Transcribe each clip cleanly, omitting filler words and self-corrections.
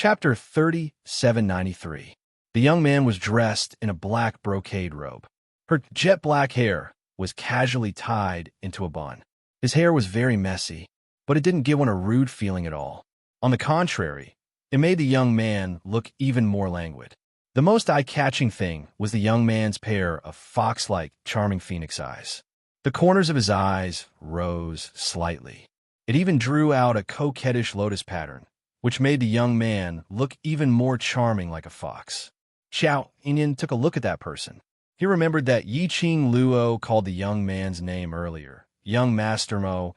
Chapter 3793. The young man was dressed in a black brocade robe. Her jet black hair was casually tied into a bun. His hair was very messy, but it didn't give one a rude feeling at all. On the contrary, it made the young man look even more languid. The most eye-catching thing was the young man's pair of fox-like, charming phoenix eyes. The corners of his eyes rose slightly. It even drew out a coquettish lotus pattern, which made the young man look even more charming like a fox. Xiao Yinyan took a look at that person. He remembered that Yi Qing Luo called the young man's name earlier. Young Master Mo.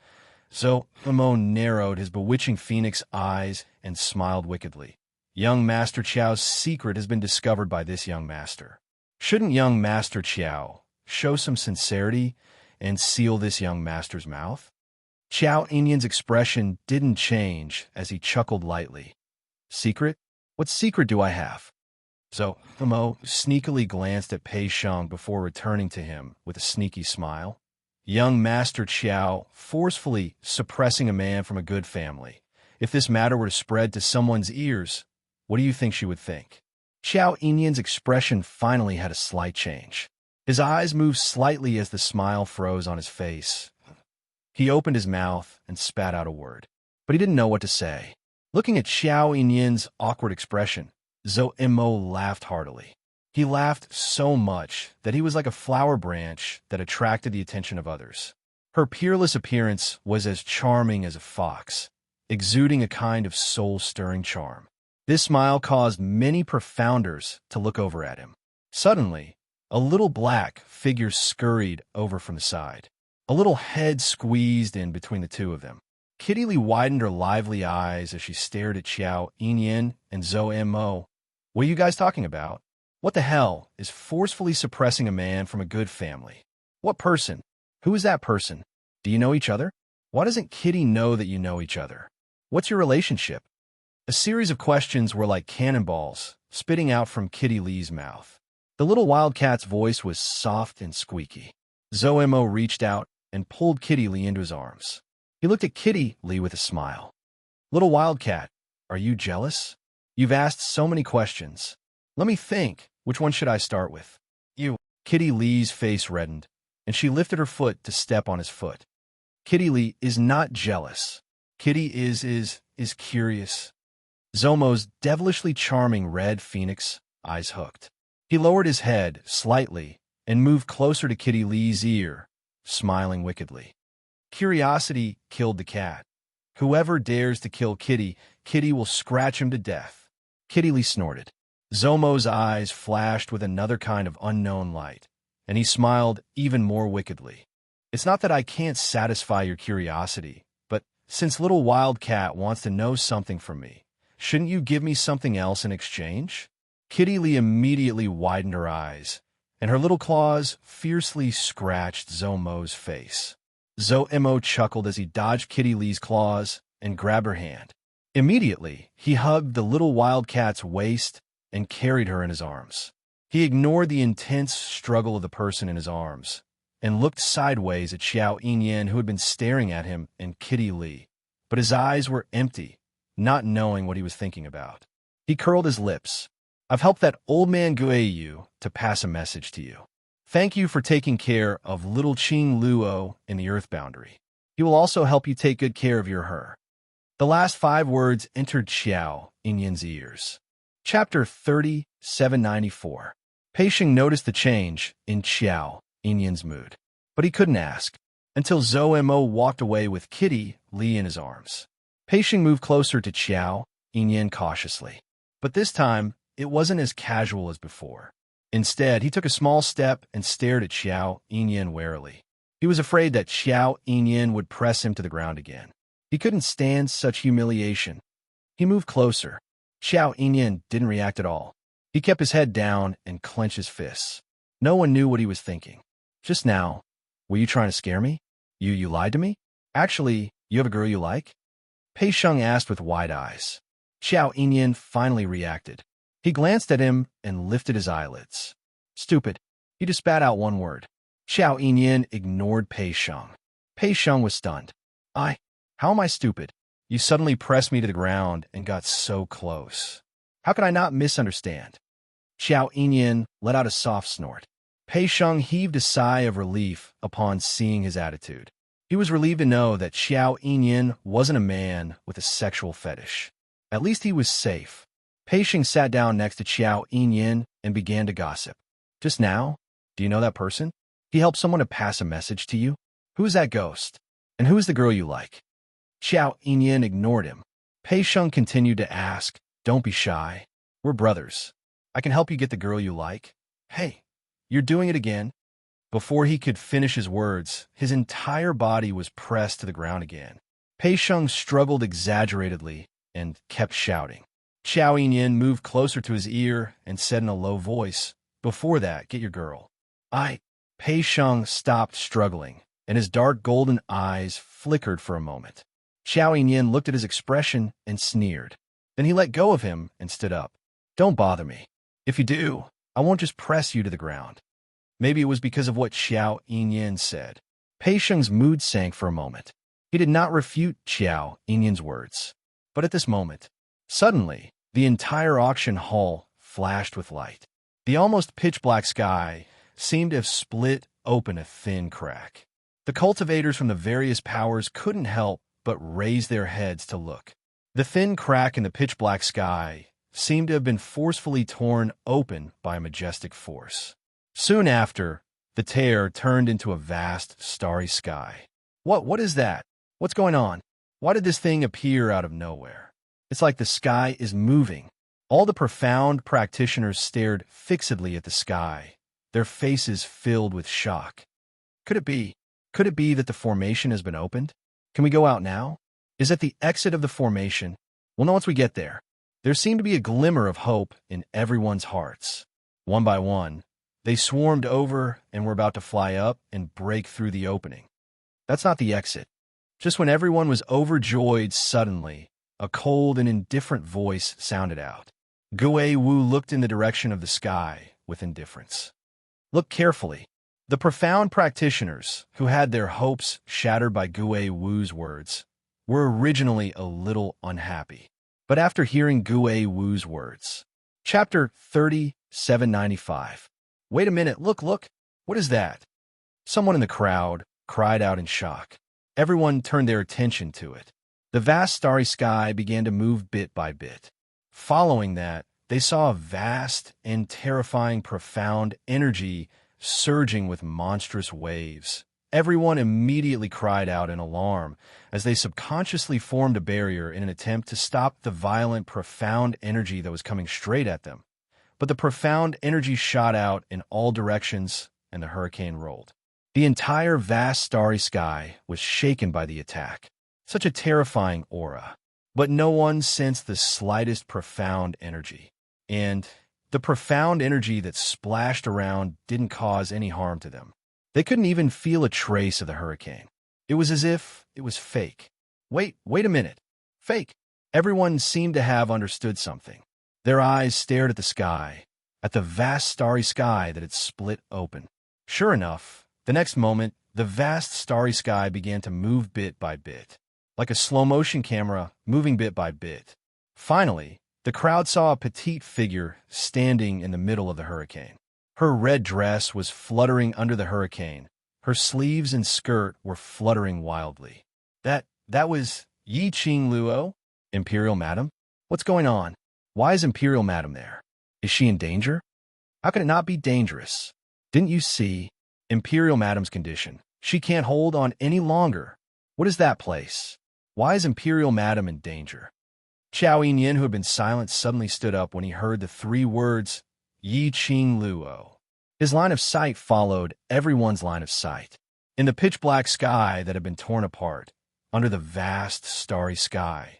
So Mo narrowed his bewitching phoenix eyes and smiled wickedly. Young Master Qiao's secret has been discovered by this young master. Shouldn't young Master Qiao show some sincerity and seal this young master's mouth? Xiao Yinyan's expression didn't change as he chuckled lightly. Secret? What secret do I have? So Mo sneakily glanced at Pei Sheng before returning to him with a sneaky smile. Young Master Qiao forcefully suppressing a man from a good family. If this matter were to spread to someone's ears, what do you think she would think? Xiao Yinyan's expression finally had a slight change. His eyes moved slightly as the smile froze on his face. He opened his mouth and spat out a word, but he didn't know what to say. Looking at Xiao Yinyan's awkward expression, Zhou Enmo laughed heartily. He laughed so much that he was like a flower branch that attracted the attention of others. Her peerless appearance was as charming as a fox, exuding a kind of soul-stirring charm. This smile caused many profounders to look over at him. Suddenly, a little black figure scurried over from the side. A little head squeezed in between the two of them. Kitty Lee widened her lively eyes as she stared at Xiao Yinyan and Zhou Enmo. What are you guys talking about? What the hell is forcefully suppressing a man from a good family? What person? Who is that person? Do you know each other? Why doesn't Kitty know that you know each other? What's your relationship? A series of questions were like cannonballs, spitting out from Kitty Lee's mouth. The little wildcat's voice was soft and squeaky. Zhou Enmo reached out and pulled Kitty Lee into his arms. He looked at Kitty Lee with a smile. Little wildcat, are you jealous? You've asked so many questions. Let me think, which one should I start with? You. Kitty Lee's face reddened, and she lifted her foot to step on his foot. Kitty Lee is not jealous. Kitty is curious. Zomo's devilishly charming red phoenix eyes hooked. He lowered his head slightly and moved closer to Kitty Lee's ear, smiling wickedly. Curiosity killed the cat. Whoever dares to kill Kitty, Kitty will scratch him to death. Kitty Lee snorted. Zomo's eyes flashed with another kind of unknown light, and he smiled even more wickedly. It's not that I can't satisfy your curiosity, but since little wildcat wants to know something from me, shouldn't you give me something else in exchange? Kitty Lee immediately widened her eyes, and her little claws fiercely scratched Zomo's face. Zhou Enmo chuckled as he dodged Kitty Lee's claws and grabbed her hand. Immediately, he hugged the little wildcat's waist and carried her in his arms. He ignored the intense struggle of the person in his arms and looked sideways at Xiao Yinyan, who had been staring at him and Kitty Lee, but his eyes were empty, not knowing what he was thinking about. He curled his lips. I've helped that old man Guiyu to pass a message to you. Thank you for taking care of little Qing Luo in the Earth Boundary. He will also help you take good care of your her. The last 5 words entered Xiao Yinyan's ears. Chapter 3794. Pei Sheng noticed the change in Xiao Yinyan's mood, but he couldn't ask, until Zhou Enmo walked away with Kitty Lee in his arms. Pei Sheng moved closer to Xiao Yinyan cautiously, but this time it wasn't as casual as before. Instead, he took a small step and stared at Xiao Yinyan warily. He was afraid that Xiao Yinyan would press him to the ground again. He couldn't stand such humiliation. He moved closer. Xiao Yinyan didn't react at all. He kept his head down and clenched his fists. No one knew what he was thinking. Just now, were you trying to scare me? You lied to me? Actually, you have a girl you like? Pei Sheng asked with wide eyes. Xiao Yinyan finally reacted. He glanced at him and lifted his eyelids. Stupid. He just spat out one word. Xiao Yinyan ignored Pei Sheng. Pei Sheng was stunned. How am I stupid? You suddenly pressed me to the ground and got so close. How could I not misunderstand? Xiao Yinyan let out a soft snort. Pei Sheng heaved a sigh of relief upon seeing his attitude. He was relieved to know that Xiao Yinyan wasn't a man with a sexual fetish. At least he was safe. Pei Sheng sat down next to Xiao Yinyan and began to gossip. Just now? Do you know that person? He helped someone to pass a message to you? Who is that ghost? And who is the girl you like? Xiao Yinyan ignored him. Pei Sheng continued to ask, Don't be shy. We're brothers. I can help you get the girl you like. Hey, you're doing it again. Before he could finish his words, his entire body was pressed to the ground again. Pei Sheng struggled exaggeratedly and kept shouting. Xiao Yinyan moved closer to his ear and said in a low voice, Before that, get your girl. Pei Sheng stopped struggling, and his dark golden eyes flickered for a moment. Xiao Yinyan looked at his expression and sneered. Then he let go of him and stood up. Don't bother me. If you do, I won't just press you to the ground. Maybe it was because of what Xiao Yinyan said. Pei Sheng's mood sank for a moment. He did not refute Xiao Yinyan's words. But at this moment, suddenly, the entire auction hall flashed with light. The almost pitch-black sky seemed to have split open a thin crack. The cultivators from the various powers couldn't help but raise their heads to look. The thin crack in the pitch-black sky seemed to have been forcefully torn open by a majestic force. Soon after, the tear turned into a vast, starry sky. What is that? What's going on? Why did this thing appear out of nowhere? It's like the sky is moving. All the profound practitioners stared fixedly at the sky, their faces filled with shock. Could it be that the formation has been opened? Can we go out now? Is at the exit of the formation? We'll know once we get there. There seemed to be a glimmer of hope in everyone's hearts. One by one, they swarmed over and were about to fly up and break through the opening. That's not the exit. Just when everyone was overjoyed, suddenly, a cold and indifferent voice sounded out. Gui Wu looked in the direction of the sky with indifference. Look carefully. The profound practitioners, who had their hopes shattered by Gui Wu's words, were originally a little unhappy. But after hearing Gui Wu's words, Chapter 3795. Wait a minute, look, what is that? Someone in the crowd cried out in shock. Everyone turned their attention to it. The vast starry sky began to move bit by bit. Following that, they saw a vast and terrifying profound energy surging with monstrous waves. Everyone immediately cried out in alarm as they subconsciously formed a barrier in an attempt to stop the violent, profound energy that was coming straight at them. But the profound energy shot out in all directions, and the hurricane rolled. The entire vast starry sky was shaken by the attack. Such a terrifying aura. But no one sensed the slightest profound energy. And the profound energy that splashed around didn't cause any harm to them. They couldn't even feel a trace of the hurricane. It was as if it was fake. Wait a minute. Fake. Everyone seemed to have understood something. Their eyes stared at the sky, at the vast starry sky that had split open. Sure enough, the next moment, the vast starry sky began to move bit by bit, like a slow-motion camera moving bit by bit. Finally, the crowd saw a petite figure standing in the middle of the hurricane. Her red dress was fluttering under the hurricane. Her sleeves and skirt were fluttering wildly. That was Yi Qing Luo? Imperial Madam? What's going on? Why is Imperial Madam there? Is she in danger? How can it not be dangerous? Didn't you see Imperial Madam's condition? She can't hold on any longer. What is that place? Why is Imperial Madam in danger? Xiao Yinyan, who had been silent, suddenly stood up when he heard the three words, Yi Qing Luo. His line of sight followed everyone's line of sight. In the pitch-black sky that had been torn apart, under the vast starry sky,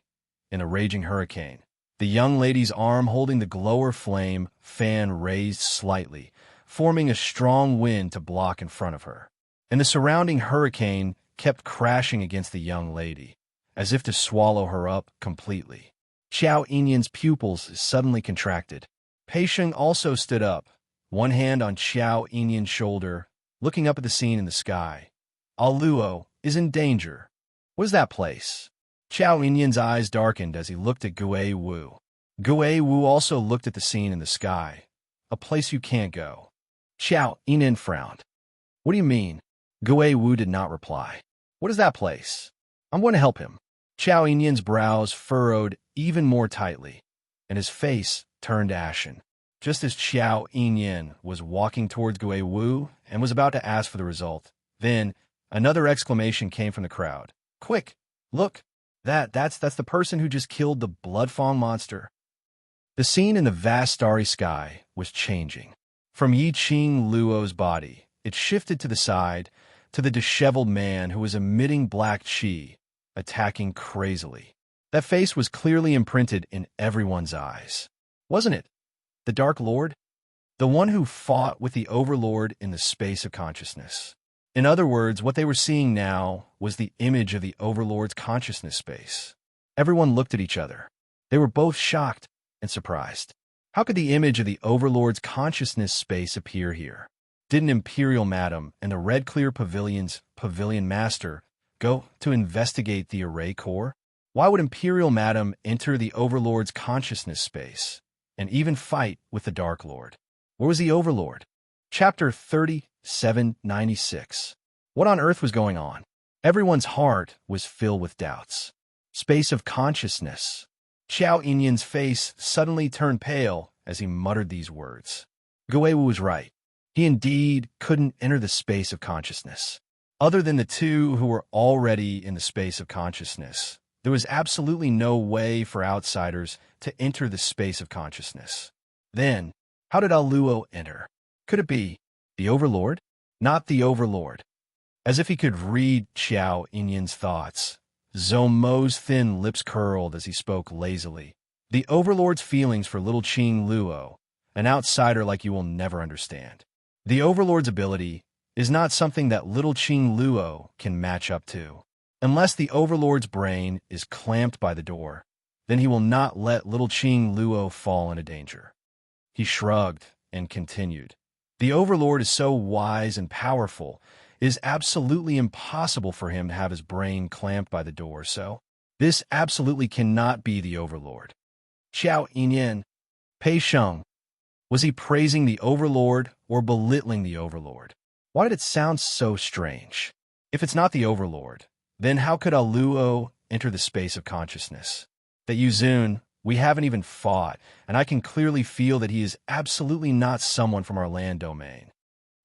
in a raging hurricane, the young lady's arm holding the glower flame fan raised slightly, forming a strong wind to block in front of her. And the surrounding hurricane kept crashing against the young lady, as if to swallow her up completely. Xiao Yinyan's pupils suddenly contracted. Pei Sheng also stood up, one hand on Xiao Yinyan's shoulder, looking up at the scene in the sky. Luo is in danger. What is that place? Qiao Yinyan's eyes darkened as he looked at Gui Wu. Gui Wu also looked at the scene in the sky. A place you can't go. Qiao Yinyan frowned. What do you mean? Gui Wu did not reply. What is that place? I'm going to help him. Qiao Yinyan's brows furrowed even more tightly, and his face turned ashen. Just as Qiao Yinyan was walking towards Gui Wu and was about to ask for the result, then another exclamation came from the crowd. Quick, look, that's the person who just killed the Bloodfang monster. The scene in the vast starry sky was changing. From Yi Qing Luo's body, it shifted to the side to the disheveled man who was emitting black qi, attacking crazily. That face was clearly imprinted in everyone's eyes. Wasn't it? The Dark Lord? The one who fought with the Overlord in the space of consciousness. In other words, what they were seeing now was the image of the Overlord's consciousness space. Everyone looked at each other. They were both shocked and surprised. How could the image of the Overlord's consciousness space appear here? Didn't Imperial Madam and the Red Clear Pavilion's Pavilion Master go to investigate the array core? Why would Imperial Madam enter the Overlord's consciousness space and even fight with the Dark Lord? Where was the Overlord? Chapter 3796. What on earth was going on? Everyone's heart was filled with doubts. Space of consciousness. Qiao Yinyan's face suddenly turned pale as he muttered these words. Gui Wu was right. He indeed couldn't enter the space of consciousness. Other than the two who were already in the space of consciousness, there was absolutely no way for outsiders to enter the space of consciousness. Then, how did Luo enter? Could it be the Overlord? Not the Overlord. As if he could read Qiao Yinyan's thoughts, Zhou Mo's thin lips curled as he spoke lazily. The Overlord's feelings for little Qing Luo, an outsider like you will never understand. The Overlord's ability is not something that little Qing Luo can match up to. Unless the Overlord's brain is clamped by the door, then he will not let little Qing Luo fall into danger. He shrugged and continued. The Overlord is so wise and powerful, it is absolutely impossible for him to have his brain clamped by the door, so this absolutely cannot be the Overlord. Qiao Yinyan, Pei Sheng, was he praising the Overlord or belittling the Overlord? Why did it sound so strange? If it's not the Overlord, then how could Luo enter the space of consciousness? That Yuzun, we haven't even fought, and I can clearly feel that he is absolutely not someone from our land domain.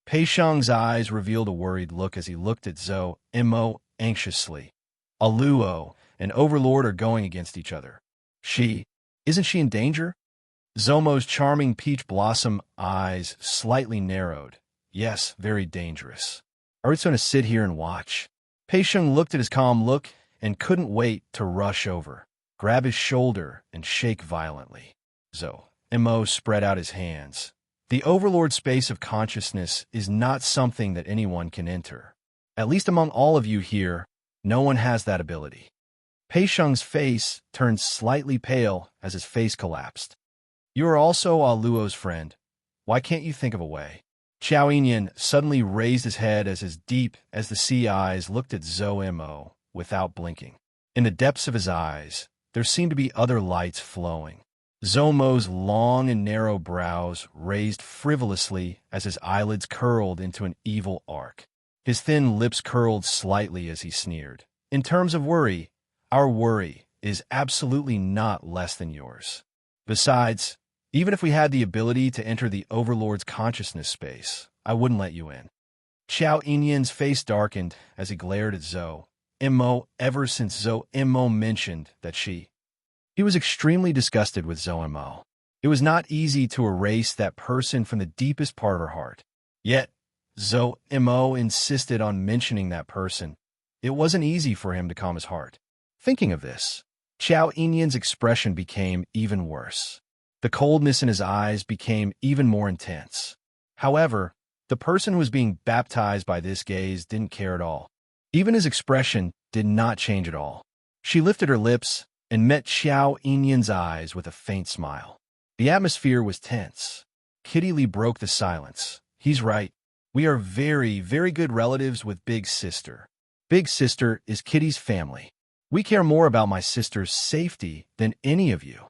Pei Sheng's eyes revealed a worried look as he looked at Zhou Mo anxiously. Luo and Overlord are going against each other. Isn't she in danger? Zhou Mo's charming peach blossom eyes slightly narrowed. Yes, very dangerous. Are we going to sit here and watch? Pei Sheng looked at his calm look and couldn't wait to rush over, grab his shoulder, and shake violently. Zhou Mo spread out his hands. The Overlord space of consciousness is not something that anyone can enter. At least among all of you here, no one has that ability. Pei Sheng's face turned slightly pale as his face collapsed. You are also Luo's friend. Why can't you think of a way? Qiao Yinyan suddenly raised his head as deep as the sea eyes looked at Zhou Mo without blinking. In the depths of his eyes, there seemed to be other lights flowing. Zhou Mo's long and narrow brows raised frivolously as his eyelids curled into an evil arc. His thin lips curled slightly as he sneered. In terms of worry, our worry is absolutely not less than yours. Besides, even if we had the ability to enter the Overlord's consciousness space, I wouldn't let you in. Qiao Yinyan's face darkened as he glared at Zhou Mo ever since Zhou Mo mentioned that he was extremely disgusted with Zhou Mo. It was not easy to erase that person from the deepest part of her heart. Yet, Zhou Mo insisted on mentioning that person. It wasn't easy for him to calm his heart. Thinking of this, Qiao Yinyan's expression became even worse. The coldness in his eyes became even more intense. However, the person who was being baptized by this gaze didn't care at all. Even his expression did not change at all. She lifted her lips and met Qiao Yinyan's eyes with a faint smile. The atmosphere was tense. Kitty Lee broke the silence. He's right. We are very, very good relatives with Big Sister. Big Sister is Kitty's family. We care more about my sister's safety than any of you.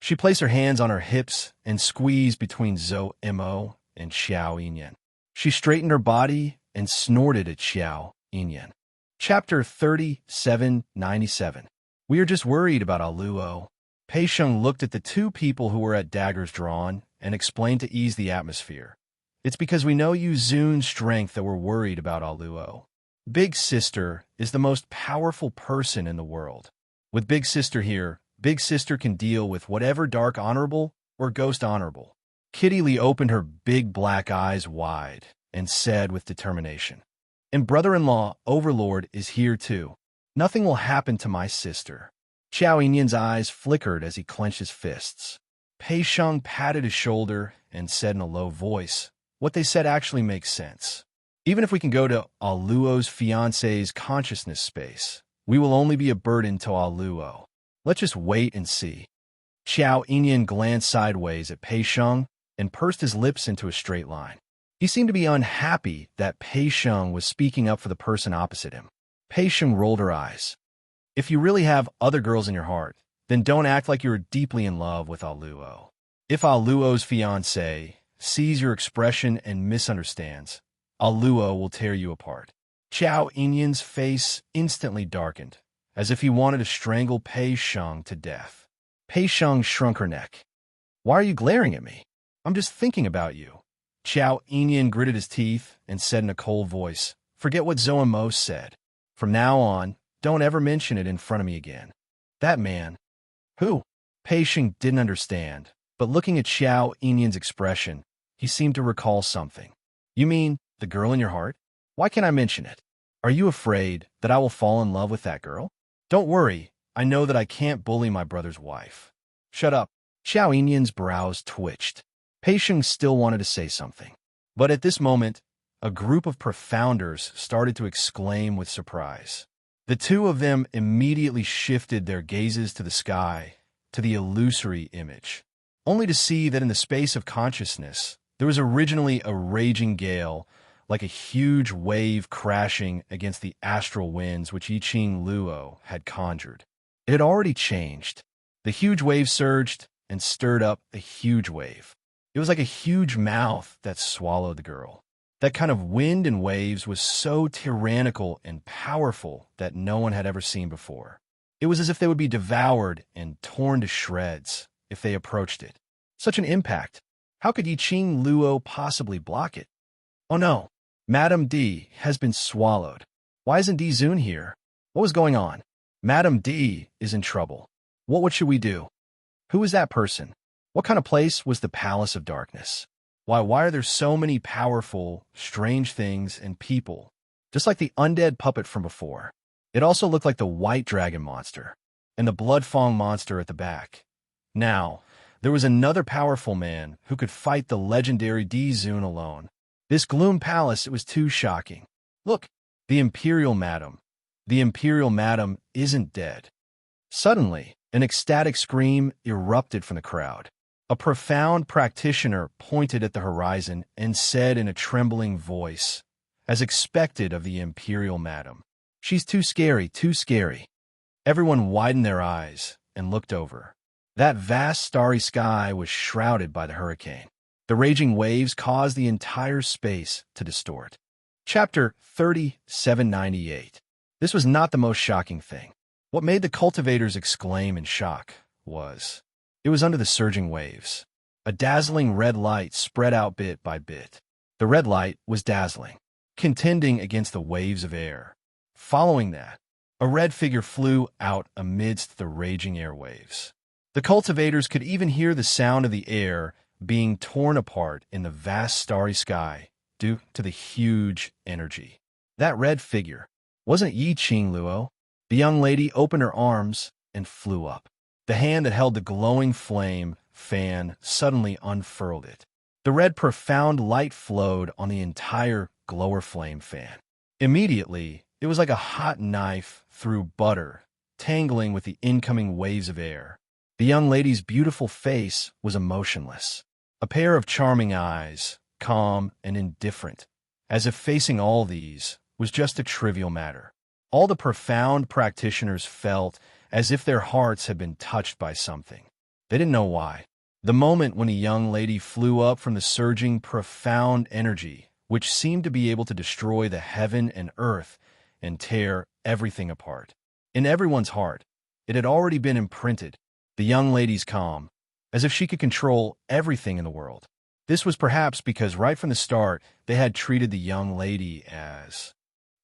She placed her hands on her hips and squeezed between Zhou Mo and Xiao Yinyan. She straightened her body and snorted at Xiao Yinyan. Chapter 3797. We are just worried about Aluo. Pei Sheng looked at the two people who were at daggers drawn and explained to ease the atmosphere. It's because we know Yu Zun's strength that we're worried about Aluo. Big Sister is the most powerful person in the world. With Big Sister here, Big Sister can deal with whatever dark honorable or ghost honorable. Kitty Lee opened her big black eyes wide and said with determination, "And brother-in-law Overlord is here too. Nothing will happen to my sister." Xiao Yinyan's eyes flickered as he clenched his fists. Pei Sheng patted his shoulder and said in a low voice, "What they said actually makes sense. Even if we can go to Aluo's fiancé's consciousness space, we will only be a burden to Aluo. Let's just wait and see." Xiao Yinyan glanced sideways at Pei Sheng and pursed his lips into a straight line. He seemed to be unhappy that Pei Sheng was speaking up for the person opposite him. Pei Sheng rolled her eyes. "If you really have other girls in your heart, then don't act like you're deeply in love with Aluo. If Aluo's fiancé sees your expression and misunderstands, Aluo will tear you apart." Xiao Yinyan's face instantly darkened, as if he wanted to strangle Pei Sheng to death. Pei Sheng shrunk her neck. "Why are you glaring at me? I'm just thinking about you." Xiao Yinyan gritted his teeth and said in a cold voice, "Forget what Zoe Mo said. From now on, don't ever mention it in front of me again." "That man." "Who?" Pei Sheng didn't understand, but looking at Xiao Yinyan's expression, he seemed to recall something. "You mean the girl in your heart? Why can't I mention it? Are you afraid that I will fall in love with that girl?" "Don't worry, I know that I can't bully my brother's wife." "Shut up." Xiao Yinyan's brows twitched. Pei Sheng still wanted to say something. But at this moment, a group of profounders started to exclaim with surprise. The two of them immediately shifted their gazes to the sky, to the illusory image, only to see that in the space of consciousness, there was originally a raging gale, like a huge wave crashing against the astral winds which I Ching Luo had conjured. It had already changed. The huge wave surged and stirred up a huge wave. It was like a huge mouth that swallowed the girl. That kind of wind and waves was so tyrannical and powerful that no one had ever seen before. It was as if they would be devoured and torn to shreds if they approached it. Such an impact. How could I Ching Luo possibly block it? "Oh no, Madame D has been swallowed. Why isn't Di Zun here? What was going on? Madame D is in trouble. What should we do? Who is that person? What kind of place was the Palace of Darkness? Why are there so many powerful, strange things and people, just like the undead puppet from before?" It also looked like the white dragon monster and the blood fong monster at the back. Now, there was another powerful man who could fight the legendary Di Zun alone. This gloom palace, it was too shocking. "Look, the Imperial Madam. The Imperial Madam isn't dead." Suddenly, an ecstatic scream erupted from the crowd. A profound practitioner pointed at the horizon and said in a trembling voice, as expected of the Imperial Madam, "She's too scary, too scary." Everyone widened their eyes and looked over. That vast starry sky was shrouded by the hurricane. The raging waves caused the entire space to distort. Chapter 3798. This was not the most shocking thing. What made the cultivators exclaim in shock was, it was under the surging waves. A dazzling red light spread out bit by bit. The red light was dazzling, contending against the waves of air. Following that, a red figure flew out amidst the raging airwaves. The cultivators could even hear the sound of the air being torn apart in the vast starry sky due to the huge energy. That red figure wasn't I Ching Luo. The young lady opened her arms and flew up. The hand that held the glowing flame fan suddenly unfurled it. The red profound light flowed on the entire glower flame fan. Immediately, it was like a hot knife through butter, tangling with the incoming waves of air. The young lady's beautiful face was emotionless. A pair of charming eyes, calm and indifferent, as if facing all these was just a trivial matter. All the profound practitioners felt as if their hearts had been touched by something. They didn't know why. The moment when a young lady flew up from the surging, profound energy, which seemed to be able to destroy the heaven and earth and tear everything apart. In everyone's heart, it had already been imprinted, the young lady's calm, as if she could control everything in the world. This was perhaps because right from the start, they had treated the young lady as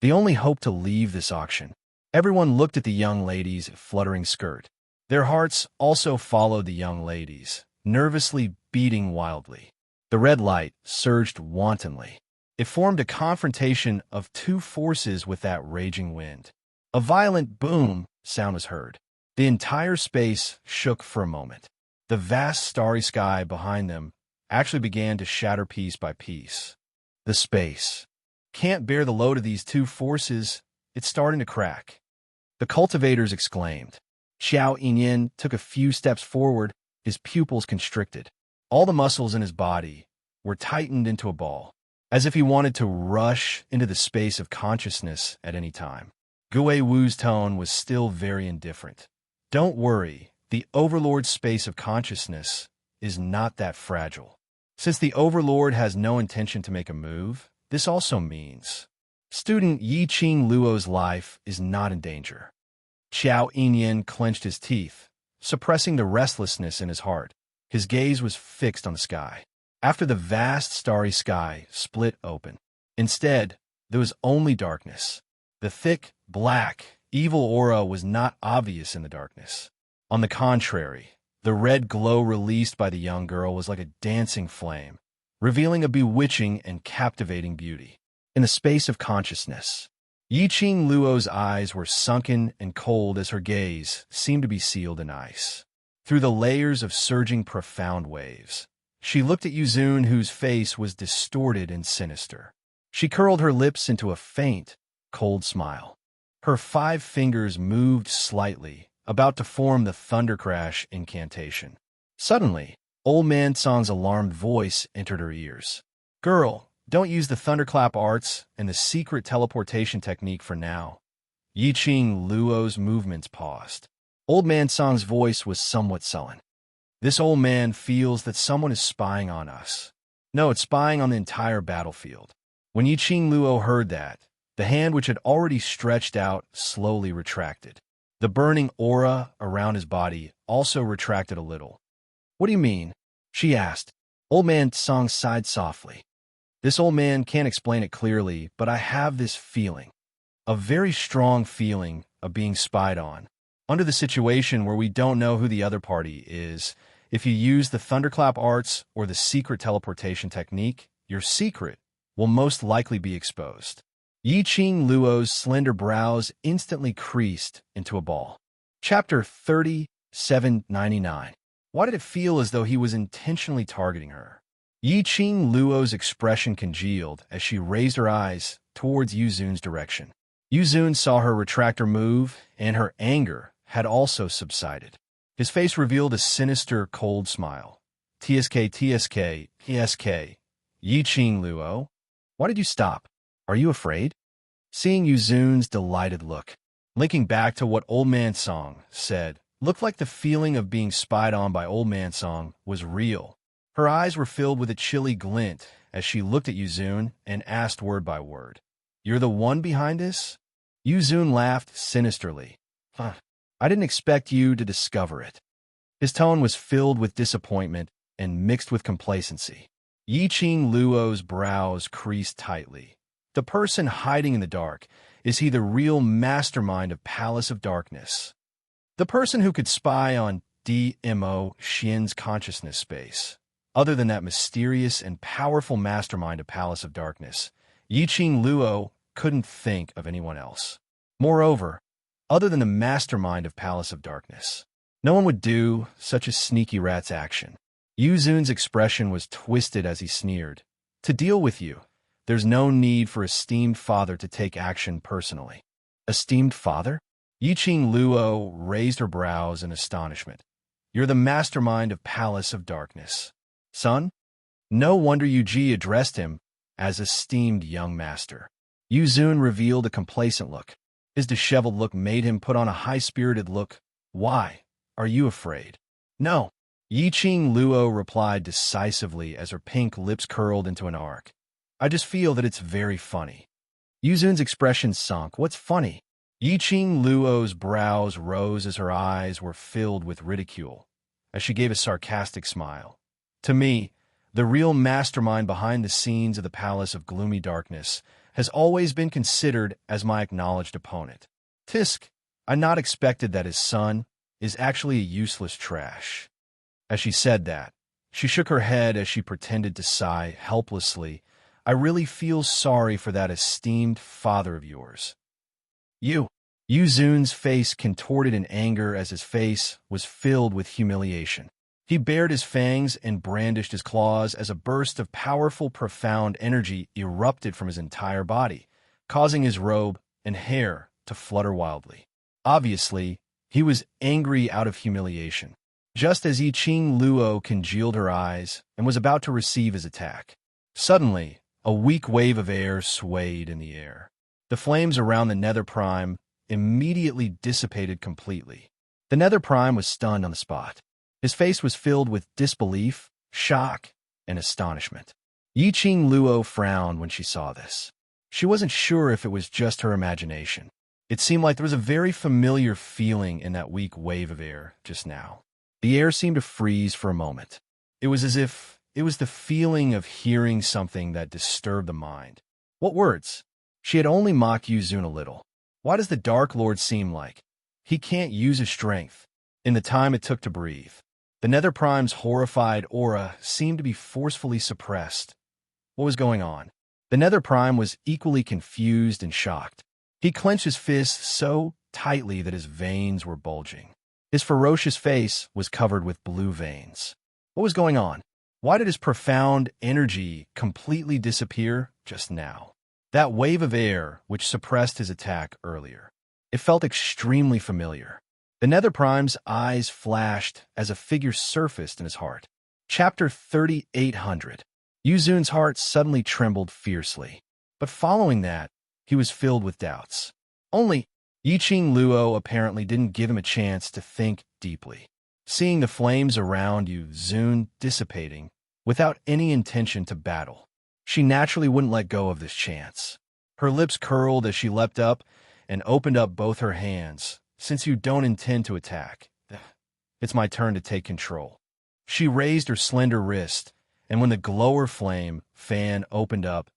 the only hope to leave this auction. Everyone looked at the young lady's fluttering skirt. Their hearts also followed the young lady's, nervously beating wildly. The red light surged wantonly. It formed a confrontation of two forces with that raging wind. A violent boom sound was heard. The entire space shook for a moment. The vast starry sky behind them actually began to shatter piece by piece. The space can't bear the load of these two forces. It's starting to crack. The cultivators exclaimed. Xiao Yinyin took a few steps forward, his pupils constricted. All the muscles in his body were tightened into a ball, as if he wanted to rush into the space of consciousness at any time. Gui Wu's tone was still very indifferent. Don't worry, the Overlord's space of consciousness is not that fragile. Since the Overlord has no intention to make a move, this also means student Yiqing Luo's life is not in danger. Xiao Yinyin clenched his teeth, suppressing the restlessness in his heart. His gaze was fixed on the sky. After the vast starry sky split open, instead, there was only darkness. The thick, black, evil aura was not obvious in the darkness. On the contrary, the red glow released by the young girl was like a dancing flame, revealing a bewitching and captivating beauty. In the space of consciousness, Yiqing Luo's eyes were sunken and cold as her gaze seemed to be sealed in ice. Through the layers of surging profound waves, she looked at Yuzun, whose face was distorted and sinister. She curled her lips into a faint, cold smile. Her 5 fingers moved slightly, about to form the thunder crash incantation. Suddenly, Old Man Song's alarmed voice entered her ears. Girl, don't use the thunderclap arts and the secret teleportation technique for now. Yiqing Luo's movements paused. Old Man Song's voice was somewhat sullen. This old man feels that someone is spying on us. No, it's spying on the entire battlefield. When Yiqing Luo heard that, the hand which had already stretched out slowly retracted. The burning aura around his body also retracted a little. What do you mean? She asked. Old Man Song sighed softly. This old man can't explain it clearly, but I have this feeling. A very strong feeling of being spied on. Under the situation where we don't know who the other party is, if you use the thunderclap arts or the secret teleportation technique, your secret will most likely be exposed. Yiqing Luo's slender brows instantly creased into a ball. Chapter 3799. Why did it feel as though he was intentionally targeting her? Yiqing Luo's expression congealed as she raised her eyes towards Yuzun's direction. Yuzun saw her retractor move, and her anger had also subsided. His face revealed a sinister, cold smile. TSK, TSK, TSK. Yiqing Luo, why did you stop? Are you afraid? Seeing Yuzun's delighted look, linking back to what Old Man Song said, looked like the feeling of being spied on by Old Man Song was real. Her eyes were filled with a chilly glint as she looked at Yuzun and asked word by word. You're the one behind this? Yuzun laughed sinisterly. I didn't expect you to discover it. His tone was filled with disappointment and mixed with complacency. Yiqing Luo's brows creased tightly. The person hiding in the dark, is he the real mastermind of Palace of Darkness? The person who could spy on DMO Xian's consciousness space? Other than that mysterious and powerful mastermind of Palace of Darkness, Yiqing Luo couldn't think of anyone else. Moreover, other than the mastermind of Palace of Darkness, no one would do such a sneaky rat's action. Yuzun's expression was twisted as he sneered. To deal with you, there's no need for esteemed father to take action personally. Esteemed father? Yiqing Luo raised her brows in astonishment. You're the mastermind of Palace of Darkness. Son? No wonder Yuji addressed him as esteemed young master. Yuzun revealed a complacent look. His disheveled look made him put on a high-spirited look. "Why? Are you afraid?" "No." Yiqing Luo replied decisively as her pink lips curled into an arc. "I just feel that it's very funny." Yuzun's expression sunk. "What's funny?" Yiqing Luo's brows rose as her eyes were filled with ridicule, as she gave a sarcastic smile. "To me, the real mastermind behind the scenes of the Palace of Gloomy Darkness has always been considered as my acknowledged opponent. Tisk, I not expected that his son is actually a useless trash." As she said that, she shook her head as she pretended to sigh helplessly. "I really feel sorry for that esteemed father of yours." Yuzun's face contorted in anger as his face was filled with humiliation. He bared his fangs and brandished his claws as a burst of powerful, profound energy erupted from his entire body, causing his robe and hair to flutter wildly. Obviously, he was angry out of humiliation, just as Yiqing Luo congealed her eyes and was about to receive his attack. Suddenly, a weak wave of air swayed in the air. The flames around the Nether Prime immediately dissipated completely. The Nether Prime was stunned on the spot. His face was filled with disbelief, shock, and astonishment. Yiqing Luo frowned when she saw this. She wasn't sure if it was just her imagination. It seemed like there was a very familiar feeling in that weak wave of air just now. The air seemed to freeze for a moment. It was as if it was the feeling of hearing something that disturbed the mind. What words? She had only mocked Yuzun a little. Why does the Dark Lord seem like he can't use his strength in the time it took to breathe? The Nether Prime's horrified aura seemed to be forcefully suppressed. What was going on? The Nether Prime was equally confused and shocked. He clenched his fists so tightly that his veins were bulging. His ferocious face was covered with blue veins. What was going on? Why did his profound energy completely disappear just now? That wave of air which suppressed his attack earlier. It felt extremely familiar. The Nether Prime's eyes flashed as a figure surfaced in his heart. Chapter 3800. Yuzun's heart suddenly trembled fiercely. But following that, he was filled with doubts. Only Yiqing Luo apparently didn't give him a chance to think deeply. Seeing the flames around Yuzun dissipating without any intention to battle, she naturally wouldn't let go of this chance. Her lips curled as she leapt up and opened up both her hands. "Since you don't intend to attack, it's my turn to take control." She raised her slender wrist, and when the glower flame fan opened up,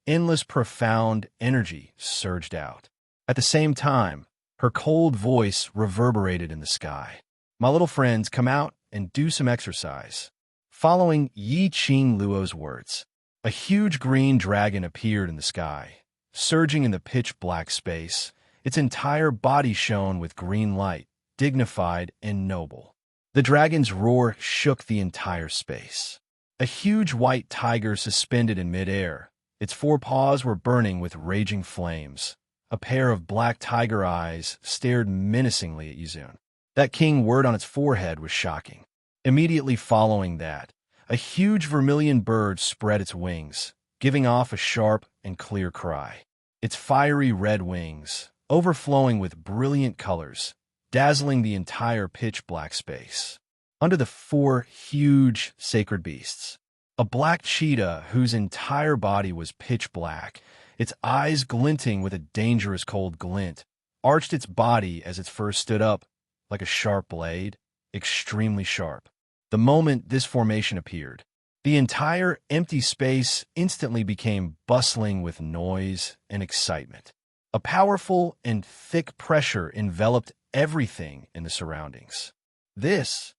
endless profound energy surged out. At the same time, her cold voice reverberated in the sky. "My little friends, come out and do some exercise." Following Yiqing Luo's words, a huge green dragon appeared in the sky, surging in the pitch-black space. Its entire body shone with green light, dignified and noble. The dragon's roar shook the entire space. A huge white tiger suspended in midair. Its forepaws were burning with raging flames. A pair of black tiger eyes stared menacingly at Yuzun. That king word on its forehead was shocking. Immediately following that, a huge vermilion bird spread its wings, giving off a sharp and clear cry. Its fiery red wings, overflowing with brilliant colors, dazzling the entire pitch-black space. Under the four huge sacred beasts, a black cheetah whose entire body was pitch black, its eyes glinting with a dangerous cold glint, arched its body as it first stood up, like a sharp blade, extremely sharp. The moment this formation appeared, the entire empty space instantly became bustling with noise and excitement. A powerful and thick pressure enveloped everything in the surroundings. This,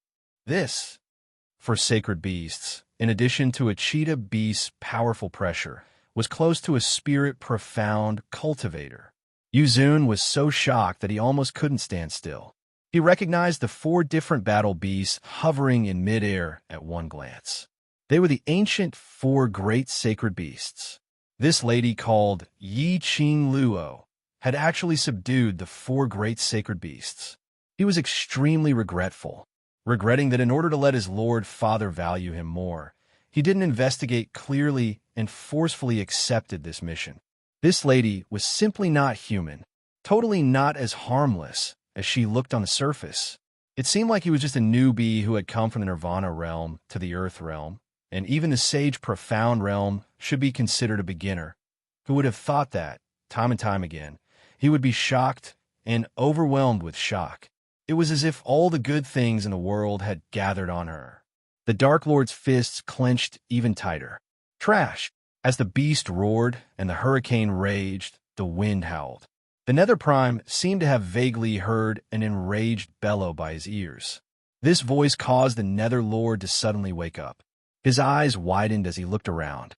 for sacred beasts, in addition to a cheetah beast's powerful pressure, was close to a spirit profound cultivator. Yuzun was so shocked that he almost couldn't stand still. He recognized the four different battle beasts hovering in midair at one glance. They were the ancient four great sacred beasts. This lady called Yiqing Luo had actually subdued the four great sacred beasts. He was extremely regretful, regretting that in order to let his lord father value him more, he didn't investigate clearly and forcefully accepted this mission. This lady was simply not human. totally not as harmless as she looked on the surface. It seemed like he was just a newbie who had come from the Nirvana realm to the Earth realm, and even the Sage Profound realm should be considered a beginner. Who would have thought that, time and time again, he would be shocked and overwhelmed with shock. It was as if all the good things in the world had gathered on her. The Dark Lord's fists clenched even tighter. Trash! As the beast roared and the hurricane raged, the wind howled. The Nether Prime seemed to have vaguely heard an enraged bellow by his ears. This voice caused the Nether Lord to suddenly wake up. His eyes widened as he looked around.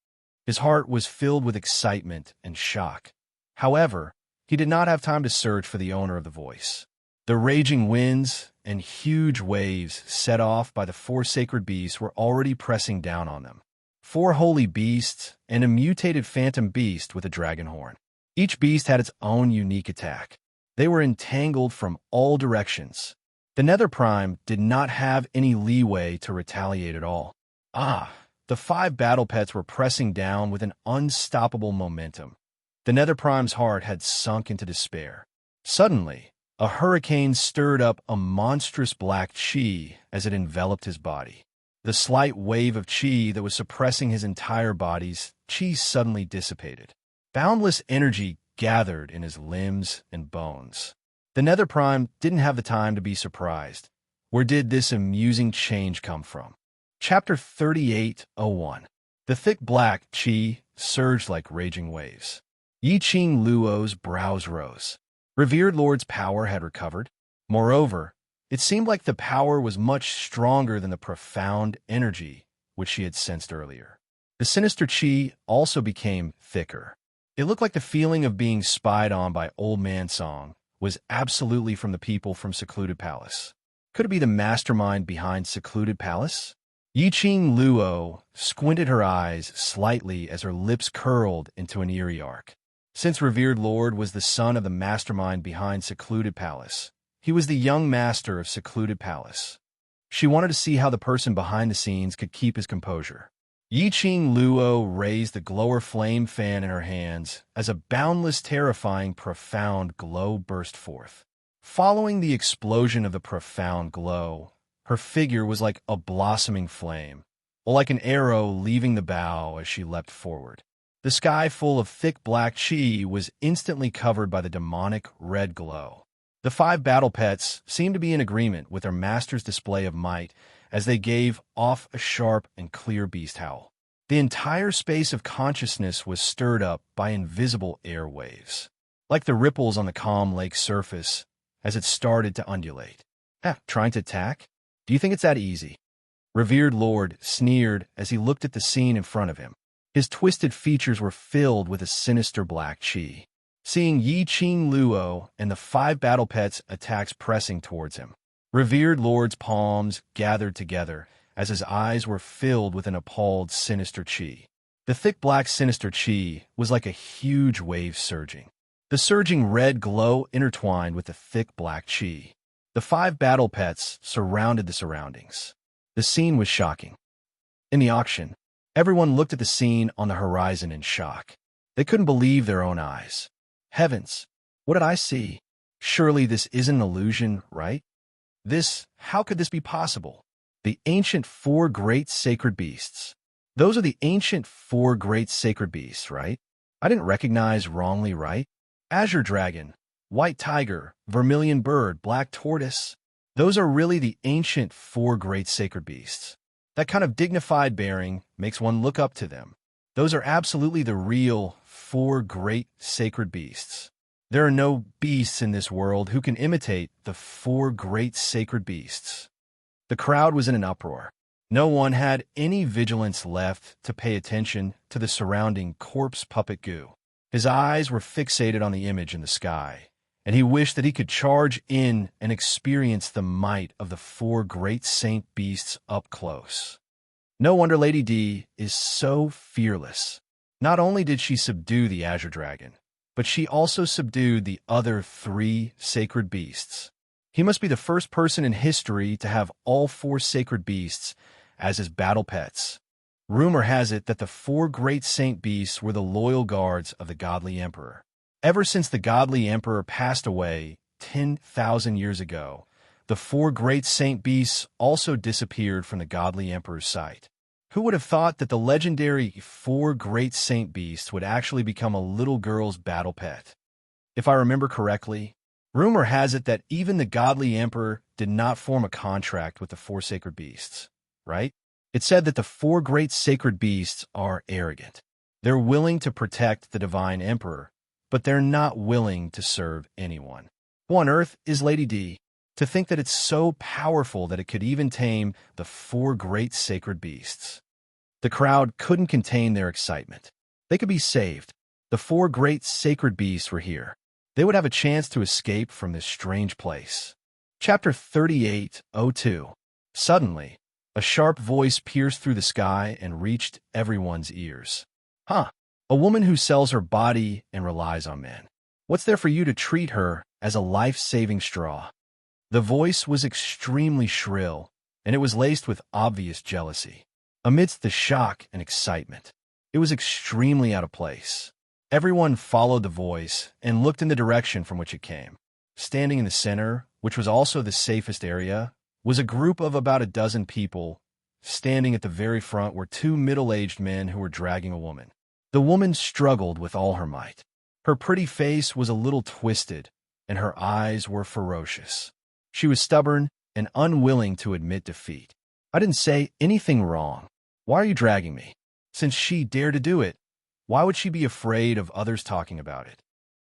His heart was filled with excitement and shock. However, he did not have time to search for the owner of the voice. The raging winds and huge waves set off by the 4 sacred beasts were already pressing down on them. 4 holy beasts and a mutated phantom beast with a dragon horn. Each beast had its own unique attack. They were entangled from all directions. The Nether Prime did not have any leeway to retaliate at all. The 5 battle pets were pressing down with an unstoppable momentum. The Nether Prime's heart had sunk into despair. Suddenly, a hurricane stirred up a monstrous black chi as it enveloped his body. The slight wave of chi that was suppressing his entire body's chi suddenly dissipated. Boundless energy gathered in his limbs and bones. The Nether Prime didn't have the time to be surprised. Where did this amusing change come from? Chapter 38:01. The thick black chi surged like raging waves. Yi Qing Luo's brows rose. Revered Lord's power had recovered. Moreover, it seemed like the power was much stronger than the profound energy which she had sensed earlier. The sinister chi also became thicker. It looked like the feeling of being spied on by Old Man Song was absolutely from the people from Secluded Palace. Could it be the mastermind behind Secluded Palace? Yi Qing Luo squinted her eyes slightly as her lips curled into an eerie arc. Since Revered Lord was the son of the mastermind behind Secluded Palace, he was the young master of Secluded Palace. She wanted to see how the person behind the scenes could keep his composure. Yi Qing Luo raised the glower flame fan in her hands as a boundless, terrifying, profound glow burst forth. Following the explosion of the profound glow, her figure was like a blossoming flame, or like an arrow leaving the bow as she leapt forward. The sky full of thick black chi was instantly covered by the demonic red glow. The 5 battle pets seemed to be in agreement with their master's display of might as they gave off a sharp and clear beast howl. The entire space of consciousness was stirred up by invisible air waves, like the ripples on the calm lake surface as it started to undulate. Trying to attack? Do you think it's that easy? Revered Lord sneered as he looked at the scene in front of him. His twisted features were filled with a sinister black chi. Seeing Yi Qing Luo and the 5 battle pets' attacks pressing towards him, Revered Lord's palms gathered together as his eyes were filled with an appalled sinister chi. The thick black sinister chi was like a huge wave surging. The surging red glow intertwined with the thick black chi. The 5 battle pets surrounded the surroundings. The scene was shocking. In the auction, everyone looked at the scene on the horizon in shock. They couldn't believe their own eyes. Heavens, what did I see? Surely this isn't an illusion, right? How could this be possible? The ancient 4 great sacred beasts. Those are the ancient 4 great sacred beasts, right? I didn't recognize wrongly, right? Azure Dragon, White Tiger, Vermilion Bird, Black Tortoise. Those are really the ancient 4 great sacred beasts. That kind of dignified bearing makes one look up to them. Those are absolutely the real 4 great sacred beasts. There are no beasts in this world who can imitate the 4 great sacred beasts. The crowd was in an uproar. No one had any vigilance left to pay attention to the surrounding corpse puppet goo. His eyes were fixated on the image in the sky, and he wished that he could charge in and experience the might of the 4 great saint beasts up close. No wonder Lady D is so fearless. Not only did she subdue the Azure Dragon, but she also subdued the other 3 sacred beasts. He must be the first person in history to have all 4 sacred beasts as his battle pets. Rumor has it that the 4 great saint beasts were the loyal guards of the godly emperor. Ever since the godly emperor passed away 10,000 years ago, the four great saint beasts also disappeared from the godly emperor's sight. Who would have thought that the legendary four great saint beasts would actually become a little girl's battle pet? If I remember correctly, rumor has it that even the godly emperor did not form a contract with the four sacred beasts, right? It said that the four great sacred beasts are arrogant. They're willing to protect the divine emperor, but they're not willing to serve anyone. Who on earth is Lady D? To think that it's so powerful that it could even tame the four great sacred beasts. The crowd couldn't contain their excitement. They could be saved. The four great sacred beasts were here. They would have a chance to escape from this strange place. Chapter 38:02. Suddenly, a sharp voice pierced through the sky and reached everyone's ears. Huh. A woman who sells her body and relies on men. What's there for you to treat her as a life-saving straw? The voice was extremely shrill, and it was laced with obvious jealousy. Amidst the shock and excitement, it was extremely out of place. Everyone followed the voice and looked in the direction from which it came. Standing in the center, which was also the safest area, was a group of about a dozen people. Standing at the very front were two middle-aged men who were dragging a woman. The woman struggled with all her might. Her pretty face was a little twisted, and her eyes were ferocious. She was stubborn and unwilling to admit defeat. I didn't say anything wrong. Why are you dragging me? Since she dared to do it, why would she be afraid of others talking about it?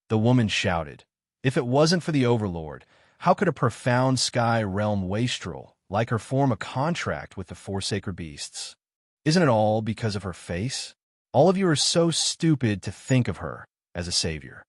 The woman shouted. If it wasn't for the Overlord, how could a profound sky realm wastrel like her form a contract with the four sacred beasts? Isn't it all because of her face? All of you are so stupid to think of her as a savior.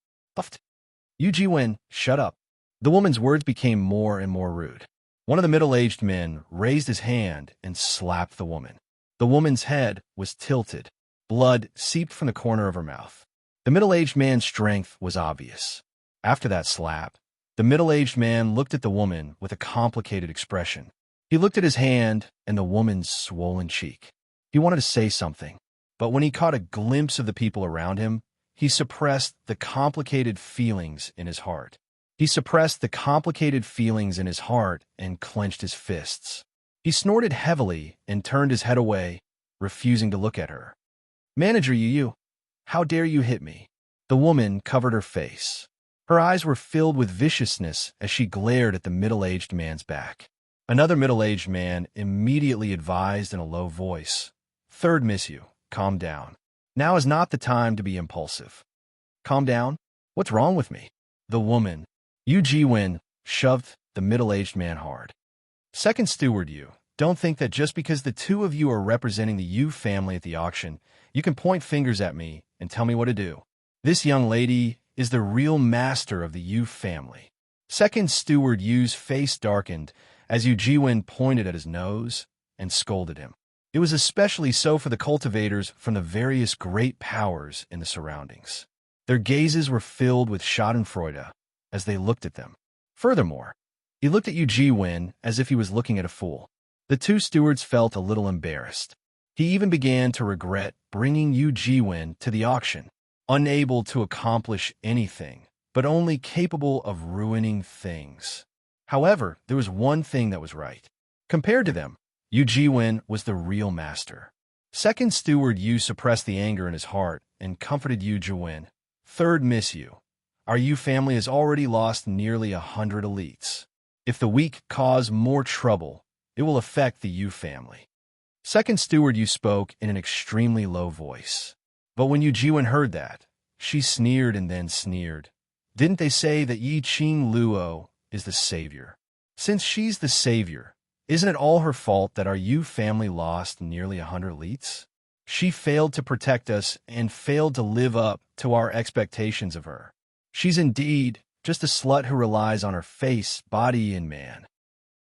Yu Jiwen, shut up. The woman's words became more and more rude. One of the middle-aged men raised his hand and slapped the woman. The woman's head was tilted. Blood seeped from the corner of her mouth. The middle-aged man's strength was obvious. After that slap, the middle-aged man looked at the woman with a complicated expression. He looked at his hand and the woman's swollen cheek. He wanted to say something, but when he caught a glimpse of the people around him, he suppressed the complicated feelings in his heart. He suppressed the complicated feelings in his heart and clenched his fists. He snorted heavily and turned his head away, refusing to look at her. Manager Yu, how dare you hit me? The woman covered her face. Her eyes were filled with viciousness as she glared at the middle-aged man's back. Another middle-aged man immediately advised in a low voice, Third Miss Yu, calm down. Now is not the time to be impulsive. Calm down? What's wrong with me? The woman, Yu Jiwen, shoved the middle-aged man hard. Second Steward Yu, don't think that just because the two of you are representing the Yu family at the auction, you can point fingers at me and tell me what to do. This young lady is the real master of the Yu family. Second Steward Yu's face darkened as Yu Jiwen pointed at his nose and scolded him. It was especially so for the cultivators from the various great powers in the surroundings. Their gazes were filled with schadenfreude as they looked at them. Furthermore, he looked at Yu Jiwen as if he was looking at a fool. The two stewards felt a little embarrassed. He even began to regret bringing Yu Jiwen to the auction, unable to accomplish anything, but only capable of ruining things. However, there was one thing that was right. Compared to them, Yu Jiwen was the real master. Second Steward Yu suppressed the anger in his heart and comforted Yu Jiwen. Third Miss Yu, our Yu family has already lost nearly 100 elites. If the weak cause more trouble, it will affect the Yu family. Second Steward Yu spoke in an extremely low voice. But when Yu Jiwen heard that, she sneered and then sneered. Didn't they say that Yi Qing Luo is the savior? Since she's the savior, isn't it all her fault that our Yu family lost nearly 100 elites? She failed to protect us and failed to live up to our expectations of her. She's indeed just a slut who relies on her face, body, and man.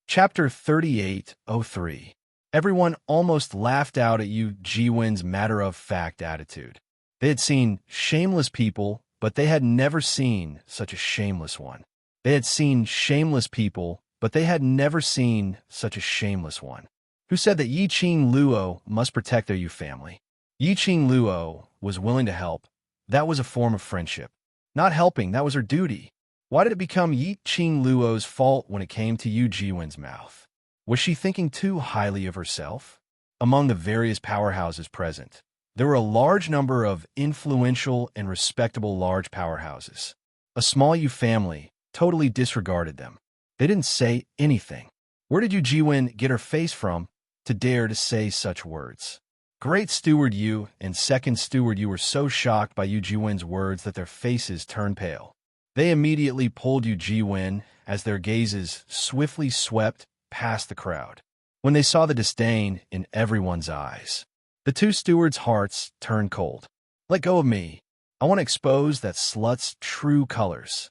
Chapter 38:03. Everyone almost laughed out at Yu Jiwen's matter-of-fact attitude. They had seen shameless people, but they had never seen such a shameless one. They had seen shameless people, but they had never seen such a shameless one. Who said that Yi Qing Luo must protect their Yu family? Yi Qing Luo was willing to help. That was a form of friendship. Not helping, that was her duty. Why did it become Yi Qing Luo's fault when it came to Yu Jiwen's mouth? Was she thinking too highly of herself? Among the various powerhouses present, there were a large number of influential and respectable large powerhouses. A small Yu family totally disregarded them. They didn't say anything. Where did Yu Jiwen get her face from to dare to say such words? Great Steward Yu and Second Steward Yu were so shocked by Yu Jiwen's words that their faces turned pale. They immediately pulled Yu Jiwen as their gazes swiftly swept past the crowd. When they saw the disdain in everyone's eyes, the two stewards' hearts turned cold. Let go of me. I want to expose that slut's true colors.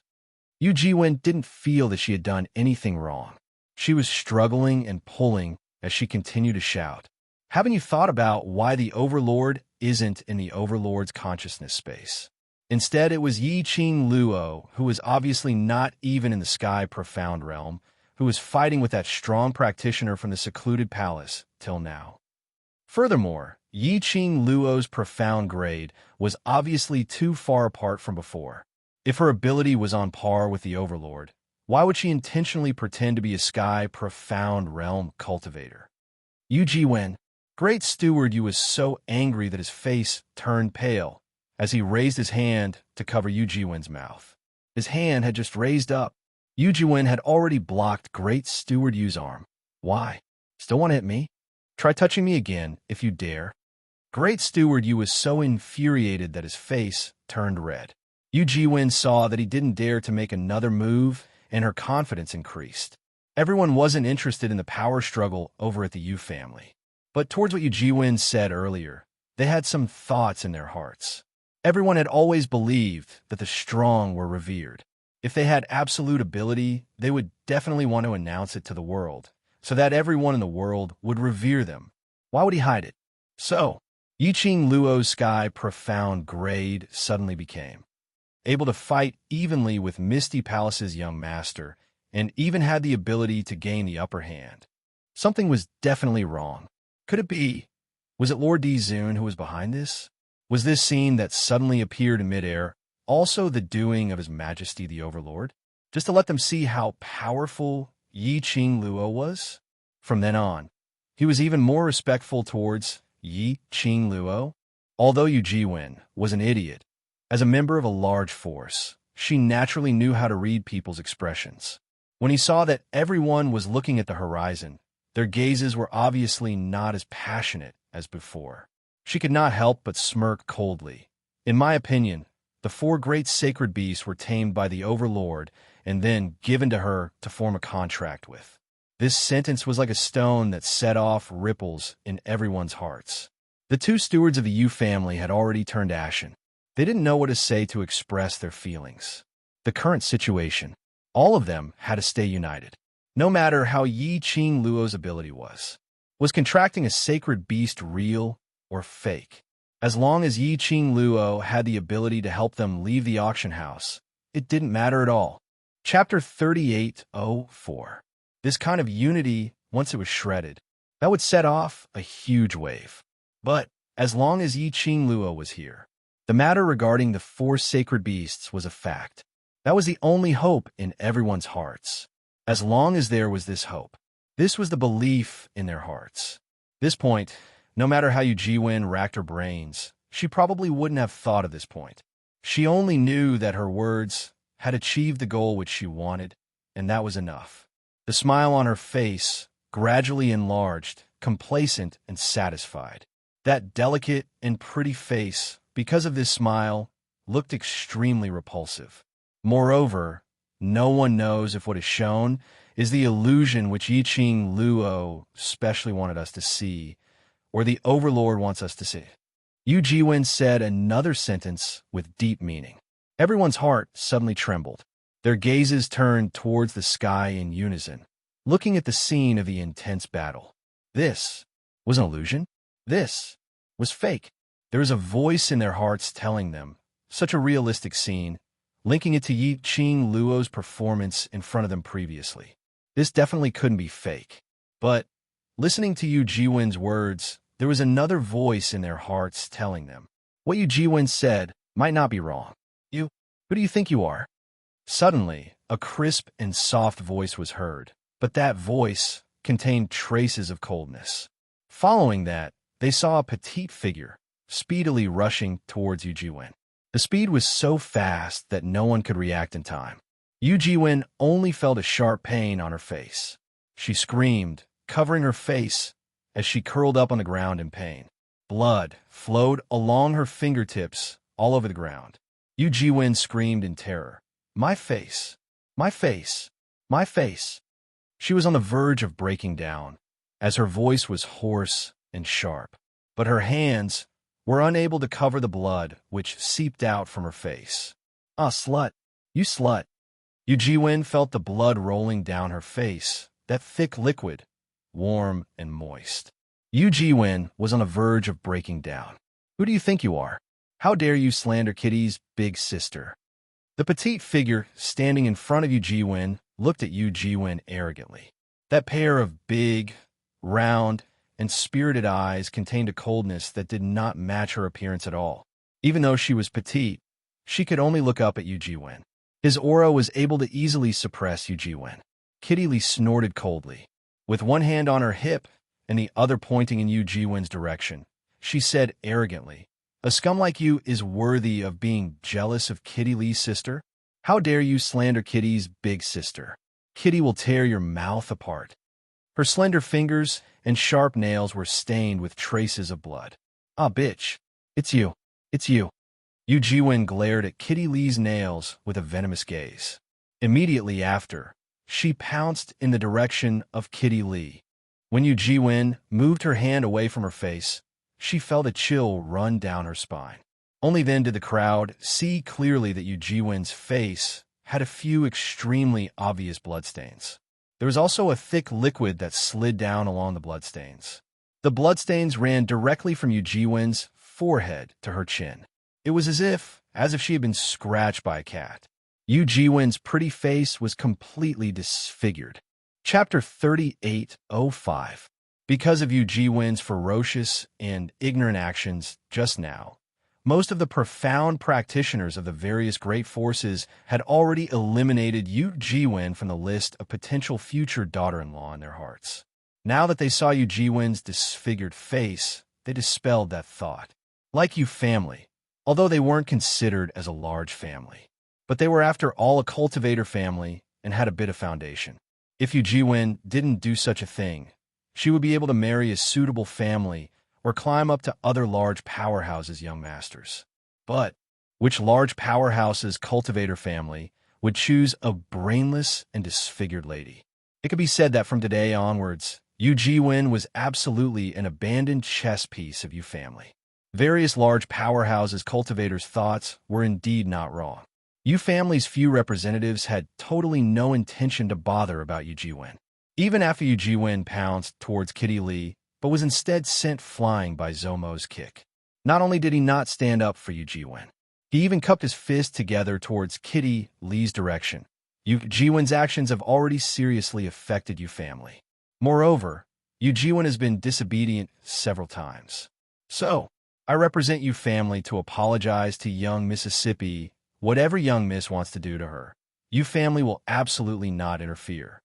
Yu Jiwen didn't feel that she had done anything wrong. She was struggling and pulling as she continued to shout. Haven't you thought about why the Overlord isn't in the Overlord's consciousness space? Instead, it was Yi Qing Luo, who was obviously not even in the sky profound realm, who was fighting with that strong practitioner from the secluded palace till now. Furthermore, Yi Qing Luo's profound grade was obviously too far apart from before. If her ability was on par with the Overlord, why would she intentionally pretend to be a sky profound realm cultivator? Yu Jiwen, Great Steward Yu was so angry that his face turned pale as he raised his hand to cover Yu Jiwen's mouth. His hand had just raised up. Yu Jiwen had already blocked Great Steward Yu's arm. Why? Still want to hit me? Try touching me again, if you dare. Great Steward Yu was so infuriated that his face turned red. Yu Jiwen saw that he didn't dare to make another move, and her confidence increased. Everyone wasn't interested in the power struggle over at the Yu family. But towards what Yu Jiwen said earlier, they had some thoughts in their hearts. Everyone had always believed that the strong were revered. If they had absolute ability, they would definitely want to announce it to the world, so that everyone in the world would revere them. Why would he hide it? So, Yi Qing Luo's sky profound grade suddenly became able to fight evenly with Misty Palace's young master, and even had the ability to gain the upper hand. Something was definitely wrong. Could it be? Was it Lord Di Zun who was behind this? Was this scene that suddenly appeared in midair also the doing of His Majesty the Overlord? Just to let them see how powerful Yi Qing Luo was? From then on, he was even more respectful towards Yi Qing Luo. Although Yu Jiwen was an idiot, as a member of a large force, she naturally knew how to read people's expressions. When he saw that everyone was looking at the horizon, their gazes were obviously not as passionate as before. She could not help but smirk coldly. In my opinion, the four great sacred beasts were tamed by the Overlord and then given to her to form a contract with. This sentence was like a stone that set off ripples in everyone's hearts. The two stewards of the Yu family had already turned ashen. They didn't know what to say to express their feelings. The current situation, all of them had to stay united. No matter how Yi Qing Luo's ability was contracting a sacred beast real or fake? As long as Yi Qing Luo had the ability to help them leave the auction house, it didn't matter at all. Chapter 3804. This kind of unity, once it was shredded, that would set off a huge wave. But as long as Yi Qing Luo was here, the matter regarding the four sacred beasts was a fact. That was the only hope in everyone's hearts. As long as there was this hope, this was the belief in their hearts. This point, no matter how Yu Jiwen racked her brains, she probably wouldn't have thought of this point. She only knew that her words had achieved the goal which she wanted, and that was enough. The smile on her face gradually enlarged, complacent and satisfied. That delicate and pretty face, because of this smile, looked extremely repulsive. Moreover, no one knows if what is shown is the illusion which Yi Qing Luo specially wanted us to see, or the Overlord wants us to see. Yu Jiwen said another sentence with deep meaning. Everyone's heart suddenly trembled. Their gazes turned towards the sky in unison, looking at the scene of the intense battle. This was an illusion. This was fake. There was a voice in their hearts telling them, such a realistic scene, linking it to Yi Qing Luo's performance in front of them previously. This definitely couldn't be fake. But, listening to Yu Jiwen's words, there was another voice in their hearts telling them, what Yu Jiwen said might not be wrong. Who do you think you are? Suddenly, a crisp and soft voice was heard, but that voice contained traces of coldness. Following that, they saw a petite figure speedily rushing towards Yu Jiwen. The speed was so fast that no one could react in time. Yu Jiwen only felt a sharp pain on her face. She screamed, covering her face as she curled up on the ground in pain. Blood flowed along her fingertips all over the ground. Yu Jiwen screamed in terror. My face! My face! My face! She was on the verge of breaking down, as her voice was hoarse and sharp. But her hands were unable to cover the blood which seeped out from her face. Ah, slut! You slut! Yu Jiwen felt the blood rolling down her face, that thick liquid, warm and moist. Yu Jiwen was on the verge of breaking down. Who do you think you are? How dare you slander Kitty's big sister? The petite figure standing in front of Yu Jiwen looked at Yu Jiwen arrogantly. That pair of big, round, and spirited eyes contained a coldness that did not match her appearance at all. Even though she was petite, she could only look up at Yu Jiwen. His aura was able to easily suppress Yu Jiwen. Kitty Lee snorted coldly. With one hand on her hip and the other pointing in Yu Jiwen's direction, she said arrogantly, "A scum like you is worthy of being jealous of Kitty Lee's sister? How dare you slander Kitty's big sister? Kitty will tear your mouth apart." Her slender fingers and sharp nails were stained with traces of blood. "Ah, bitch. It's you. It's you." Yu Jiwen glared at Kitty Lee's nails with a venomous gaze. Immediately after, she pounced in the direction of Kitty Lee. When Yu Jiwen moved her hand away from her face, she felt a chill run down her spine. Only then did the crowd see clearly that Yu Jiwen's face had a few extremely obvious bloodstains. There was also a thick liquid that slid down along the bloodstains. The bloodstains ran directly from Yu Jiwen's forehead to her chin. It was as if she had been scratched by a cat. Yu Jiwen's pretty face was completely disfigured. Chapter 38:05. Because of Yu Jiwen's ferocious and ignorant actions just now, most of the profound practitioners of the various great forces had already eliminated Yu Jiwen from the list of potential future daughter-in-law in their hearts. Now that they saw Yu Jiwen's disfigured face, they dispelled that thought. Like Yu family, although they weren't considered as a large family, but they were after all a cultivator family and had a bit of foundation. If Yu Jiwen didn't do such a thing, she would be able to marry a suitable family or climb up to other large powerhouses' young masters. But which large powerhouse's cultivator family would choose a brainless and disfigured lady? It could be said that from today onwards, Yu Jiwen was absolutely an abandoned chess piece of Yu family. Various large powerhouses' cultivators' thoughts were indeed not wrong. Yu family's few representatives had totally no intention to bother about Yu Jiwen. Even after Yu Jiwen pounced towards Kitty Lee, but was instead sent flying by Zomo's kick. Not only did he not stand up for Yu Jiwen, he even cupped his fist together towards Kitty Lee's direction. Yu Jiwen's actions have already seriously affected Yu family. Moreover, Yu Jiwen has been disobedient several times. So, I represent Yu family to apologize to young Mississippi. Whatever young Miss wants to do to her, Yu family will absolutely not interfere.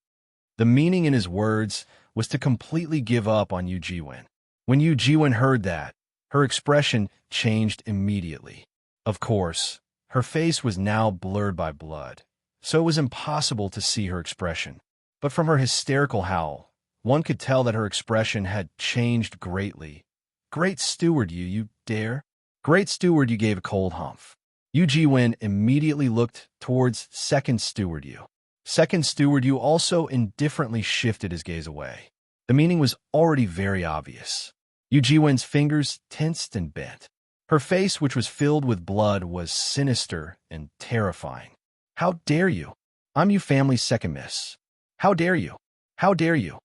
The meaning in his words was to completely give up on Yu Jiwen. When Yu Jiwen heard that, her expression changed immediately. Of course, her face was now blurred by blood, so it was impossible to see her expression. But from her hysterical howl, one could tell that her expression had changed greatly. "Great steward, you dare? Great steward, you gave a cold humph." Yu Jiwen immediately looked towards second steward Yu. Second steward Yu also indifferently shifted his gaze away. The meaning was already very obvious. Yu Jiwen's fingers tensed and bent. Her face, which was filled with blood, was sinister and terrifying. "How dare you? I'm Yu family's second miss. How dare you? How dare you?"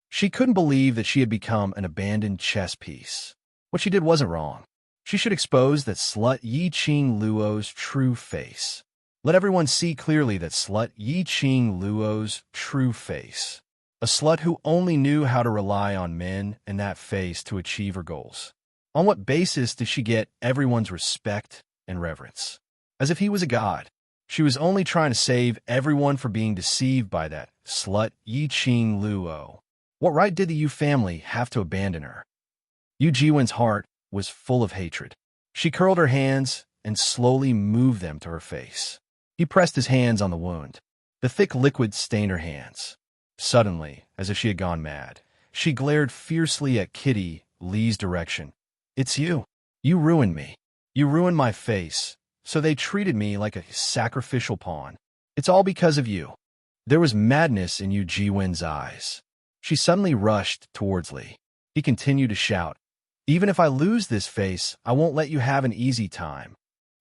She couldn't believe that she had become an abandoned chess piece. What she did wasn't wrong. She should expose that slut Yi Qing Luo's true face. Let everyone see clearly that slut Yi Qing Luo's true face. A slut who only knew how to rely on men and that face to achieve her goals. On what basis did she get everyone's respect and reverence? As if he was a god. She was only trying to save everyone from being deceived by that slut Yi Qing Luo. What right did the Yu family have to abandon her? Yu Jiwen's heart was full of hatred. She curled her hands and slowly moved them to her face. He pressed his hands on the wound. The thick liquid stained her hands. Suddenly, as if she had gone mad, she glared fiercely at Kitty Lee's direction. "It's you. You ruined me. You ruined my face. So they treated me like a sacrificial pawn. It's all because of you." There was madness in Yu Jiwen's eyes. She suddenly rushed towards Lee. He continued to shout, "Even if I lose this face, I won't let you have an easy time."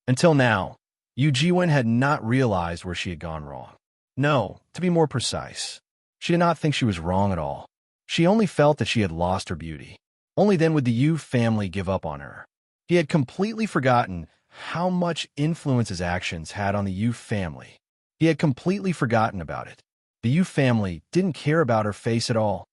Until now, Yu Jiwen had not realized where she had gone wrong. No, to be more precise, she did not think she was wrong at all. She only felt that she had lost her beauty. Only then would the Yu family give up on her. He had completely forgotten how much influence his actions had on the Yu family. He had completely forgotten about it. The Yu family didn't care about her face at all.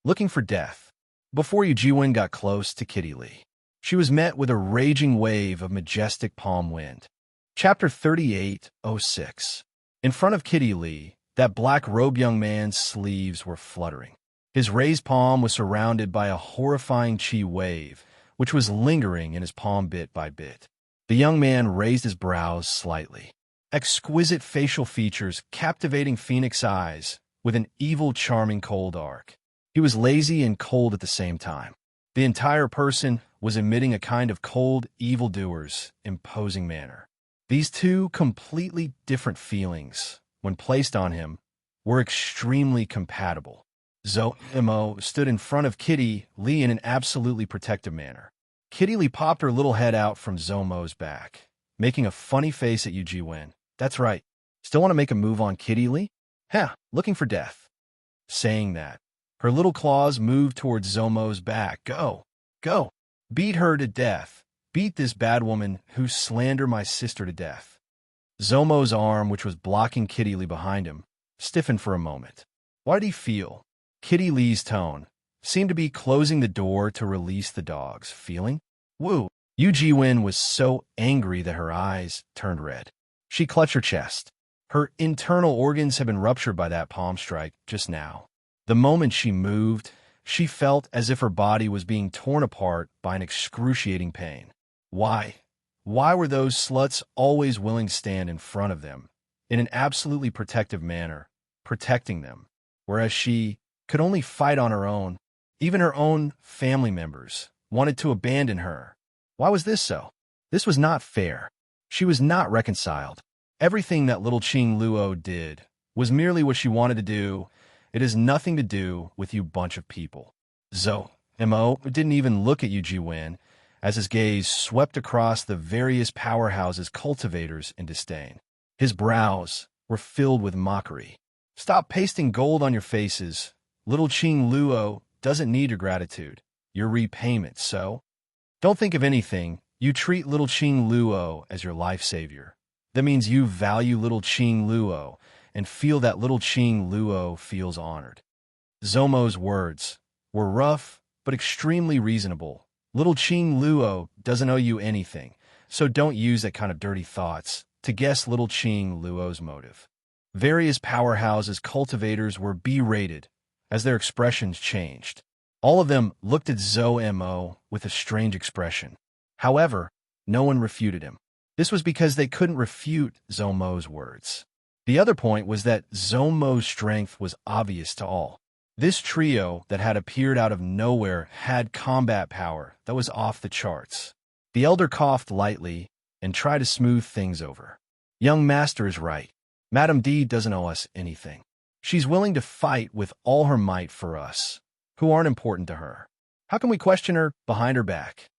Looking for death. Before Yu Jiwen got close to Kitty Lee, she was met with a raging wave of majestic palm wind. Chapter 38:06. In front of Kitty Lee, that black-robed young man's sleeves were fluttering. His raised palm was surrounded by a horrifying chi wave, which was lingering in his palm bit by bit. The young man raised his brows slightly. Exquisite facial features, captivating phoenix eyes, with an evil, charming cold arc. He was lazy and cold at the same time. The entire person was emitting a kind of cold, evildoer's, imposing manner. These two completely different feelings, when placed on him, were extremely compatible. Zomo stood in front of Kitty Lee in an absolutely protective manner. Kitty Lee popped her little head out from Zomo's back, making a funny face at Yu Jiwen. "That's right. Still want to make a move on Kitty Lee? Heh, looking for death." Saying that, her little claws moved towards Zomo's back. Go. Beat her to death. Beat this bad woman who slandered my sister to death." Zomo's arm, which was blocking Kitty Lee behind him, stiffened for a moment. Why did he feel? Kitty Lee's tone seemed to be closing the door to release the dogs. Feeling? Woo! Yu Jiwen was so angry that her eyes turned red. She clutched her chest. Her internal organs had been ruptured by that palm strike just now. The moment she moved, she felt as if her body was being torn apart by an excruciating pain. Why? Why were those sluts always willing to stand in front of them, in an absolutely protective manner, protecting them, whereas she could only fight on her own? Even her own family members wanted to abandon her. Why was this so? This was not fair. She was not reconciled. Everything that little Qing Luo did was merely what she wanted to do. It has nothing to do with you bunch of people. Mo didn't even look at Yu Jiwen, as his gaze swept across the various powerhouses' cultivators in disdain. His brows were filled with mockery. "Stop pasting gold on your faces. Little Qing Luo doesn't need your gratitude, your repayment, so don't think of anything. You treat little Qing Luo as your life savior. That means you value little Qing Luo and feel that little Qing Luo feels honored." Zomo's words were rough but extremely reasonable. Little Qing Luo doesn't owe you anything, so don't use that kind of dirty thoughts to guess little Qing Luo's motive. Various powerhouses' cultivators were berated as their expressions changed. All of them looked at Mo with a strange expression. However, no one refuted him. This was because they couldn't refute Zomo's words. The other point was that Zomo's strength was obvious to all. This trio that had appeared out of nowhere had combat power that was off the charts. The elder coughed lightly and tried to smooth things over. "Young master is right. Madame D doesn't owe us anything. She's willing to fight with all her might for us, who aren't important to her. How can we question her behind her back?"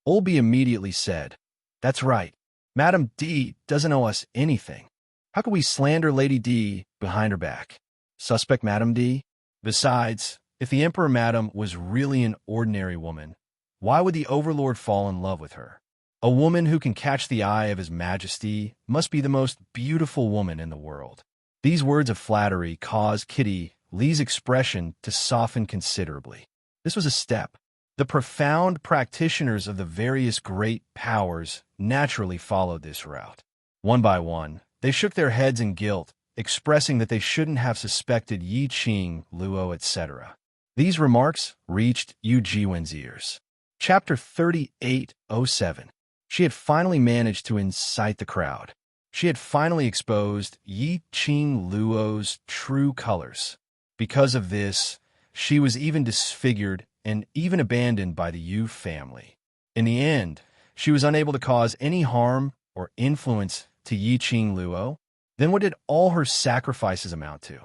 Olby immediately said, "That's right. Madame D doesn't owe us anything. How can we slander Lady D behind her back? Suspect Madame D? Besides, if the Emperor Madame was really an ordinary woman, why would the Overlord fall in love with her? A woman who can catch the eye of His Majesty must be the most beautiful woman in the world." These words of flattery caused Kitty Lee's expression to soften considerably. This was a step. The profound practitioners of the various great powers naturally followed this route. One by one, They shook their heads in guilt, expressing that they shouldn't have suspected Yi Qing, Luo, etc. These remarks reached Yu Jiwen's ears. Chapter 38:07. She had finally managed to incite the crowd. She had finally exposed Yi Qing Luo's true colors. Because of this, she was even disfigured and even abandoned by the Yu family. In the end, she was unable to cause any harm or influence to Yi Qing Luo. Then what did all her sacrifices amount to?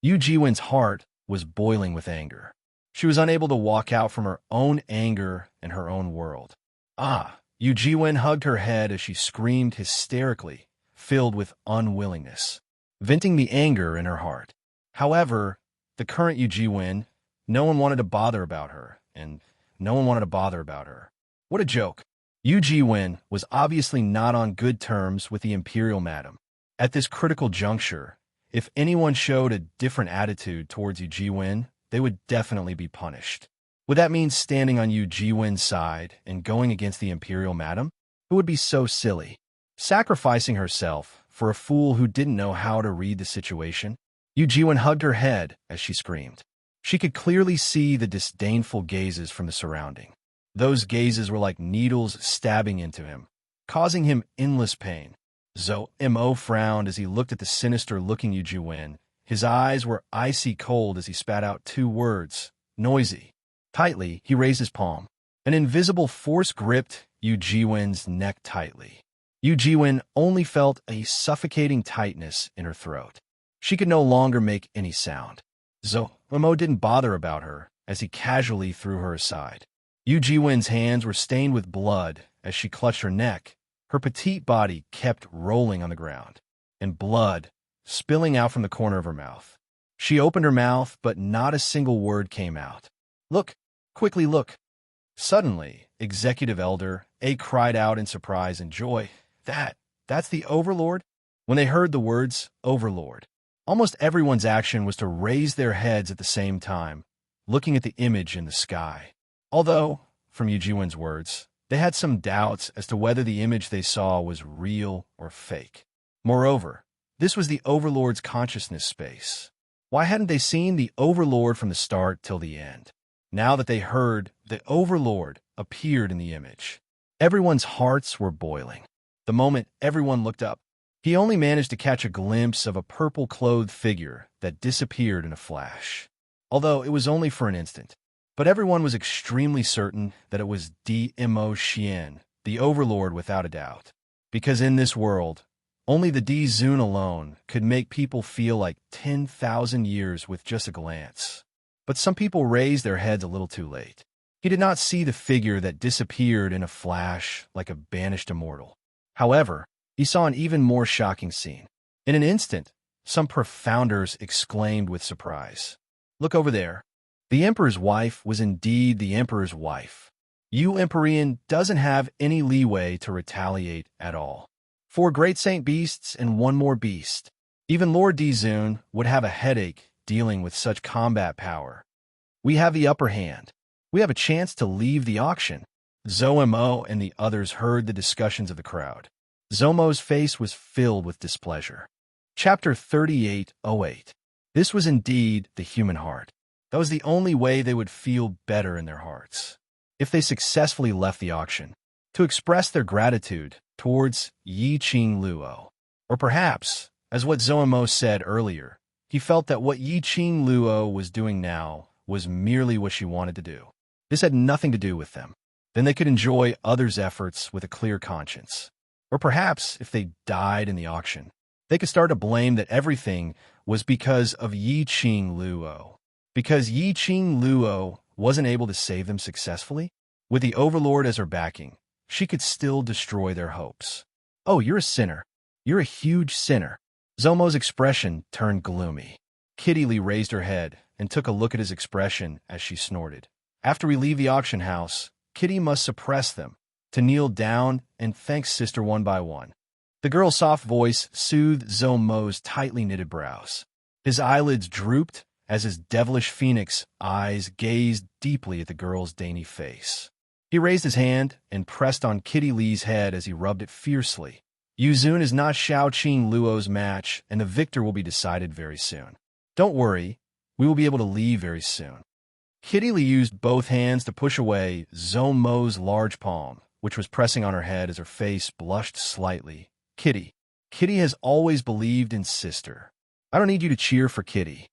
Yu Jiwen's heart was boiling with anger. She was unable to walk out from her own anger and her own world. Yu Jiwen hugged her head as she screamed hysterically, filled with unwillingness, venting the anger in her heart. However, the current Yu Jiwen, no one wanted to bother about her, and no one wanted to bother about her. What a joke. Yu Jiwen was obviously not on good terms with the Imperial Madam. At this critical juncture, if anyone showed a different attitude towards Yu Jiwen, they would definitely be punished. Would that mean standing on Yu Jiwen's side and going against the Imperial Madam? Who would be so silly? Sacrificing herself for a fool who didn't know how to read the situation? Yu Jiwen hugged her head as she screamed. She could clearly see the disdainful gazes from the surrounding. Those gazes were like needles stabbing into him, causing him endless pain. Zhou Mo frowned as he looked at the sinister-looking Yu Jiwen. His eyes were icy cold as he spat out two words, noisy. Tightly, he raised his palm. An invisible force gripped Yu Jiwen's neck tightly. Yu Jiwen only felt a suffocating tightness in her throat. She could no longer make any sound. Zhou Mo didn't bother about her as he casually threw her aside. Yu Jiwen's hands were stained with blood as she clutched her neck. Her petite body kept rolling on the ground, and blood spilling out from the corner of her mouth. She opened her mouth, but not a single word came out. Look! Quickly look! Suddenly, Executive Elder A cried out in surprise and joy. That's the Overlord? When they heard the words, Overlord, almost everyone's action was to raise their heads at the same time, looking at the image in the sky. Although, from Yu Jiwen's words, they had some doubts as to whether the image they saw was real or fake. Moreover, this was the Overlord's consciousness space. Why hadn't they seen the Overlord from the start till the end? Now that they heard, the Overlord appeared in the image. Everyone's hearts were boiling. The moment everyone looked up, he only managed to catch a glimpse of a purple-clothed figure that disappeared in a flash. Although it was only for an instant. But everyone was extremely certain that it was Mo Xian, the Overlord without a doubt. Because in this world, only the Zun alone could make people feel like 10,000 years with just a glance. But some people raised their heads a little too late. He did not see the figure that disappeared in a flash like a banished immortal. However, he saw an even more shocking scene. In an instant, some profounders exclaimed with surprise. Look over there. The Emperor's wife was indeed the Emperor's wife. Yu Empyrean doesn't have any leeway to retaliate at all. 4 great saint beasts and 1 more beast. Even Lord Zun would have a headache dealing with such combat power. We have the upper hand. We have a chance to leave the auction. Zhou Mo and the others heard the discussions of the crowd. Zhou Mo's face was filled with displeasure. Chapter 38:08. This was indeed the human heart. That was the only way they would feel better in their hearts. If they successfully left the auction, to express their gratitude towards Yi Qing Luo. Or perhaps, as what Zhou Mo said earlier, he felt that what Yi Qing Luo was doing now was merely what she wanted to do. This had nothing to do with them. Then they could enjoy others' efforts with a clear conscience. Or perhaps, if they died in the auction, they could start to blame that everything was because of Yi Qing Luo. Because Yi Qing Luo wasn't able to save them successfully? With the Overlord as her backing, she could still destroy their hopes. Oh, you're a sinner. You're a huge sinner. Zhou Mo's expression turned gloomy. Kitty Lee raised her head and took a look at his expression as she snorted. After we leave the auction house, Kitty must suppress them, to kneel down and thank sister one by one. The girl's soft voice soothed Zhou Mo's tightly knitted brows. His eyelids drooped as his devilish phoenix eyes gazed deeply at the girl's dainty face. He raised his hand and pressed on Kitty Lee's head as he rubbed it fiercely, Yuzun is not Xiaoqing Luo's match, and the victor will be decided very soon. Don't worry, we will be able to leave very soon. Kitty Lee used both hands to push away Zhou Mo's large palm, which was pressing on her head as her face blushed slightly. Kitty. Kitty has always believed in sister. I don't need you to cheer for Kitty.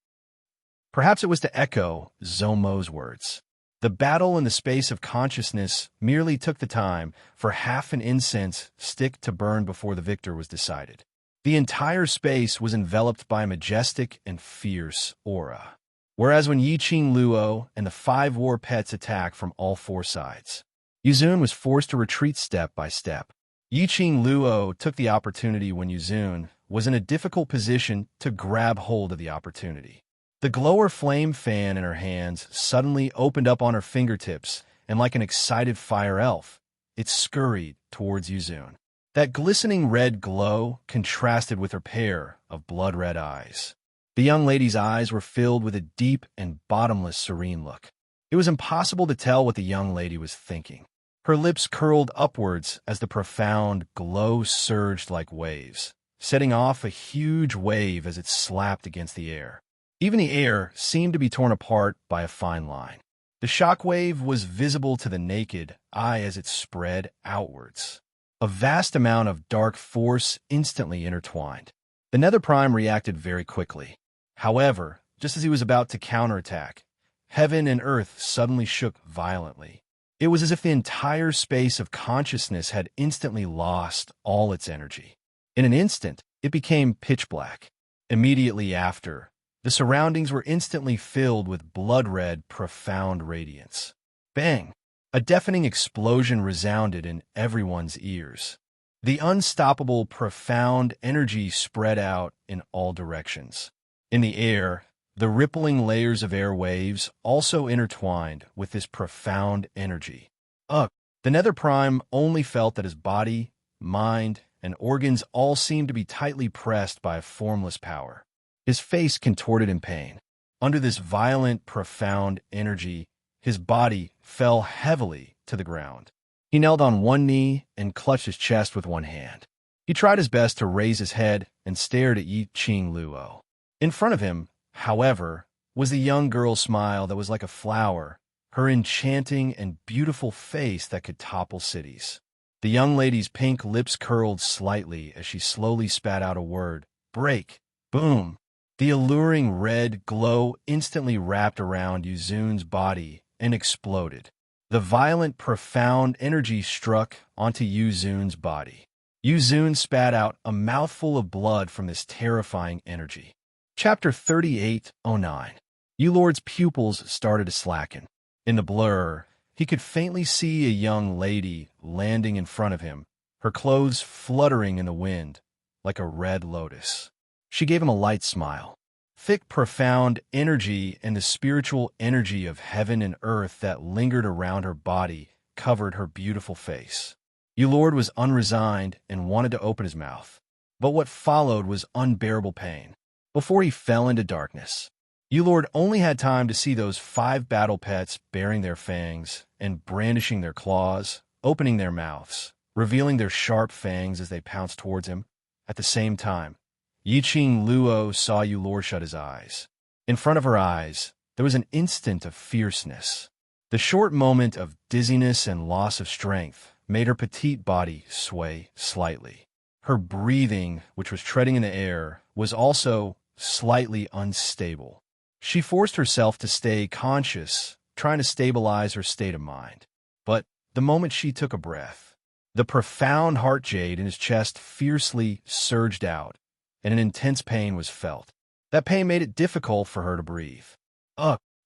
Perhaps it was to echo Zhou Mo's words. The battle in the space of consciousness merely took the time for half an incense stick to burn before the victor was decided. The entire space was enveloped by a majestic and fierce aura. Whereas when Yiqing Luo and the 5 war pets attacked from all 4 sides, Yuzun was forced to retreat step by step. Yiqing Luo took the opportunity when Yuzun was in a difficult position to grab hold of the opportunity. The glower flame fan in her hands suddenly opened up on her fingertips, and like an excited fire elf, it scurried towards Yuzun. That glistening red glow contrasted with her pair of blood-red eyes. The young lady's eyes were filled with a deep and bottomless serene look. It was impossible to tell what the young lady was thinking. Her lips curled upwards as the profound glow surged like waves, setting off a huge wave as it slapped against the air. Even the air seemed to be torn apart by a fine line. The shock wave was visible to the naked eye as it spread outwards. A vast amount of dark force instantly intertwined. The Nether Prime reacted very quickly. However, just as he was about to counterattack, heaven and earth suddenly shook violently. It was as if the entire space of consciousness had instantly lost all its energy. In an instant, it became pitch black. Immediately after, the surroundings were instantly filled with blood-red, profound radiance. Bang! A deafening explosion resounded in everyone's ears. The unstoppable, profound energy spread out in all directions. In the air, the rippling layers of air waves also intertwined with this profound energy. The Nether Prime only felt that his body, mind, and organs all seemed to be tightly pressed by a formless power. His face contorted in pain. Under this violent, profound energy, his body fell heavily to the ground. He knelt on one knee and clutched his chest with one hand. He tried his best to raise his head and stared at Yiqing Luo. In front of him, however, was the young girl's smile that was like a flower, her enchanting and beautiful face that could topple cities. The young lady's pink lips curled slightly as she slowly spat out a word. Break! Boom! The alluring red glow instantly wrapped around Yuzun's body and exploded. The violent, profound energy struck onto Yuzun's body. Yuzun spat out a mouthful of blood from this terrifying energy. Chapter 38:09. Overlord's pupils started to slacken. In the blur, he could faintly see a young lady landing in front of him, her clothes fluttering in the wind like a red lotus. She gave him a light smile. Thick, profound energy and the spiritual energy of heaven and earth that lingered around her body covered her beautiful face. Overlord was unresigned and wanted to open his mouth, but what followed was unbearable pain. Before he fell into darkness, Overlord only had time to see those 5 battle pets baring their fangs and brandishing their claws, opening their mouths, revealing their sharp fangs as they pounced towards him. At the same time, Yiqing Luo saw Overlord shut his eyes. In front of her eyes, there was an instant of fierceness. The short moment of dizziness and loss of strength made her petite body sway slightly. Her breathing, which was treading in the air, was also slightly unstable. She forced herself to stay conscious, trying to stabilize her state of mind. But the moment she took a breath, the profound heart jade in his chest fiercely surged out, and an intense pain was felt. That pain made it difficult for her to breathe.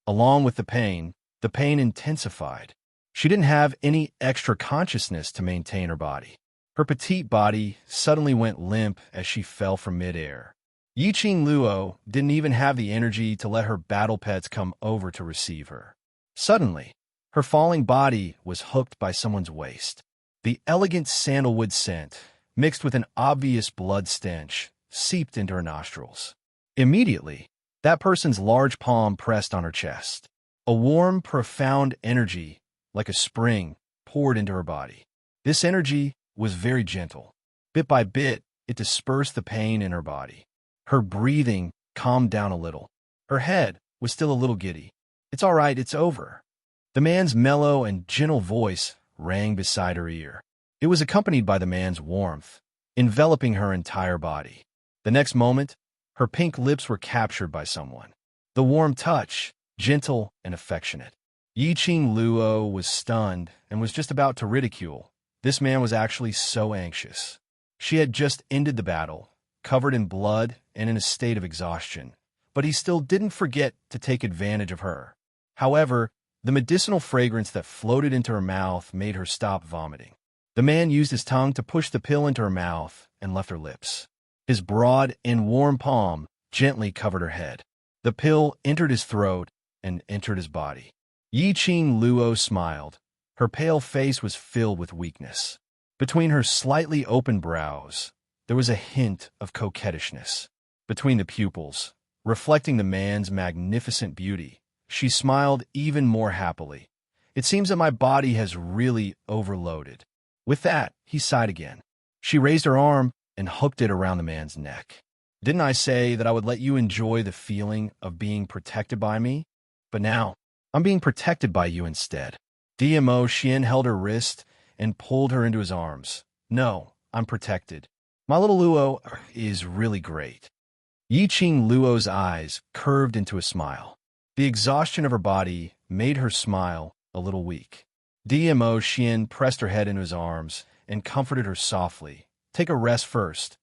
Along with the pain intensified. She didn't have any extra consciousness to maintain her body. Her petite body suddenly went limp as she fell from midair. Yiqing Luo didn't even have the energy to let her battle pets come over to receive her. Suddenly, her falling body was hooked by someone's waist. The elegant sandalwood scent, mixed with an obvious blood stench, seeped into her nostrils. Immediately, that person's large palm pressed on her chest. A warm, profound energy, like a spring, poured into her body. This energy was very gentle. Bit by bit, it dispersed the pain in her body. Her breathing calmed down a little. Her head was still a little giddy. "It's all right, it's over." The man's mellow and gentle voice rang beside her ear. It was accompanied by the man's warmth, enveloping her entire body. The next moment, her pink lips were captured by someone. The warm touch, gentle and affectionate. Yi-Ching Luo was stunned and was just about to ridicule. This man was actually so anxious. She had just ended the battle, covered in blood and in a state of exhaustion, but he still didn't forget to take advantage of her. However, the medicinal fragrance that floated into her mouth made her stop vomiting. The man used his tongue to push the pill into her mouth and left her lips. His broad and warm palm gently covered her head. The pill entered his throat and entered his body. Yi-Ching Luo smiled. Her pale face was filled with weakness. Between her slightly open brows, there was a hint of coquettishness. Between the pupils, reflecting the man's magnificent beauty, she smiled even more happily. "It seems that my body has really overloaded." With that, he sighed again. She raised her arm and hooked it around the man's neck. "Didn't I say that I would let you enjoy the feeling of being protected by me? But now, I'm being protected by you instead." DMO Xian held her wrist and pulled her into his arms. "No, I'm protected. My little Luo is really great." Yi-Ching Luo's eyes curved into a smile. The exhaustion of her body made her smile a little weak. DMO Xian pressed her head into his arms and comforted her softly. "Take a rest first.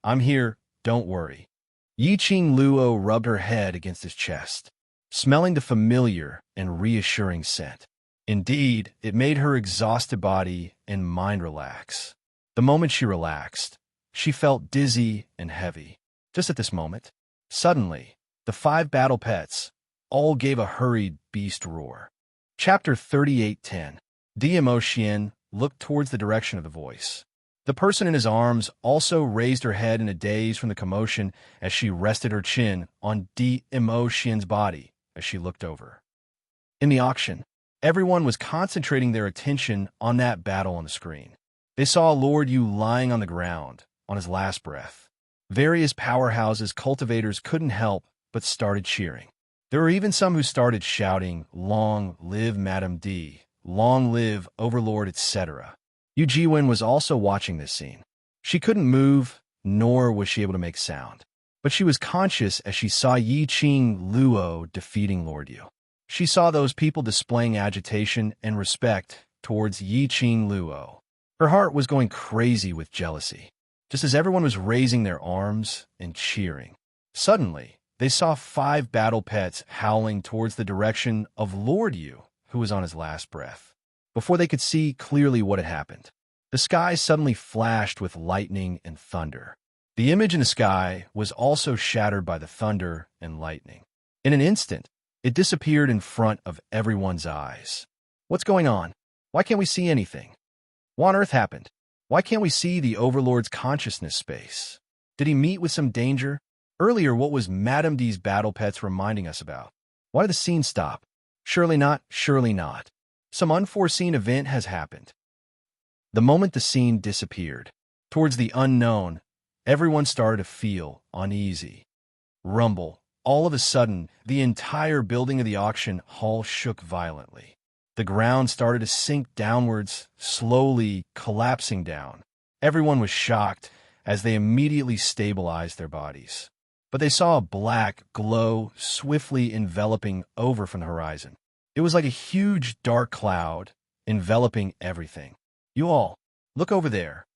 I'm here, don't worry." Yi-Ching Luo rubbed her head against his chest, smelling the familiar and reassuring scent. Indeed, it made her exhausted body and mind relax. The moment she relaxed, she felt dizzy and heavy. Just at this moment, suddenly, the 5 battle pets all gave a hurried beast roar. Chapter 38:10. DMO Xian looked towards the direction of the voice. The person in his arms also raised her head in a daze from the commotion as she rested her chin on DMO Xian's body as she looked over. In the auction, everyone was concentrating their attention on that battle on the screen. They saw Lord Yu lying on the ground, on his last breath. Various powerhouses cultivators couldn't help but started cheering. There were even some who started shouting, "Long live Madame D, long live Overlord," etc. Yu Jiwen was also watching this scene. She couldn't move, nor was she able to make sound. But she was conscious as she saw Yi-Ching Luo defeating Lord Yu. She saw those people displaying agitation and respect towards Yi-Ching Luo. Her heart was going crazy with jealousy, just as everyone was raising their arms and cheering. Suddenly, they saw 5 battle pets howling towards the direction of Lord Yu, who was on his last breath. Before they could see clearly what had happened, the sky suddenly flashed with lightning and thunder. The image in the sky was also shattered by the thunder and lightning. In an instant, it disappeared in front of everyone's eyes. What's going on? Why can't we see anything? What on earth happened? Why can't we see the Overlord's consciousness space? Did he meet with some danger? Earlier, what was Madame D's battle pets reminding us about? Why did the scene stop? Surely not, surely not. Some unforeseen event has happened. The moment the scene disappeared, towards the unknown, everyone started to feel uneasy. Rumble. All of a sudden, the entire building of the auction hall shook violently. The ground started to sink downwards, slowly collapsing down. Everyone was shocked as they immediately stabilized their bodies. But they saw a black glow swiftly enveloping over from the horizon. It was like a huge dark cloud enveloping everything. "You all, look over there."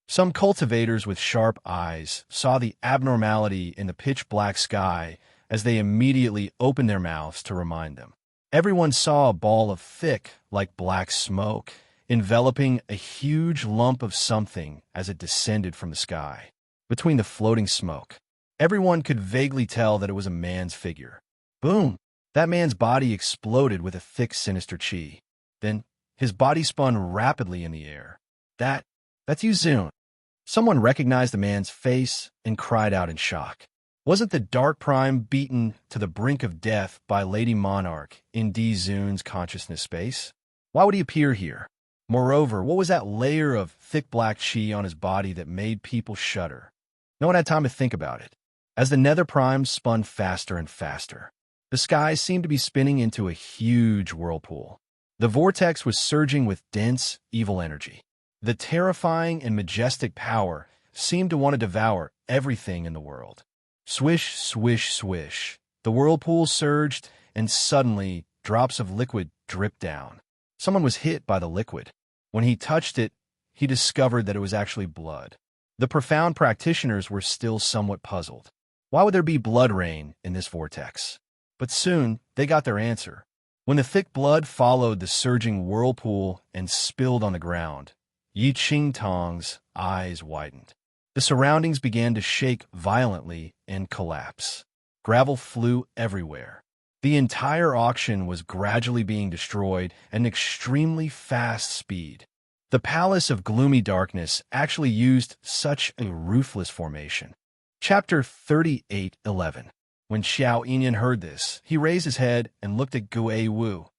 Some cultivators with sharp eyes saw the abnormality in the pitch-black sky as they immediately opened their mouths to remind them. Everyone saw a ball of thick, like black smoke, enveloping a huge lump of something as it descended from the sky. Between the floating smoke, everyone could vaguely tell that it was a man's figure. Boom! That man's body exploded with a thick, sinister chi. Then, his body spun rapidly in the air. That's Yuzun. Someone recognized the man's face and cried out in shock. Wasn't the Dark Prime beaten to the brink of death by Lady Monarch in D. Zun's consciousness space? Why would he appear here? Moreover, what was that layer of thick black chi on his body that made people shudder? No one had time to think about it. As the nether primes spun faster and faster, the sky seemed to be spinning into a huge whirlpool. The vortex was surging with dense, evil energy. The terrifying and majestic power seemed to want to devour everything in the world. Swish, swish, swish. The whirlpool surged, and suddenly, drops of liquid dripped down. Someone was hit by the liquid. When he touched it, he discovered that it was actually blood. The profound practitioners were still somewhat puzzled. Why would there be blood rain in this vortex? But soon, they got their answer. When the thick blood followed the surging whirlpool and spilled on the ground, Yi Ching Tong's eyes widened. The surroundings began to shake violently and collapse. Gravel flew everywhere. The entire auction was gradually being destroyed at an extremely fast speed. The Palace of Gloomy Darkness actually used such a ruthless formation. Chapter 38:11. When Xiao Yinyan heard this, he raised his head and looked at Gui Wu.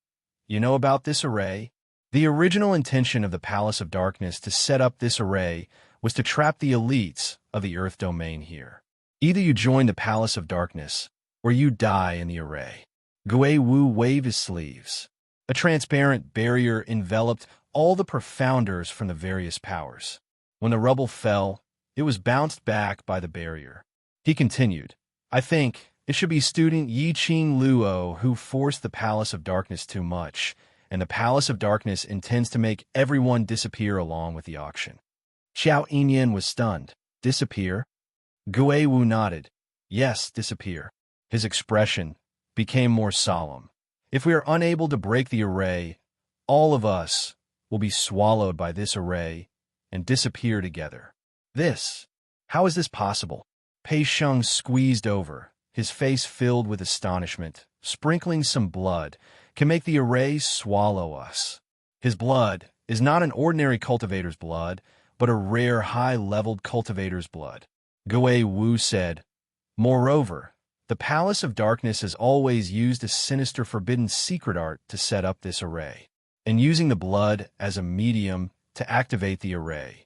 You know about this array? The original intention of the Palace of Darkness to set up this array was to trap the elites of the Earth domain here. Either you join the Palace of Darkness, or you die in the array. Gui Wu waved his sleeves. A transparent barrier enveloped all the profounders from the various powers. When the rubble fell, it was bounced back by the barrier. He continued, I think it should be student Yi Qing Luo who forced the Palace of Darkness too much, and the Palace of Darkness intends to make everyone disappear along with the auction. Xiao Yinyan was stunned. Disappear? Gui Wu nodded. Yes, disappear. His expression became more solemn. If we are unable to break the array, all of us will be swallowed by this array and disappear together. How is this possible? Pei Sheng squeezed over, his face filled with astonishment. Sprinkling some blood can make the array swallow us. His blood is not an ordinary cultivator's blood, but a rare high-leveled cultivator's blood. Gui Wu said, Moreover, the Palace of Darkness has always used a sinister forbidden secret art to set up this array, and using the blood as a medium to activate the array.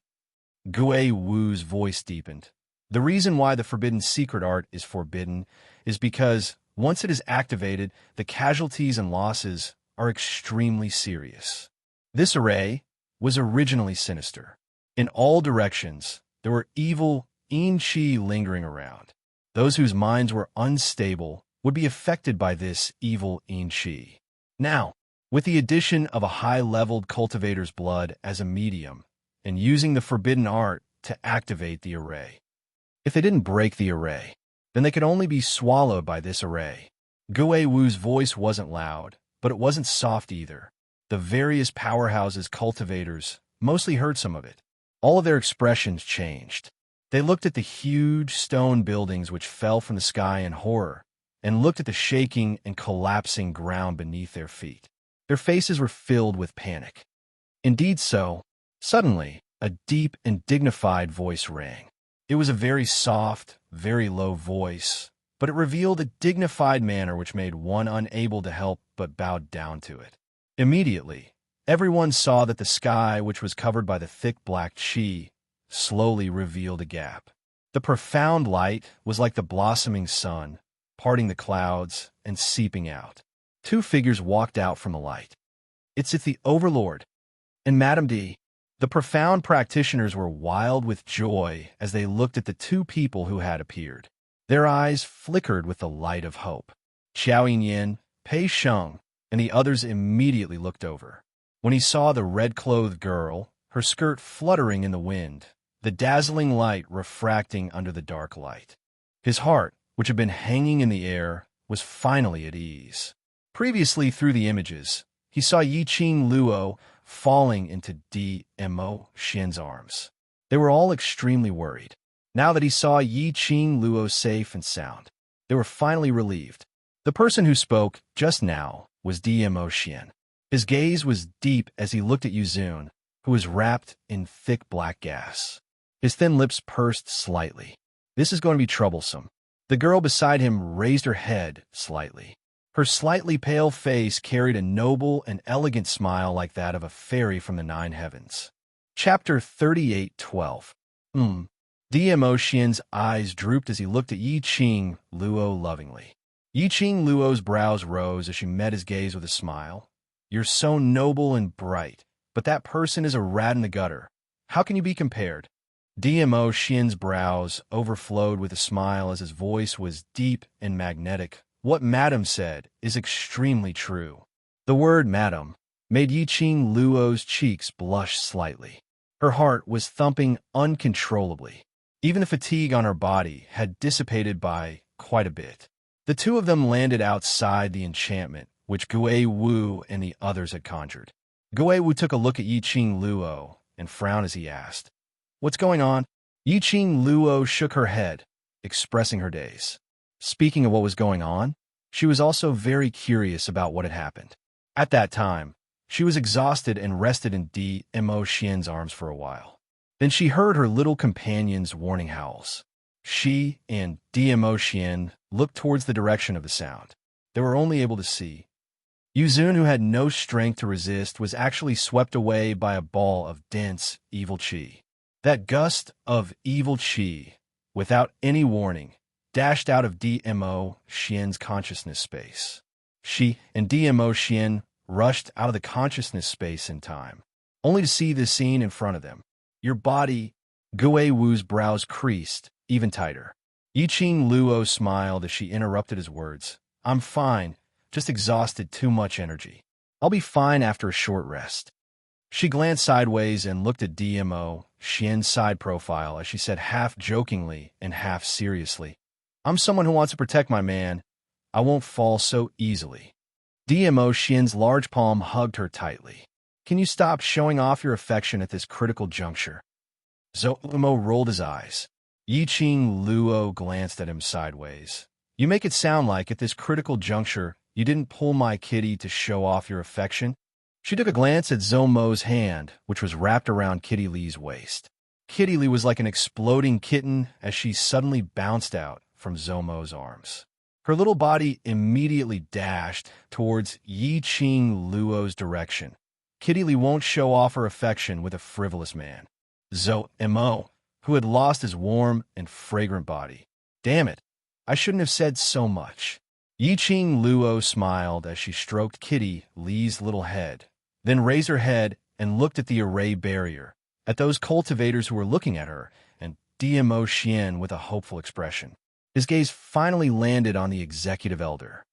Gui Wu's voice deepened. The reason why the forbidden secret art is forbidden is because once it is activated, the casualties and losses are extremely serious. This array was originally sinister. In all directions, there were evil yin qi lingering around. Those whose minds were unstable would be affected by this evil yin qi. Now, with the addition of a high-leveled cultivator's blood as a medium, and using the forbidden art to activate the array. If they didn't break the array, then they could only be swallowed by this array. Gui Wu's voice wasn't loud, but it wasn't soft either. The various powerhouses' cultivators mostly heard some of it. All of their expressions changed. They looked at the huge stone buildings which fell from the sky in horror, and looked at the shaking and collapsing ground beneath their feet. Their faces were filled with panic. Indeed so. Suddenly, a deep and dignified voice rang. It was a very soft, very low voice, but it revealed a dignified manner which made one unable to help but bow down to it. Immediately, everyone saw that the sky, which was covered by the thick black chi, slowly revealed a gap. The profound light was like the blossoming sun, parting the clouds and seeping out. Two figures walked out from the light. It's the Overlord and Madame D. The profound practitioners were wild with joy as they looked at the two people who had appeared. Their eyes flickered with the light of hope. Xiao Yinyan, Pei Sheng, and the others immediately looked over. When he saw the red-clothed girl, her skirt fluttering in the wind, the dazzling light refracting under the dark light. His heart, which had been hanging in the air, was finally at ease. Previously, through the images, he saw Yi Qing Luo falling into Dmo Xian's arms. They were all extremely worried. Now that he saw Yi Qing Luo safe and sound, they were finally relieved. The person who spoke just now was Dmo Xian. His gaze was deep as he looked at Yuzun, who was wrapped in thick black gas. His thin lips pursed slightly. This is going to be troublesome. The girl beside him raised her head slightly. Her slightly pale face carried a noble and elegant smile like that of a fairy from the nine heavens. Chapter 38:12. DMO Xian's eyes drooped as he looked at Yi Qing Luo lovingly. Yi Qing Luo's brows rose as she met his gaze with a smile. You're so noble and bright, but that person is a rat in the gutter. How can you be compared? DMO Xian's brows overflowed with a smile as his voice was deep and magnetic. What Madame said is extremely true. The word Madame made Yi Qing Luo's cheeks blush slightly. Her heart was thumping uncontrollably. Even the fatigue on her body had dissipated by quite a bit. The two of them landed outside the enchantment which Gui Wu and the others had conjured. Gui Wu took a look at Yi Qing Luo and frowned as he asked, "What's going on?" Yi Qing Luo shook her head, expressing her daze. Speaking of what was going on, she was also very curious about what had happened. At that time, she was exhausted and rested in DMO Xian's arms for a while. Then she heard her little companion's warning howls. She and DMO Xian looked towards the direction of the sound. They were only able to see. Yuzun, who had no strength to resist, was actually swept away by a ball of dense, evil qi. That gust of evil qi, without any warning, dashed out of DMO Xian's consciousness space. She and DMO Xian rushed out of the consciousness space in time, only to see the scene in front of them. Your body, Gui Wu's brows creased even tighter. Yi Qing Luo smiled as she interrupted his words. I'm fine, just exhausted, too much energy. I'll be fine after a short rest. She glanced sideways and looked at DMO Xian's side profile as she said half jokingly and half seriously, I'm someone who wants to protect my man. I won't fall so easily. DMO Xian's large palm hugged her tightly. Can you stop showing off your affection at this critical juncture? Zoumo rolled his eyes. Yi Qing Luo glanced at him sideways. You make it sound like at this critical juncture you didn't pull my kitty to show off your affection. She took a glance at Zoumo's hand, which was wrapped around Kitty Lee's waist. Kitty Lee was like an exploding kitten as she suddenly bounced out from Zoumo's arms. Her little body immediately dashed towards Yi Qing Luo's direction. Kitty Lee won't show off her affection with a frivolous man. Zoumo, who had lost his warm and fragrant body. Damn it, I shouldn't have said so much. Yi Qing Luo smiled as she stroked Kitty Lee's little head, then raised her head and looked at the array barrier, at those cultivators who were looking at her, and DMO Xian with a hopeful expression. His gaze finally landed on the executive elder.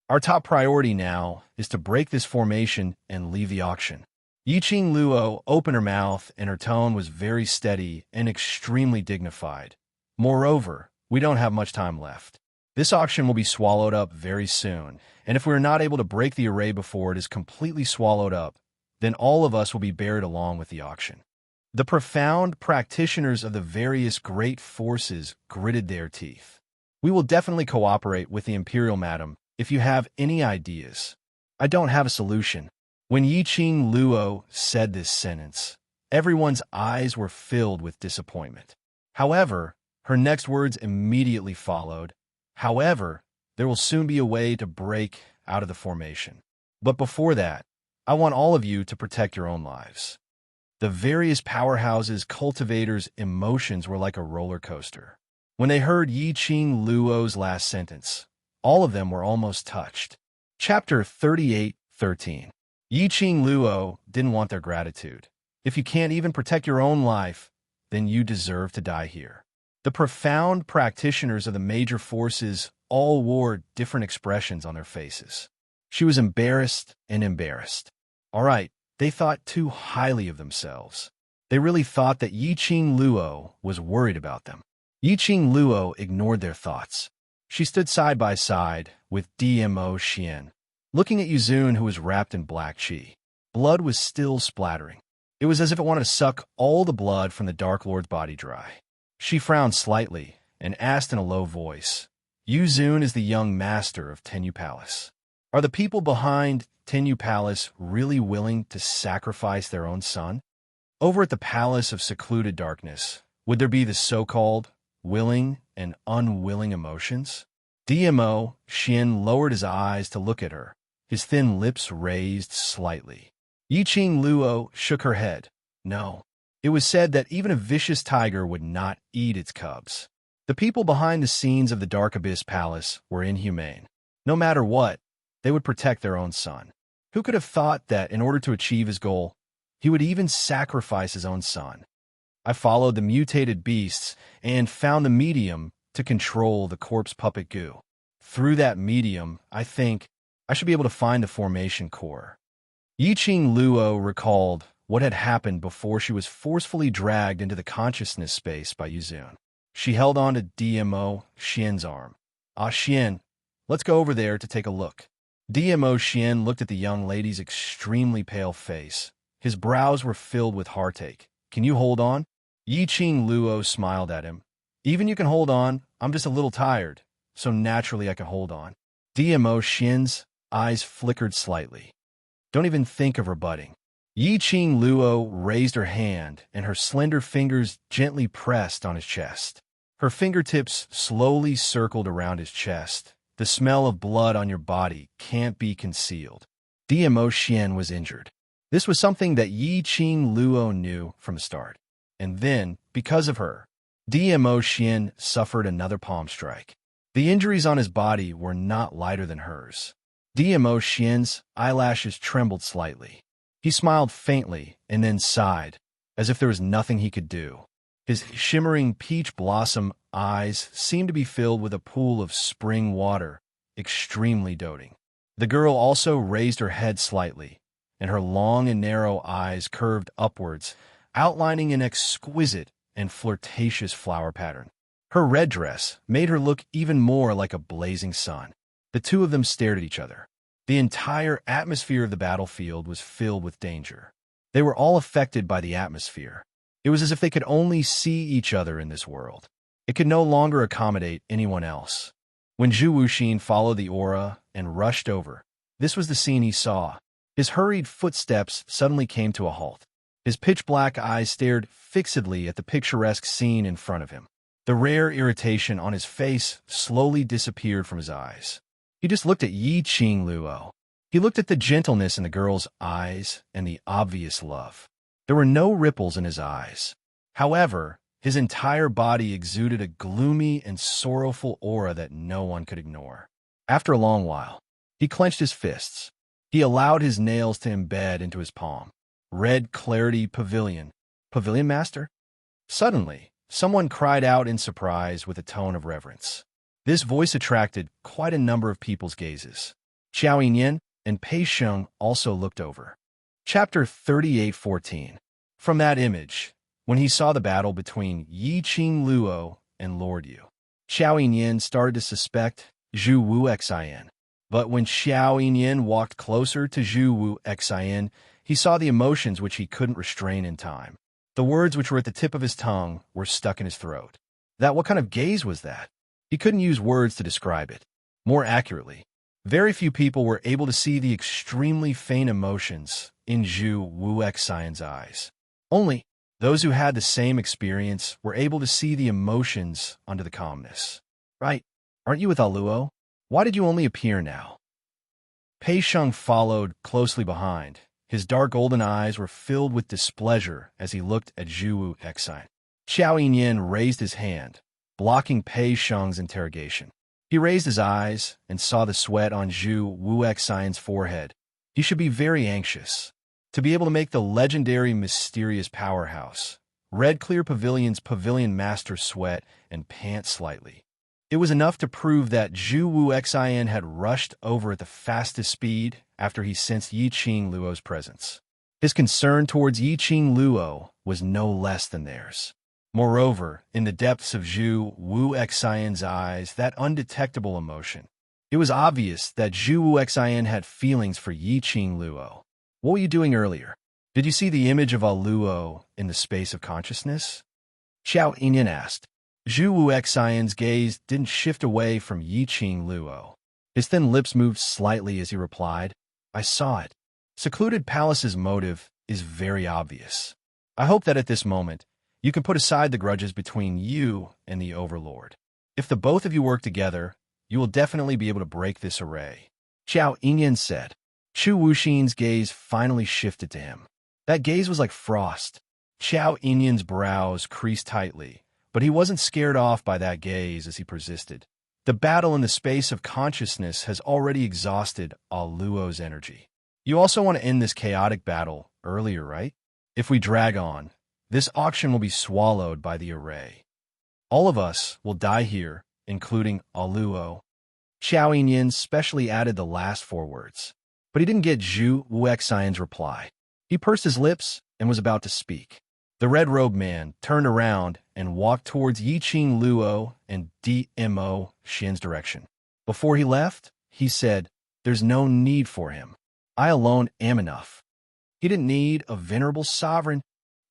Our top priority now is to break this formation and leave the auction. Yi Qing Luo opened her mouth and her tone was very steady and extremely dignified. Moreover, we don't have much time left. This auction will be swallowed up very soon, and if we are not able to break the array before it is completely swallowed up, then all of us will be buried along with the auction. The profound practitioners of the various great forces gritted their teeth. We will definitely cooperate with the Imperial Madam if you have any ideas. I don't have a solution. When Yi Qing Luo said this sentence, everyone's eyes were filled with disappointment. However, her next words immediately followed. However, there will soon be a way to break out of the formation. But before that, I want all of you to protect your own lives. The various powerhouses' cultivators' emotions were like a roller coaster. When they heard Yi Qing Luo's last sentence, all of them were almost touched. Chapter 38:13. Yi Qing Luo didn't want their gratitude. If you can't even protect your own life, then you deserve to die here. The profound practitioners of the major forces all wore different expressions on their faces. She was embarrassed and embarrassed. All right, they thought too highly of themselves. They really thought that Yi Qing Luo was worried about them. Yi Qing Luo ignored their thoughts. She stood side by side with DMO Xian, looking at Yuzun, who was wrapped in black qi. Blood was still splattering. It was as if it wanted to suck all the blood from the Dark Lord's body dry. She frowned slightly and asked in a low voice, Yuzun is the young master of Tenyu Palace. Are the people behind Tenyu Palace really willing to sacrifice their own son? Over at the Palace of Secluded Darkness, would there be the so-called willing and unwilling emotions? DMO Xian lowered his eyes to look at her, his thin lips raised slightly. Yiqing Luo shook her head. No. It was said that even a vicious tiger would not eat its cubs. The people behind the scenes of the Dark Abyss Palace were inhumane. No matter what, they would protect their own son. Who could have thought that in order to achieve his goal, he would even sacrifice his own son? I followed the mutated beasts and found the medium to control the corpse puppet goo. Through that medium, I think I should be able to find the formation core. Yiqing Luo recalled what had happened before she was forcefully dragged into the consciousness space by Yuzun. She held on to DMO Xian's arm. Ah, Xian, let's go over there to take a look. DMO Xian looked at the young lady's extremely pale face. His brows were filled with heartache. Can you hold on? Yiqing Luo smiled at him. Even you can hold on. I'm just a little tired, so naturally I can hold on. DMO Xian's eyes flickered slightly. Don't even think of rebutting. Yiqing Luo raised her hand, and her slender fingers gently pressed on his chest. Her fingertips slowly circled around his chest. The smell of blood on your body can't be concealed. DMO Xian was injured. This was something that Yiqing Luo knew from the start. And then, because of her, DMO Xian suffered another palm strike. The injuries on his body were not lighter than hers. DMO Xian's eyelashes trembled slightly. He smiled faintly and then sighed, as if there was nothing he could do. His shimmering peach blossom eyes seemed to be filled with a pool of spring water, extremely doting. The girl also raised her head slightly, and her long and narrow eyes curved upwards, outlining an exquisite and flirtatious flower pattern. Her red dress made her look even more like a blazing sun. The two of them stared at each other. The entire atmosphere of the battlefield was filled with danger. They were all affected by the atmosphere. It was as if they could only see each other in this world. It could no longer accommodate anyone else. When Zhu Wuxin followed the aura and rushed over, this was the scene he saw. His hurried footsteps suddenly came to a halt. His pitch-black eyes stared fixedly at the picturesque scene in front of him. The rare irritation on his face slowly disappeared from his eyes. He just looked at Yiqing Luo. He looked at the gentleness in the girl's eyes and the obvious love. There were no ripples in his eyes. However, his entire body exuded a gloomy and sorrowful aura that no one could ignore. After a long while, he clenched his fists. He allowed his nails to embed into his palm. Red Clarity Pavilion. Pavilion Master? Suddenly, someone cried out in surprise with a tone of reverence. This voice attracted quite a number of people's gazes. Xiao Yinyan and Pei Sheng also looked over. Chapter 38:14. From that image, when he saw the battle between Yiqing Luo and Lord Yu, Xiao Yinyan started to suspect Zhu Wu Xian. But when Xiao Yinyan walked closer to Zhu Wu Xian, he saw the emotions which he couldn't restrain in time. The words which were at the tip of his tongue were stuck in his throat. What kind of gaze was that? He couldn't use words to describe it. More accurately, very few people were able to see the extremely faint emotions in Zhu Wu Xian's eyes. Only those who had the same experience were able to see the emotions under the calmness. Right, aren't you with Aluo? Why did you only appear now? Pei Sheng followed closely behind. His dark golden eyes were filled with displeasure as he looked at Zhu Wu Xian. Xiao Yinyan raised his hand, blocking Pei Sheng's interrogation. He raised his eyes and saw the sweat on Zhu Wu Xian's forehead. He should be very anxious to be able to make the legendary mysterious powerhouse. Red Clear Pavilion's Pavilion Master sweat and pant slightly. It was enough to prove that Zhu Wu Xian had rushed over at the fastest speed after he sensed Yiqing Luo's presence. His concern towards Yiqing Luo was no less than theirs. Moreover, in the depths of Zhu Wu Xian's eyes, that undetectable emotion. It was obvious that Zhu Wu Xian had feelings for Yiqing Luo. What were you doing earlier? Did you see the image of Luo in the space of consciousness? Xiao Yinyan asked. Zhu Wu Xian's gaze didn't shift away from Yiqing Luo. His thin lips moved slightly as he replied, I saw it. Secluded Palace's motive is very obvious. I hope that at this moment, you can put aside the grudges between you and the Overlord. If the both of you work together, You will definitely be able to break this array, Xiao Yinyan said. Chu Wuxin's gaze finally shifted to him. That gaze was like frost. Xiao Yinyan's brows creased tightly, but he wasn't scared off by that gaze as he persisted. The battle in the space of consciousness has already exhausted all Luo's energy. You also want to end this chaotic battle earlier, right? If we drag on, this auction will be swallowed by the array. All of us will die here, including Aluo. Xiao Yinyan specially added the last 4 words, but he didn't get Zhu Wuxian's reply. He pursed his lips and was about to speak. The red-robed man turned around and walked towards Yiqing Luo and Dmo Xin's direction. Before he left, he said, "There's no need for him. I alone am enough." He didn't need a venerable sovereign.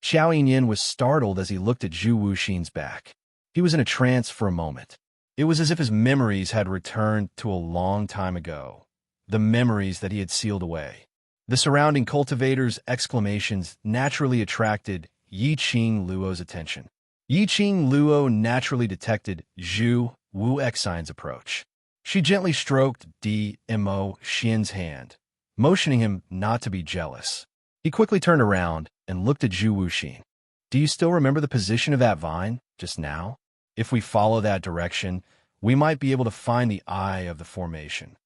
Xiao Yinyan was startled as he looked at Zhu Wuxin's back. He was in a trance for a moment. It was as if his memories had returned to a long time ago, the memories that he had sealed away. The surrounding cultivators' exclamations naturally attracted Yiqing Luo's attention. Yiqing Luo naturally detected Zhu Wuxian's approach. She gently stroked Dmo Xin's hand, motioning him not to be jealous. He quickly turned around and looked at Zhu Wuxin. "Do you still remember the position of that vine just now? If we follow that direction, we might be able to find the eye of the formation."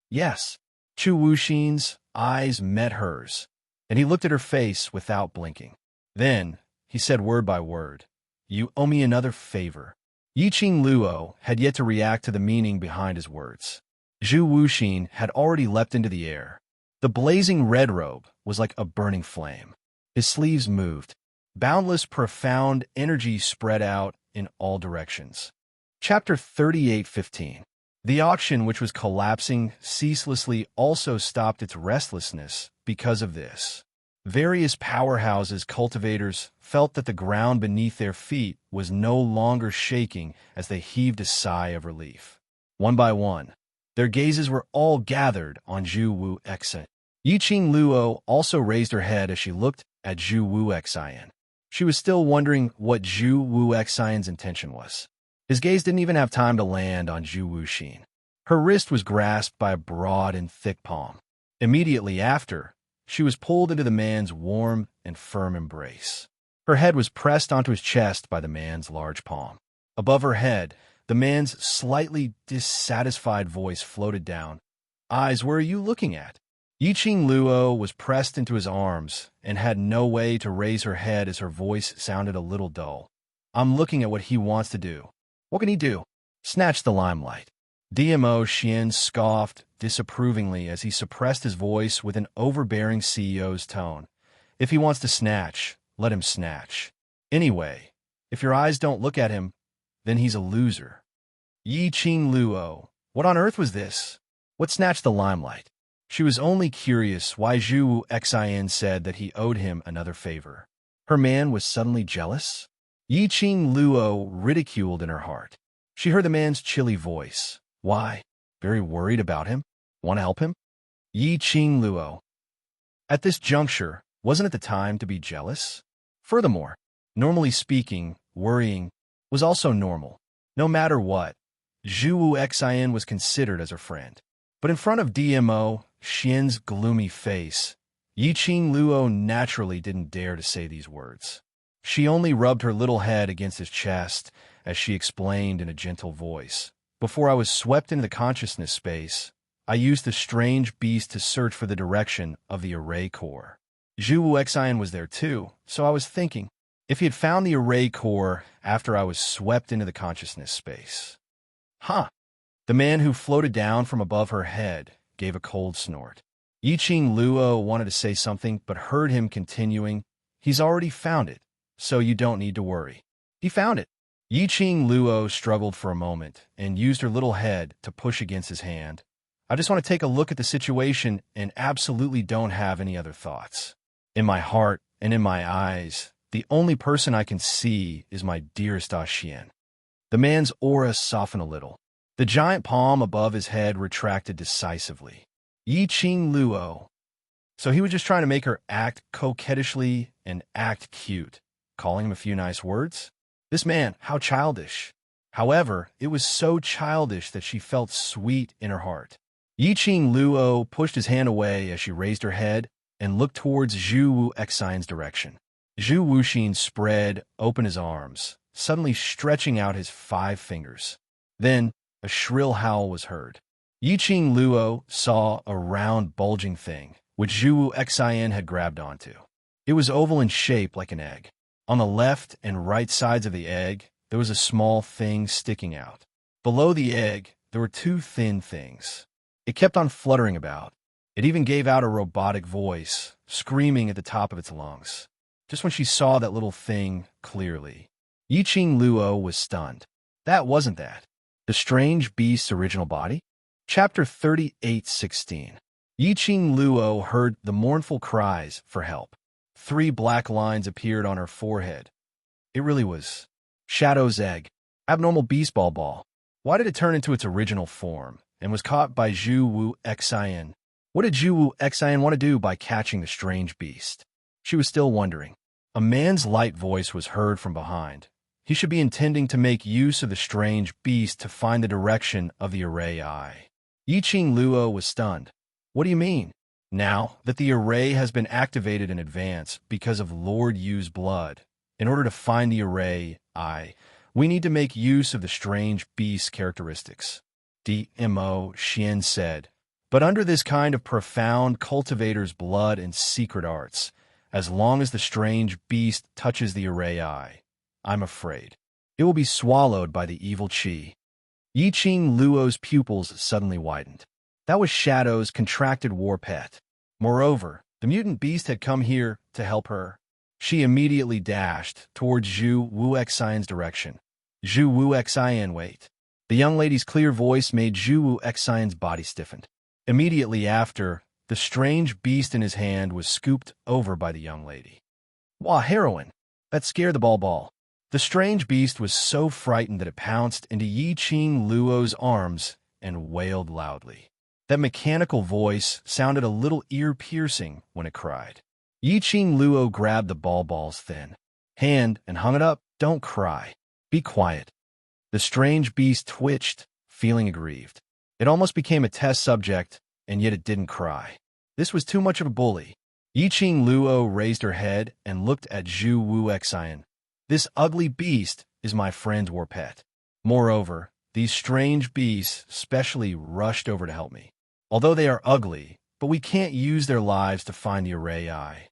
"Yes." Chu Wuxin's eyes met hers, and he looked at her face without blinking. Then he said word by word, "You owe me another favor." Yiqing Luo had yet to react to the meaning behind his words. Zhu Wuxin had already leapt into the air. The blazing red robe was like a burning flame. His sleeves moved. Boundless, profound energy spread out in all directions. Chapter 38:15. The auction, which was collapsing ceaselessly, also stopped its restlessness because of this. Various powerhouses' cultivators felt that the ground beneath their feet was no longer shaking as they heaved a sigh of relief. One by one, their gazes were all gathered on Zhu Wuxian. Yiqing Luo also raised her head as she looked at Zhu Wuxian. She was still wondering what Zhu Wuxian's intention was. His gaze didn't even have time to land on Zhu Wuxin. Her wrist was grasped by a broad and thick palm. Immediately after, she was pulled into the man's warm and firm embrace. Her head was pressed onto his chest by the man's large palm. Above her head, the man's slightly dissatisfied voice floated down. "Eyes, where are you looking at?" Yiqing Luo was pressed into his arms and had no way to raise her head as her voice sounded a little dull. "I'm looking at what he wants to do." "What can he do?" "Snatch the limelight." Dmo Xin scoffed disapprovingly as he suppressed his voice with an overbearing CEO's tone. "If he wants to snatch, let him snatch. Anyway, if your eyes don't look at him, then he's a loser." Yiqing Luo, what on earth was this? What snatched the limelight? She was only curious why Zhu Wuxian said that he owed him another favor. Her man was suddenly jealous? Yiqing Luo ridiculed in her heart. She heard the man's chilly voice. Why? Very worried about him? Want to help him? Yiqing Luo. At this juncture, wasn't it the time to be jealous? Furthermore, normally speaking, worrying was also normal. No matter what, Zhu Wuxian was considered as her friend. But in front of Dmo Xin's gloomy face, Yiqing Luo naturally didn't dare to say these words. She only rubbed her little head against his chest as she explained in a gentle voice. "Before I was swept into the consciousness space, I used the strange beast to search for the direction of the array core. Zhu Wuxian was there too, so I was thinking, if he had found the array core after I was swept into the consciousness space." Huh. The man who floated down from above her head gave a cold snort. Yiqing Luo wanted to say something, but heard him continuing, "He's already found it, so you don't need to worry." He found it. Yiqing Luo struggled for a moment and used her little head to push against his hand. "I just want to take a look at the situation and absolutely don't have any other thoughts. In my heart and in my eyes, the only person I can see is my dearest Xian." The man's aura softened a little. The giant palm above his head retracted decisively. Yiqing Luo. So he was just trying to make her act coquettishly and act cute, calling him a few nice words? This man, how childish. However, it was so childish that she felt sweet in her heart. Yiqing Luo pushed his hand away as she raised her head and looked towards Zhu Wu Xian's direction. Zhu Wuxin spread open his arms, suddenly stretching out his 5 fingers. Then, a shrill howl was heard. Yiqing Luo saw a round, bulging thing, which Zhu Wu Xian had grabbed onto. It was oval in shape like an egg. On the left and right sides of the egg, there was a small thing sticking out. Below the egg, there were 2 thin things. It kept on fluttering about. It even gave out a robotic voice, screaming at the top of its lungs. Just when she saw that little thing clearly, Yiqing Luo was stunned. That wasn't that. The strange beast's original body? Chapter 38:16. Yiqing Luo heard the mournful cries for help. 3 black lines appeared on her forehead. It really was Shadow's egg, abnormal beast ball. Why did it turn into its original form and was caught by Zhu Wu Xian? What did Zhu Wu Xian want to do by catching the strange beast? She was still wondering. A man's light voice was heard from behind. He should be intending to make use of the strange beast to find the direction of the array eye. Yiqing Luo was stunned. What do you mean? Now that the array has been activated in advance because of Lord Yu's blood, in order to find the array eye, we need to make use of the strange beast's characteristics. DMO Xian said. But under this kind of profound cultivator's blood and secret arts, as long as the strange beast touches the array eye, I'm afraid it will be swallowed by the evil qi. Yiqing Luo's pupils suddenly widened. That was Shadow's contracted war pet. Moreover, the mutant beast had come here to help her. She immediately dashed towards Zhu Wu Xian's direction. Zhu Wu Xian, wait. The young lady's clear voice made Zhu Wu Xian's body stiffen. Immediately after, the strange beast in his hand was scooped over by the young lady. Wah, heroin! That scared the ball. The strange beast was so frightened that it pounced into Yiqing Luo's arms and wailed loudly. That mechanical voice sounded a little ear-piercing when it cried. Yiqing Luo grabbed the ball's thin hand and hung it up. Don't cry. Be quiet. The strange beast twitched, feeling aggrieved. It almost became a test subject, and yet it didn't cry. This was too much of a bully. Yiqing Luo raised her head and looked at Zhu Wu Xian. This ugly beast is my friend's war pet. Moreover, these strange beasts specially rushed over to help me. Although they are ugly, but we can't use their lives to find the array eye.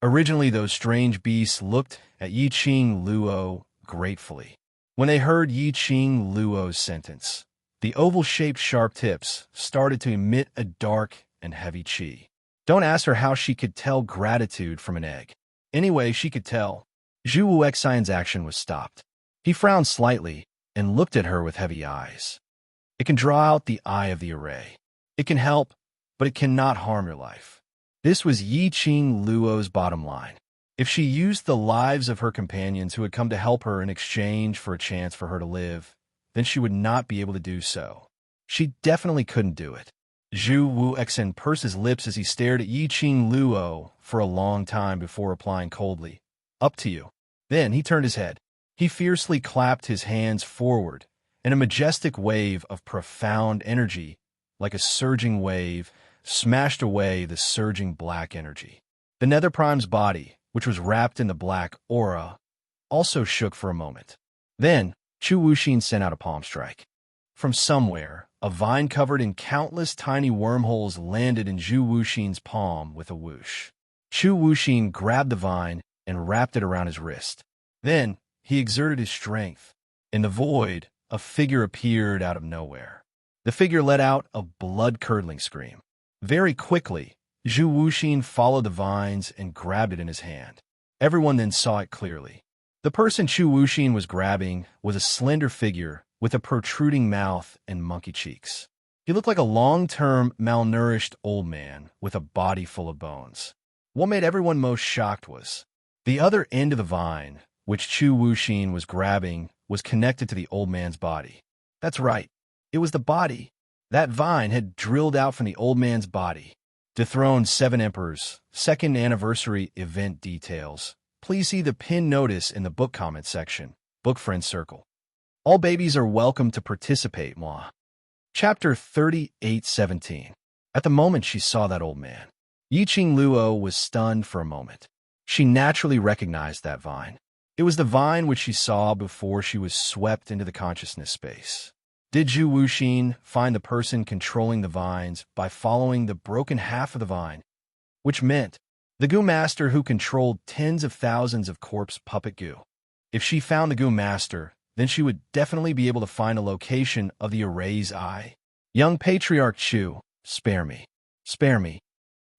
Originally, those strange beasts looked at Yiqing Luo gratefully. When they heard Yiqing Luo's sentence, the oval-shaped sharp tips started to emit a dark and heavy qi. Don't ask her how she could tell gratitude from an egg. Anyway, she could tell. Zhu Wu Xian's action was stopped. He frowned slightly and looked at her with heavy eyes. It can draw out the eye of the array. It can help, but it cannot harm your life. This was Yiqing Luo's bottom line. If she used the lives of her companions who had come to help her in exchange for a chance for her to live, then she would not be able to do so. She definitely couldn't do it. Zhu Wu Xian pursed his lips as he stared at Yiqing Luo for a long time before replying coldly, "Up to you." Then he turned his head. He fiercely clapped his hands forward, and a majestic wave of profound energy, like a surging wave, smashed away the surging black energy. The Nether Prime's body, which was wrapped in the black aura, also shook for a moment. Then, Chu Wuxin sent out a palm strike. From somewhere, a vine covered in countless tiny wormholes landed in Zhu Wuxin's palm with a whoosh. Chu Wuxin grabbed the vine and wrapped it around his wrist. Then, he exerted his strength. In the void, a figure appeared out of nowhere. The figure let out a blood-curdling scream. Very quickly, Zhu Wuxin followed the vines and grabbed it in his hand. Everyone then saw it clearly. The person Chu Wuxin was grabbing was a slender figure with a protruding mouth and monkey cheeks. He looked like a long-term, malnourished old man with a body full of bones. What made everyone most shocked was the other end of the vine, which Chu Wuxin was grabbing, was connected to the old man's body. That's right. It was the body. That vine had drilled out from the old man's body. Dethroned 7 Emperors, 2nd anniversary event details. Please see the pinned notice in the book comment section. Book Friends Circle. All babies are welcome to participate, moi. Chapter 38:17. At the moment she saw that old man, Yiqing Luo was stunned for a moment. She naturally recognized that vine. It was the vine which she saw before she was swept into the consciousness space. Did Zhu Wuxin find the person controlling the vines by following the broken half of the vine, which meant the goo master who controlled tens of thousands of corpse puppet goo? If she found the goo master, then she would definitely be able to find a location of the array's eye. Young Patriarch Chu, spare me. Spare me.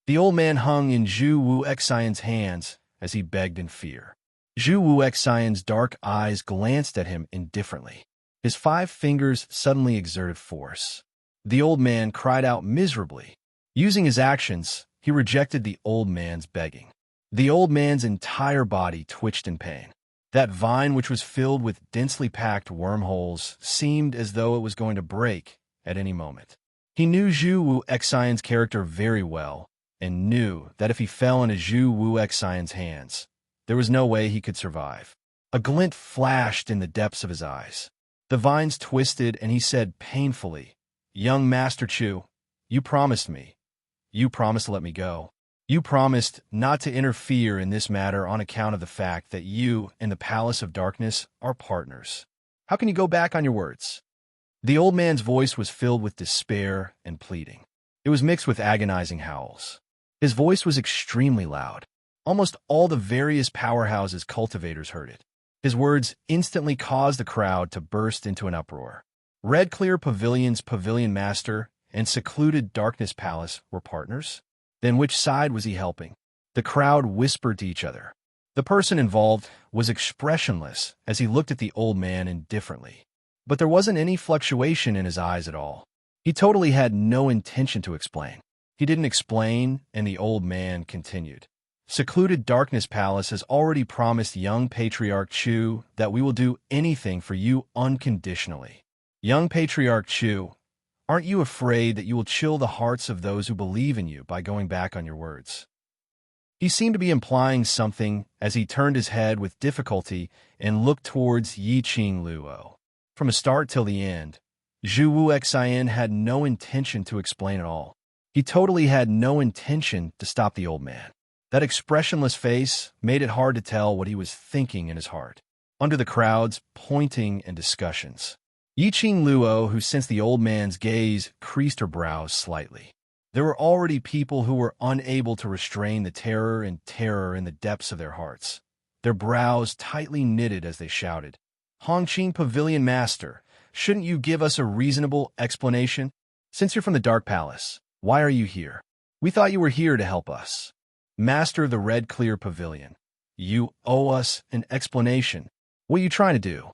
The old man hung in Zhu Wuxian's hands as he begged in fear. Zhu Wuxian's dark eyes glanced at him indifferently. His 5 fingers suddenly exerted force. The old man cried out miserably. Using his actions, he rejected the old man's begging. The old man's entire body twitched in pain. That vine, which was filled with densely packed wormholes, seemed as though it was going to break at any moment. He knew Zhu Wuxian's character very well, and knew that if he fell into Zhu Wuxian's hands, there was no way he could survive. A glint flashed in the depths of his eyes. The vines twisted, and he said painfully, "Young Master Chu, you promised me. You promised to let me go. You promised not to interfere in this matter on account of the fact that you and the Palace of Darkness are partners. How can you go back on your words?" The old man's voice was filled with despair and pleading. It was mixed with agonizing howls. His voice was extremely loud. Almost all the various powerhouses cultivators heard it. His words instantly caused the crowd to burst into an uproar. Red Clear Pavilion's Pavilion Master and Secluded Darkness Palace were partners? Then which side was he helping? The crowd whispered to each other. The person involved was expressionless as he looked at the old man indifferently. But there wasn't any fluctuation in his eyes at all. He totally had no intention to explain. He didn't explain, and the old man continued. Secluded Darkness Palace has already promised young Patriarch Chu that we will do anything for you unconditionally. Young Patriarch Chu, aren't you afraid that you will chill the hearts of those who believe in you by going back on your words? He seemed to be implying something as he turned his head with difficulty and looked towards Yiqing Luo. From the start till the end, Zhu Wuxian had no intention to explain at all. He totally had no intention to stop the old man. That expressionless face made it hard to tell what he was thinking in his heart. Under the crowd's pointing and discussions, Yiqing Luo, who sensed the old man's gaze, creased her brows slightly. There were already people who were unable to restrain the terror in the depths of their hearts. Their brows tightly knitted as they shouted, "Hongqing Pavilion Master, shouldn't you give us a reasonable explanation? Since you're from the Dark Palace, why are you here? We thought you were here to help us. Master of the Red Clear Pavilion, you owe us an explanation. What are you trying to do?"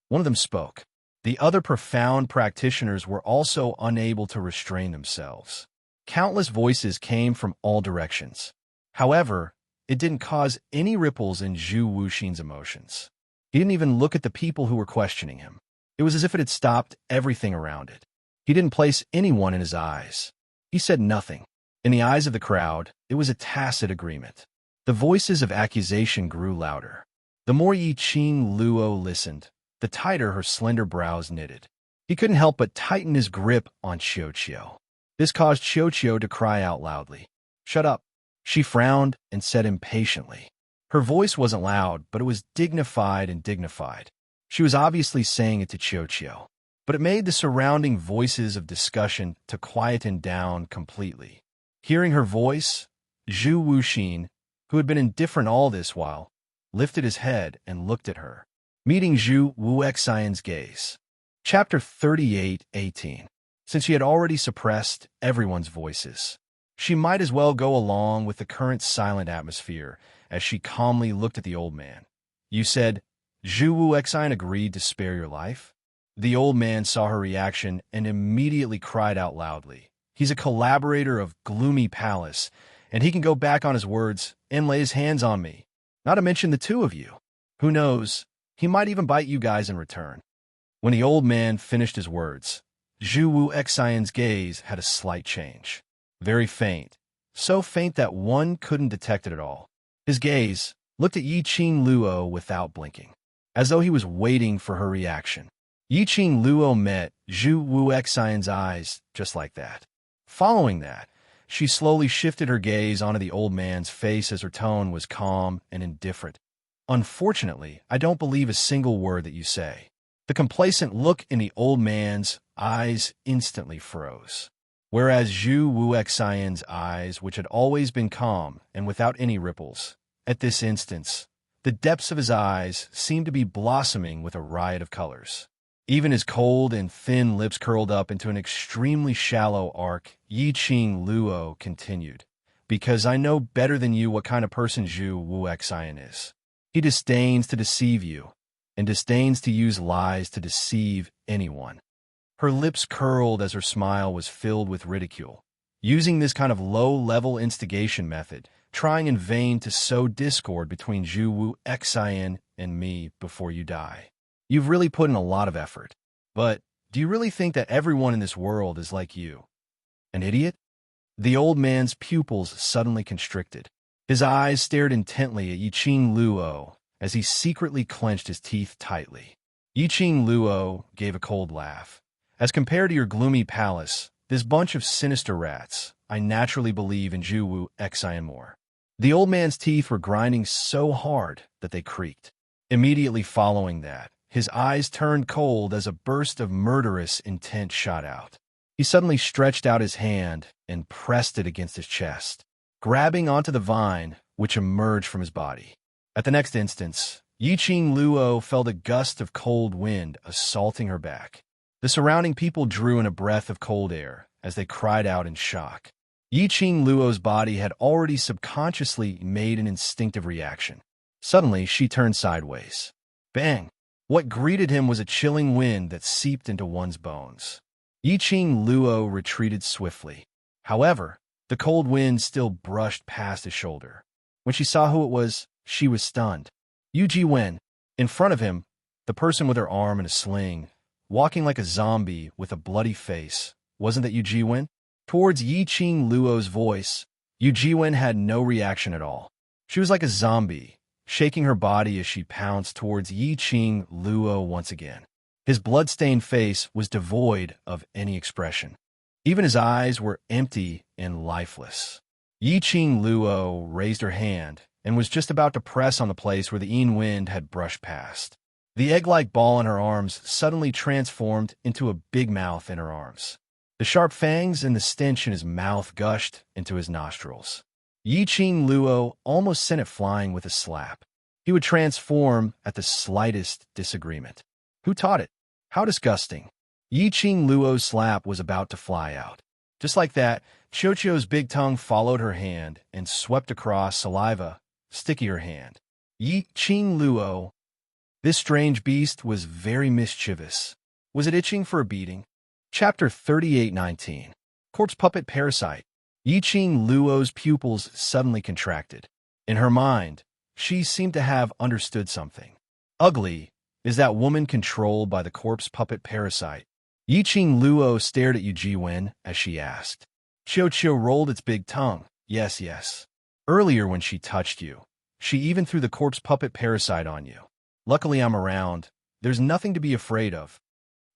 One of them spoke. The other profound practitioners were also unable to restrain themselves. Countless voices came from all directions. However, it didn't cause any ripples in Zhu Wuxin's emotions. He didn't even look at the people who were questioning him. It was as if it had stopped everything around it. He didn't place anyone in his eyes. He said nothing. In the eyes of the crowd, it was a tacit agreement. The voices of accusation grew louder. The more Yiqing Luo listened, the tighter her slender brows knitted. He couldn't help but tighten his grip on Qiuqiu. This caused Qiuqiu to cry out loudly. "Shut up." She frowned and said impatiently. Her voice wasn't loud, but it was dignified and dignified. She was obviously saying it to Qiuqiu, but it made the surrounding voices of discussion to quieten down completely. Hearing her voice, Zhu Wuxin, who had been indifferent all this while, lifted his head and looked at her, meeting Zhu Wuxian's gaze. Chapter 38:18. Since she had already suppressed everyone's voices, she might as well go along with the current silent atmosphere as she calmly looked at the old man. "You said Zhu Wuxian agreed to spare your life?" The old man saw her reaction and immediately cried out loudly. "He's a collaborator of Gloomy Palace, and he can go back on his words and lay his hands on me. Not to mention the two of you. Who knows, he might even bite you guys in return." When the old man finished his words, Zhu Wuxian's gaze had a slight change. Very faint, so faint that one couldn't detect it at all. His gaze looked at Yiqing Luo without blinking, as though he was waiting for her reaction. Yiqing Luo met Zhu Wuxian's eyes just like that. Following that, she slowly shifted her gaze onto the old man's face as her tone was calm and indifferent. Unfortunately, I don't believe a single word that you say. The complacent look in the old man's eyes instantly froze, whereas Zhu Wuxian's eyes, which had always been calm and without any ripples, at this instance, the depths of his eyes seemed to be blossoming with a riot of colors. Even his cold and thin lips curled up into an extremely shallow arc. Yiqing Luo continued, "Because I know better than you what kind of person Zhu Wuxian is. He disdains to deceive you, and disdains to use lies to deceive anyone." Her lips curled as her smile was filled with ridicule. Using this kind of low-level instigation method, trying in vain to sow discord between Zhu Wuxian and me before you die. You've really put in a lot of effort. But do you really think that everyone in this world is like you? An idiot? The old man's pupils suddenly constricted. His eyes stared intently at Yiqing Luo as he secretly clenched his teeth tightly. Yiqing Luo gave a cold laugh. "As compared to your gloomy palace, this bunch of sinister rats, I naturally believe in Zhu Wuxian more." The old man's teeth were grinding so hard that they creaked. Immediately following that, his eyes turned cold as a burst of murderous intent shot out. He suddenly stretched out his hand and pressed it against his chest, grabbing onto the vine which emerged from his body. At the next instant, Yiqing Luo felt a gust of cold wind assaulting her back. The surrounding people drew in a breath of cold air as they cried out in shock. Yiqing Luo's body had already subconsciously made an instinctive reaction. Suddenly, she turned sideways. Bang! What greeted him was a chilling wind that seeped into one's bones. Yiqing Luo retreated swiftly. However, the cold wind still brushed past his shoulder. When she saw who it was, she was stunned. Yu Jiwen. In front of him, the person with her arm in a sling, walking like a zombie with a bloody face. Wasn't that Yu Jiwen? Towards Yiqing Luo's voice, Yu Jiwen had no reaction at all. She was like a zombie, shaking her body as she pounced towards Yiqing Luo once again. His blood-stained face was devoid of any expression. Even his eyes were empty and lifeless. Yiqing Luo raised her hand and was just about to press on the place where the Yin wind had brushed past. The egg-like ball in her arms suddenly transformed into a big mouth in her arms. The sharp fangs and the stench in his mouth gushed into his nostrils. Yiqing Luo almost sent it flying with a slap. He would transform at the slightest disagreement. Who taught it? How disgusting. Yiqing Luo's slap was about to fly out. Just like that, Qiuqiu's big tongue followed her hand and swept across saliva, sticky her hand. Yiqing Luo. This strange beast was very mischievous. Was it itching for a beating? Chapter 38:19. Corpse Puppet Parasite. Yiqing Luo's pupils suddenly contracted. In her mind, she seemed to have understood something. Ugly, is that woman controlled by the corpse puppet parasite? Yiqing Luo stared at Yu Jiwen as she asked. Qiuqiu rolled its big tongue. Yes, yes. Earlier when she touched you, she even threw the corpse puppet parasite on you. Luckily I'm around. There's nothing to be afraid of.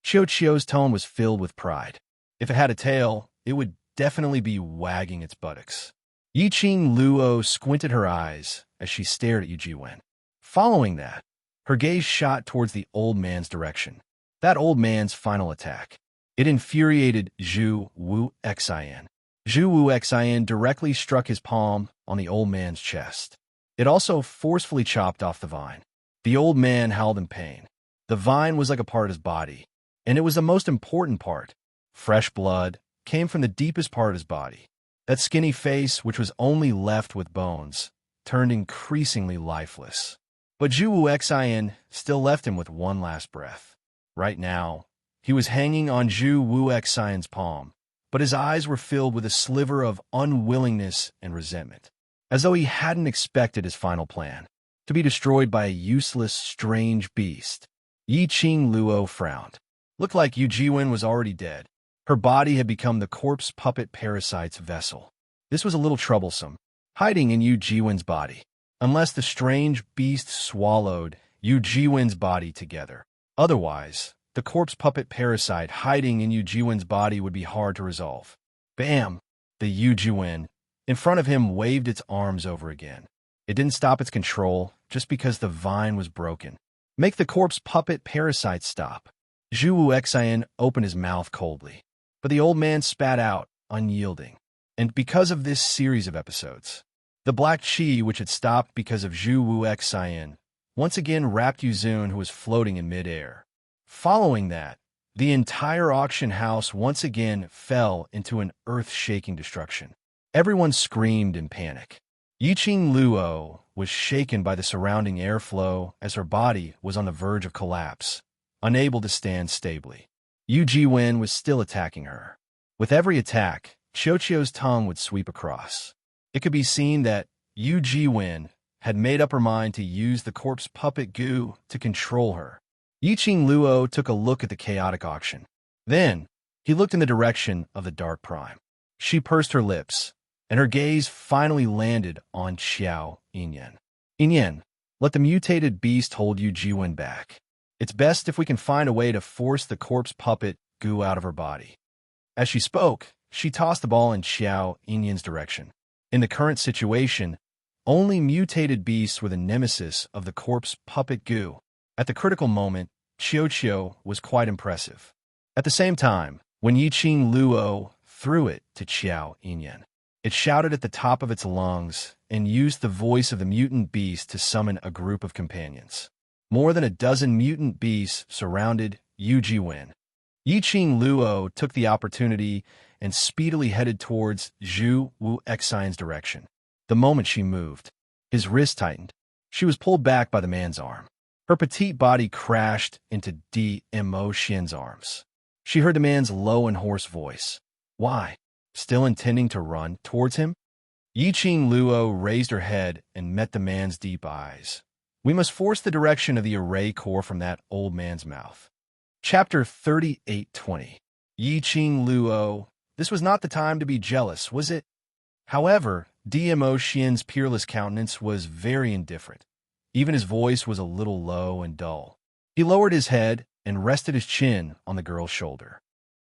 Qiuqiu's tone was filled with pride. If it had a tail, it would definitely be wagging its buttocks. Yiqing Luo squinted her eyes as she stared at Yu Jiwen. Following that, her gaze shot towards the old man's direction. That old man's final attack. It infuriated Zhu Wuxian. Zhu Wuxian directly struck his palm on the old man's chest. It also forcefully chopped off the vine. The old man howled in pain. The vine was like a part of his body, and it was the most important part. Fresh blood came from the deepest part of his body. That skinny face, which was only left with bones, turned increasingly lifeless. But Zhu Wuxian still left him with one last breath. Right now, he was hanging on Zhu Wuxian's palm, but his eyes were filled with a sliver of unwillingness and resentment, as though he hadn't expected his final plan, to be destroyed by a useless, strange beast. Yiqing Luo frowned. Looked like Yu Jiwen was already dead. Her body had become the corpse puppet parasite's vessel. This was a little troublesome, hiding in Yu Jiwen's body, unless the strange beast swallowed Yu Jiwen's body together. Otherwise, the corpse puppet parasite hiding in Yu Jiwen's body would be hard to resolve. Bam! The Yu Jiwen, in front of him, waved its arms over again. It didn't stop its control just because the vine was broken. Make the corpse puppet parasite stop. Zhu Wu Xian opened his mouth coldly, but the old man spat out, unyielding. And because of this series of episodes, the black chi, which had stopped because of Zhu Wu Xian, once again wrapped Yu Zun, who was floating in midair. Following that, the entire auction house once again fell into an earth-shaking destruction. Everyone screamed in panic. Yiqing Luo was shaken by the surrounding airflow as her body was on the verge of collapse, unable to stand stably. Yu Jiwen was still attacking her. With every attack, Qiuqiu's tongue would sweep across. It could be seen that Yu Jiwen had made up her mind to use the corpse puppet goo to control her. Yiqing Luo took a look at the chaotic auction. Then, he looked in the direction of the Dark Prime. She pursed her lips, and her gaze finally landed on Xiao Inyan. Inyan, let the mutated beast hold Yu Jiwen back. It's best if we can find a way to force the corpse puppet goo out of her body. As she spoke, she tossed the ball in Xiao Inyan's direction. In the current situation, only mutated beasts were the nemesis of the corpse puppet goo. At the critical moment, Qiuqiu was quite impressive. At the same time, when Yiqing Luo threw it to Xiao Inyan, it shouted at the top of its lungs and used the voice of the mutant beast to summon a group of companions. More than a dozen mutant beasts surrounded Yu Jiwen. Yiqing Luo took the opportunity and speedily headed towards Zhu Wu Xian's direction. The moment she moved, his wrist tightened. She was pulled back by the man's arm. Her petite body crashed into Dmo Xian's arms. She heard the man's low and hoarse voice. Why? Still intending to run towards him? Yiqing Luo raised her head and met the man's deep eyes. We must force the direction of the array core from that old man's mouth. Chapter 3820. Yiqing Luo. This was not the time to be jealous, was it? However, Dmo Xian's peerless countenance was very indifferent. Even his voice was a little low and dull. He lowered his head and rested his chin on the girl's shoulder.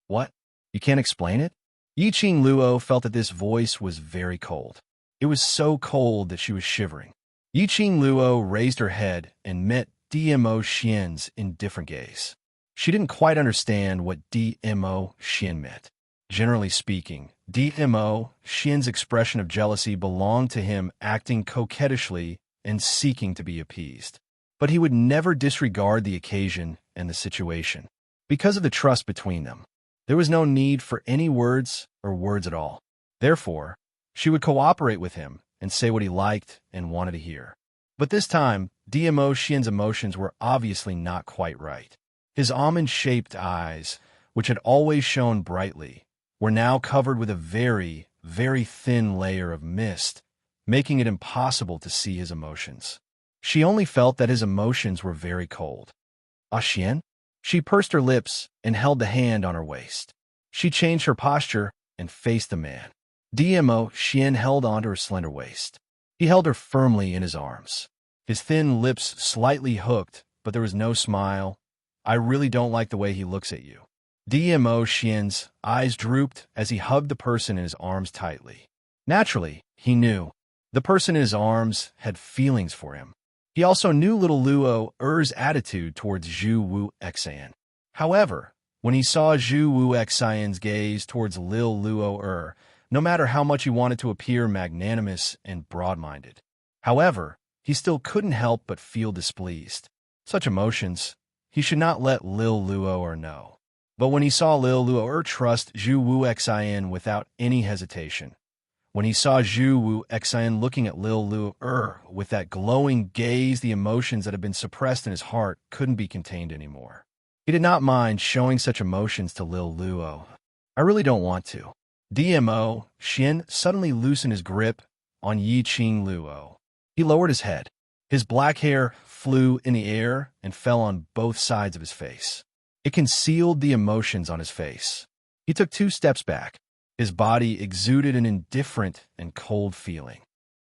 What? You can't explain it? Yiqing Luo felt that this voice was very cold. It was so cold that she was shivering. Yiqing Luo raised her head and met Dmo Xian's indifferent gaze. She didn't quite understand what Dmo Xian meant. Generally speaking, Dmo Xian's expression of jealousy belonged to him acting coquettishly and seeking to be appeased. But he would never disregard the occasion and the situation. Because of the trust between them, there was no need for any words or words at all. Therefore, she would cooperate with him and say what he liked and wanted to hear. But this time, Dmo Xian's emotions were obviously not quite right. His almond-shaped eyes, which had always shone brightly, were now covered with a very, very thin layer of mist, making it impossible to see his emotions. She only felt that his emotions were very cold. Ah, Xian? She pursed her lips and held the hand on her waist. She changed her posture and faced the man. Dmo Xian held onto her slender waist. He held her firmly in his arms. His thin lips slightly hooked, but there was no smile. I really don't like the way he looks at you. Dmo Xian's eyes drooped as he hugged the person in his arms tightly. Naturally, he knew. The person in his arms had feelings for him. He also knew little Luo Er's attitude towards Zhu Wu Xian. However, when he saw Zhu Wu Xian's gaze towards Lil Luo Er, no matter how much he wanted to appear magnanimous and broad-minded, however, he still couldn't help but feel displeased. Such emotions, he should not let Lil Luo Er know. But when he saw Lil Luo Er trust Zhu Wu Xian without any hesitation, when he saw Zhu Wu Xian looking at Lil Luo Er with that glowing gaze, the emotions that had been suppressed in his heart couldn't be contained anymore. He did not mind showing such emotions to Lil Luo. I really don't want to. Dmo Xian suddenly loosened his grip on Yiqing Luo. He lowered his head. His black hair flew in the air and fell on both sides of his face. It concealed the emotions on his face. He took 2 steps back. His body exuded an indifferent and cold feeling.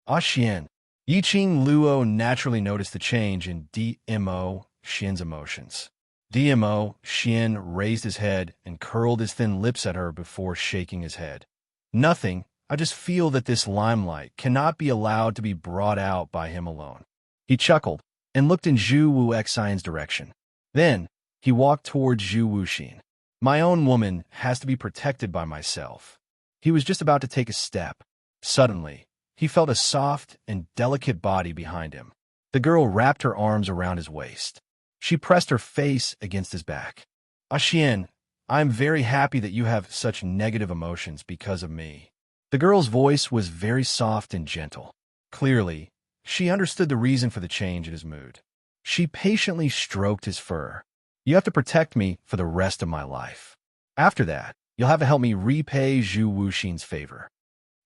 Ah, Xian. Yiqing Luo naturally noticed the change in Dmo Xian's emotions. DMO Xian raised his head and curled his thin lips at her before shaking his head. Nothing. I just feel that this limelight cannot be allowed to be brought out by him alone. He chuckled and looked in Zhu Wu Xian's direction. Then, he walked towards Zhu Wuxin. My own woman has to be protected by myself. He was just about to take a step. Suddenly, he felt a soft and delicate body behind him. The girl wrapped her arms around his waist. She pressed her face against his back. Xian, I am very happy that you have such negative emotions because of me. The girl's voice was very soft and gentle. Clearly, she understood the reason for the change in his mood. She patiently stroked his fur. You have to protect me for the rest of my life. After that, you'll have to help me repay Zhu Wuxin's favor.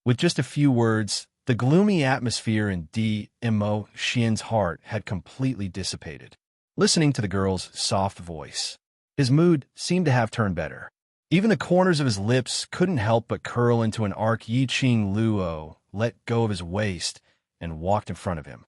With just a few words, the gloomy atmosphere in DMO Xian's heart had completely dissipated. Listening to the girl's soft voice, his mood seemed to have turned better. Even the corners of his lips couldn't help but curl into an arc. Yiqing Luo let go of his waist and walked in front of him.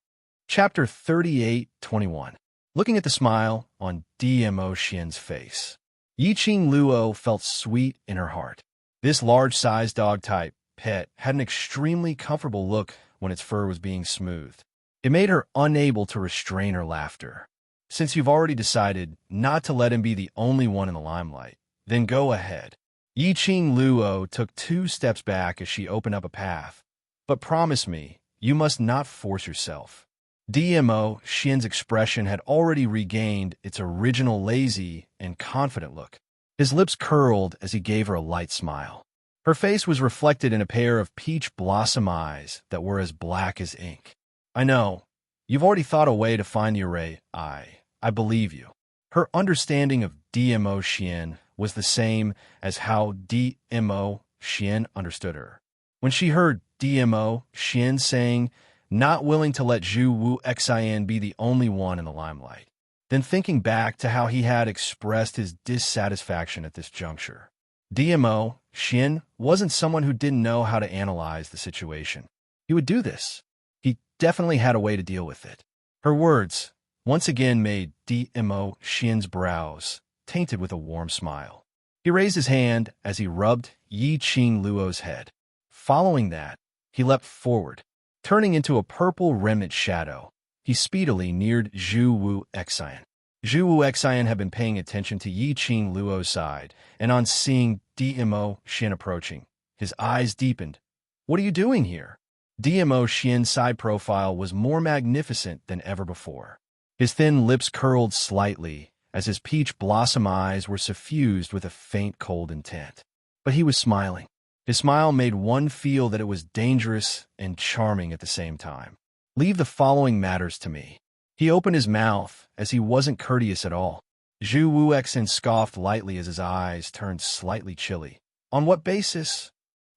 Chapter 38:21. Looking at the smile on DMO Xian's face, Yiqing Luo felt sweet in her heart. This large-sized dog-type pet had an extremely comfortable look when its fur was being smoothed. It made her unable to restrain her laughter. Since you've already decided not to let him be the only one in the limelight, then go ahead. Yiqing Luo took 2 steps back as she opened up a path. But promise me, you must not force yourself. DMO Xian's expression had already regained its original lazy and confident look. His lips curled as he gave her a light smile. Her face was reflected in a pair of peach blossom eyes that were as black as ink. I know. You've already thought a way to find the array. I believe you. Her understanding of DMO Xian was the same as how DMO Xian understood her. When she heard DMO Xian saying, not willing to let Zhu Wu Xian be the only one in the limelight, then thinking back to how he had expressed his dissatisfaction at this juncture. DMO Xian wasn't someone who didn't know how to analyze the situation. He would do this. He definitely had a way to deal with it. Her words once again made DMO Xian's brows tainted with a warm smile. He raised his hand as he rubbed Yiqing Luo's head. Following that, he leapt forward. Turning into a purple remnant shadow, he speedily neared Zhu Wu Xian. Zhu Wu Xian had been paying attention to Yiqing Luo's side, and on seeing DMO Xian approaching, his eyes deepened. What are you doing here? DMO Xian's side profile was more magnificent than ever before. His thin lips curled slightly as his peach blossom eyes were suffused with a faint cold intent. But he was smiling. His smile made one feel that it was dangerous and charming at the same time. Leave the following matters to me. He opened his mouth as he wasn't courteous at all. Zhu Wu Xian scoffed lightly as his eyes turned slightly chilly. On what basis?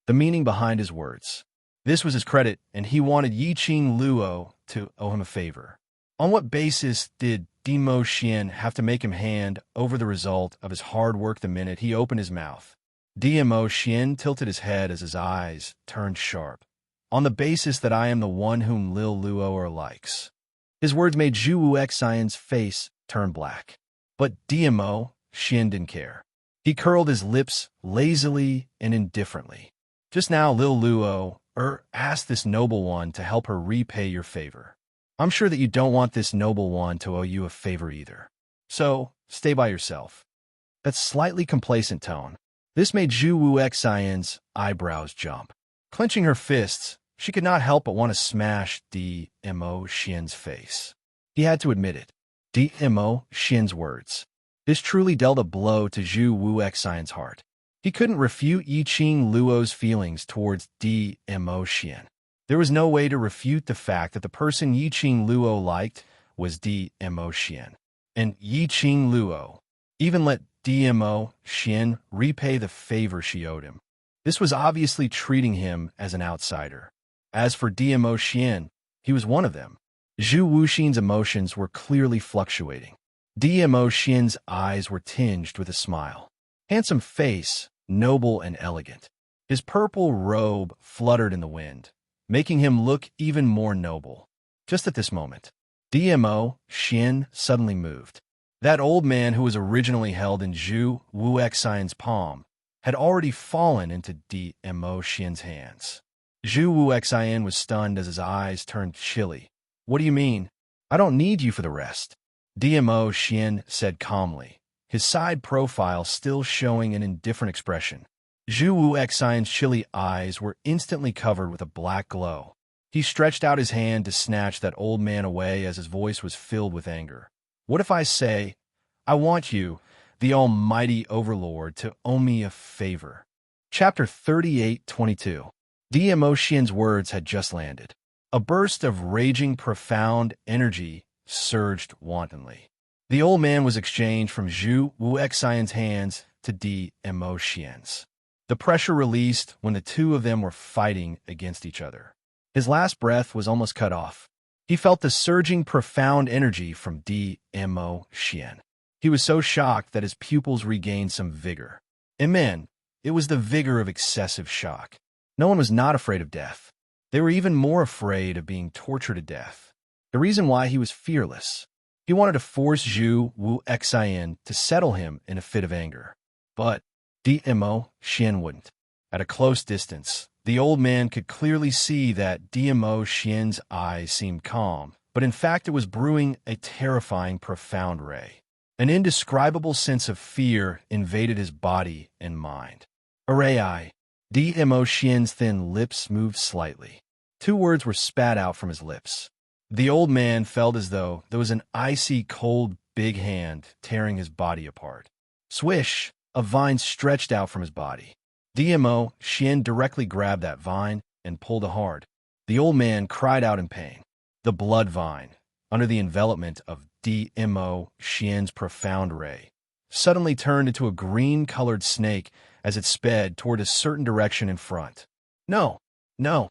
The meaning behind his words. This was his credit, and he wanted Yiqing Luo to owe him a favor. On what basis did DMO Xian have to make him hand over the result of his hard work the minute he opened his mouth? DMO Xian tilted his head as his eyes turned sharp. On the basis that I am the one whom Lil Luo likes. His words made Zhu Wu Xian's face turn black. But DMO Xian didn't care. He curled his lips lazily and indifferently. Just now Lil Luo asked this noble one to help her repay your favor. I'm sure that you don't want this noble one to owe you a favor either. So, stay by yourself. That slightly complacent tone. This made Zhu Wu Xian's eyebrows jump. Clenching her fists, she could not help but want to smash DMO Xian's face. He had to admit it. DMO Xian's words. This truly dealt a blow to Zhu Wu Xian's heart. He couldn't refute Yiqing Luo's feelings towards DMO Xian. There was no way to refute the fact that the person Yiqing Luo liked was DMO Xian. And Yiqing Luo even let DMO Xian repay the favor she owed him. This was obviously treating him as an outsider. As for DMO Xian, he was one of them. Zhu Wuxin's emotions were clearly fluctuating. DMO Xian's eyes were tinged with a smile. Handsome face, noble and elegant. His purple robe fluttered in the wind, making him look even more noble. Just at this moment, DMO Xian suddenly moved. That old man who was originally held in Zhu Wuxian's palm had already fallen into Dmo Xian's hands. Zhu Wuxian was stunned as his eyes turned chilly. "What do you mean? I don't need you for the rest," Dmo Xian said calmly, his side profile still showing an indifferent expression. Zhu Wuxian's chilly eyes were instantly covered with a black glow. He stretched out his hand to snatch that old man away as his voice was filled with anger. "What if I say, I want you, the almighty Overlord, to owe me a favor?" Chapter 38:22. Dmo Xian's words had just landed. A burst of raging, profound energy surged wantonly. The old man was exchanged from Zhu Wuxian's hands to Dmo Xian's. The pressure released when the two of them were fighting against each other. His last breath was almost cut off. He felt the surging, profound energy from Dmo Xian. He was so shocked that his pupils regained some vigor. And man, it was the vigor of excessive shock. No one was not afraid of death. They were even more afraid of being tortured to death. The reason why he was fearless. He wanted to force Zhu Wuxian to settle him in a fit of anger. But Dmo Xian wouldn't. At a close distance, the old man could clearly see that Dmo Xian's eyes seemed calm, but in fact it was brewing a terrifying, profound ray. An indescribable sense of fear invaded his body and mind. "Array." Dmo Xian's thin lips moved slightly. Two words were spat out from his lips. The old man felt as though there was an icy, cold, big hand tearing his body apart. Swish! A vine stretched out from his body. Dmo Xian directly grabbed that vine and pulled it hard. The old man cried out in pain. The blood vine, under the envelopment of Dmo Xian's profound ray, suddenly turned into a green-colored snake as it sped toward a certain direction in front. No, no.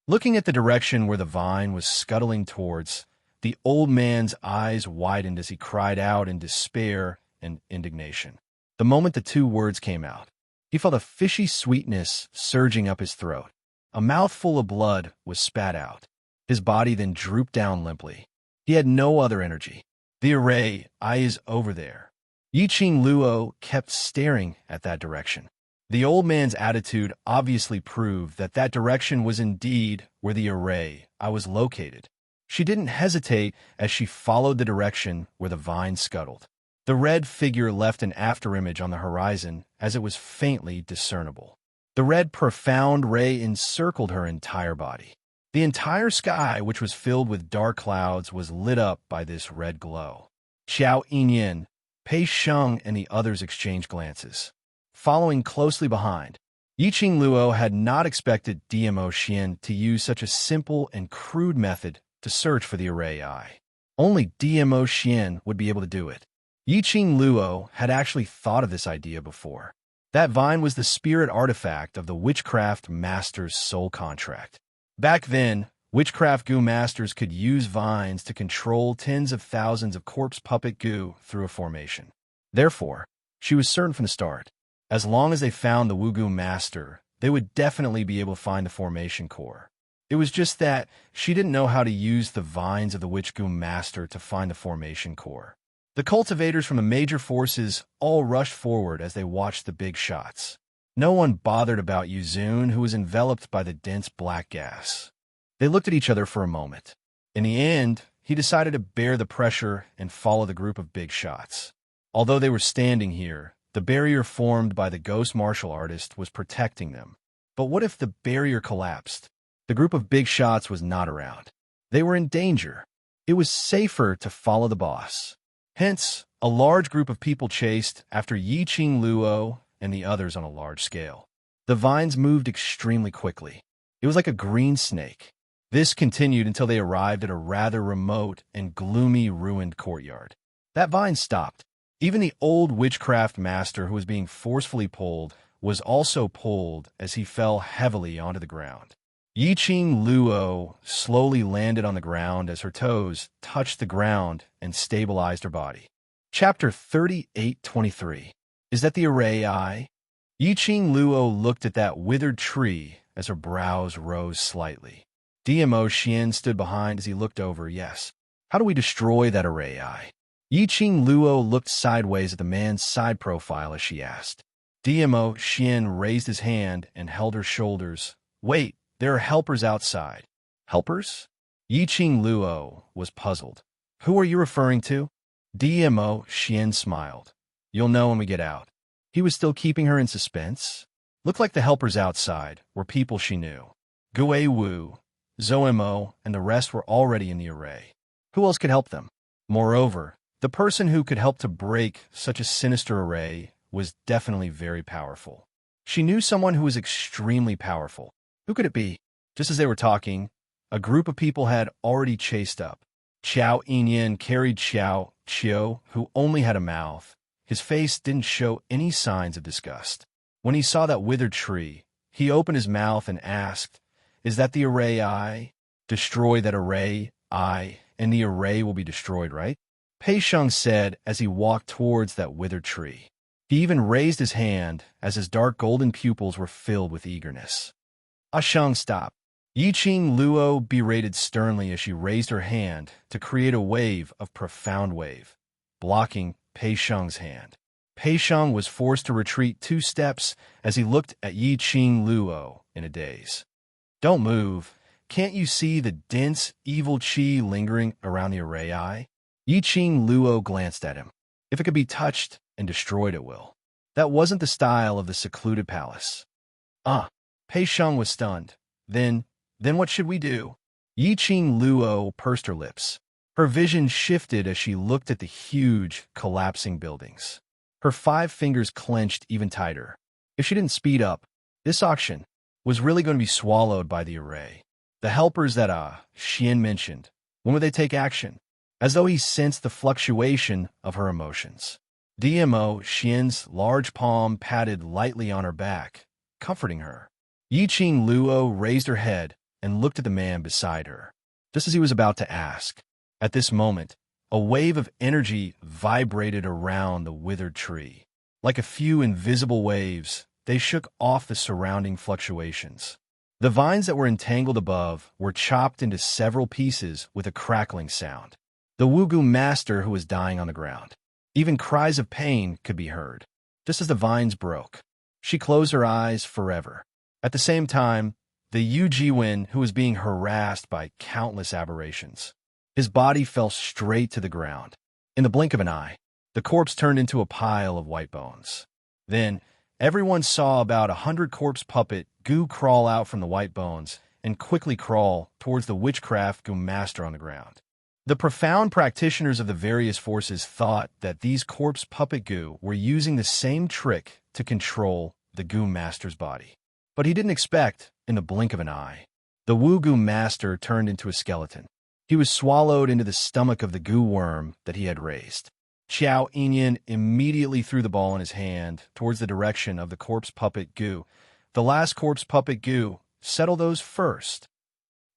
Looking at the direction where the vine was scuttling towards, the old man's eyes widened as he cried out in despair and indignation. The moment the two words came out, he felt a fishy sweetness surging up his throat. A mouthful of blood was spat out. His body then drooped down limply. He had no other energy. "The array is over there." Yiqing Luo kept staring at that direction. The old man's attitude obviously proved that that direction was indeed where the array was located. She didn't hesitate as she followed the direction where the vine scuttled. The red figure left an afterimage on the horizon as it was faintly discernible. The red profound ray encircled her entire body. The entire sky, which was filled with dark clouds, was lit up by this red glow. Xiao Yinyan, Pei Sheng, and the others exchanged glances. Following closely behind, Yiqing Luo had not expected Dmo Xian to use such a simple and crude method to search for the array eye. Only Dmo Xian would be able to do it. Yiqing Luo had actually thought of this idea before. That vine was the spirit artifact of the witchcraft master's soul contract. Back then, witchcraft goo masters could use vines to control tens of thousands of corpse puppet goo through a formation. Therefore, she was certain from the start, as long as they found the Wu Goo master, they would definitely be able to find the formation core. It was just that she didn't know how to use the vines of the witch goo master to find the formation core. The cultivators from the major forces all rushed forward as they watched the big shots. No one bothered about Yuzun, who was enveloped by the dense black gas. They looked at each other for a moment. In the end, he decided to bear the pressure and follow the group of big shots. Although they were standing here, the barrier formed by the ghost martial artist was protecting them. But what if the barrier collapsed? The group of big shots was not around. They were in danger. It was safer to follow the boss. Hence, a large group of people chased after Yiqing Luo and the others on a large scale. The vines moved extremely quickly. It was like a green snake. This continued until they arrived at a rather remote and gloomy ruined courtyard. That vine stopped. Even the old witchcraft master who was being forcefully pulled was also pulled as he fell heavily onto the ground. Yiqing Luo slowly landed on the ground as her toes touched the ground and stabilized her body. Chapter 38:23. Is that the array eye? Yiqing Luo looked at that withered tree as her brows rose slightly. Dmo Xian stood behind as he looked over. Yes. How do we destroy that array eye? Yiqing Luo looked sideways at the man's side profile as she asked. Dmo Xian raised his hand and held her shoulders. Wait, there are helpers outside. Helpers? Yiqing Luo was puzzled. Who are you referring to? Dmo Xian smiled. You'll know when we get out. He was still keeping her in suspense. Looked like the helpers outside were people she knew. Gui Wu, Zoemo, and the rest were already in the array. Who else could help them? Moreover, the person who could help to break such a sinister array was definitely very powerful. She knew someone who was extremely powerful. Who could it be? Just as they were talking, a group of people had already chased up. Qiao Yinyan carried Qiao Qiu, who only had a mouth. His face didn't show any signs of disgust. When he saw that withered tree, he opened his mouth and asked, Is that the array I? Destroy that array I, and the array will be destroyed, right? Pei Sheng said as he walked towards that withered tree. He even raised his hand as his dark golden pupils were filled with eagerness. Sheng stopped. Yiqing Luo berated sternly as she raised her hand to create a wave of profound wave, blocking Pei Sheng's hand. Pei Sheng was forced to retreat 2 steps as he looked at Yiqing Luo in a daze. Don't move. Can't you see the dense, evil qi lingering around the array eye? Yiqing Luo glanced at him. If it could be touched and destroyed, it will. That wasn't the style of the secluded palace. Pei Sheng was stunned. Then what should we do? Yiqing Luo pursed her lips. Her vision shifted as she looked at the huge, collapsing buildings. Her 5 fingers clenched even tighter. If she didn't speed up, this auction was really going to be swallowed by the array. The helpers that Xian mentioned, when would they take action? As though he sensed the fluctuation of her emotions. Dmo Xian's large palm patted lightly on her back, comforting her. Yiqing Luo raised her head and looked at the man beside her, just as he was about to ask. At this moment, a wave of energy vibrated around the withered tree. Like a few invisible waves, they shook off the surrounding fluctuations. The vines that were entangled above were chopped into several pieces with a crackling sound. The Wugu master who was dying on the ground. Even cries of pain could be heard, just as the vines broke. She closed her eyes forever. At the same time, the Yu Jiwen who was being harassed by countless aberrations. His body fell straight to the ground. In the blink of an eye, the corpse turned into a pile of white bones. Then, everyone saw about 100 corpse puppet goo crawl out from the white bones and quickly crawl towards the witchcraft goo master on the ground. The profound practitioners of the various forces thought that these corpse puppet goo were using the same trick to control the goo master's body. But he didn't expect, in the blink of an eye, the Wu Goo master turned into a skeleton. He was swallowed into the stomach of the goo worm that he had raised. Qiao Yinyan immediately threw the ball in his hand towards the direction of the corpse puppet goo. The last corpse puppet goo, settle those first.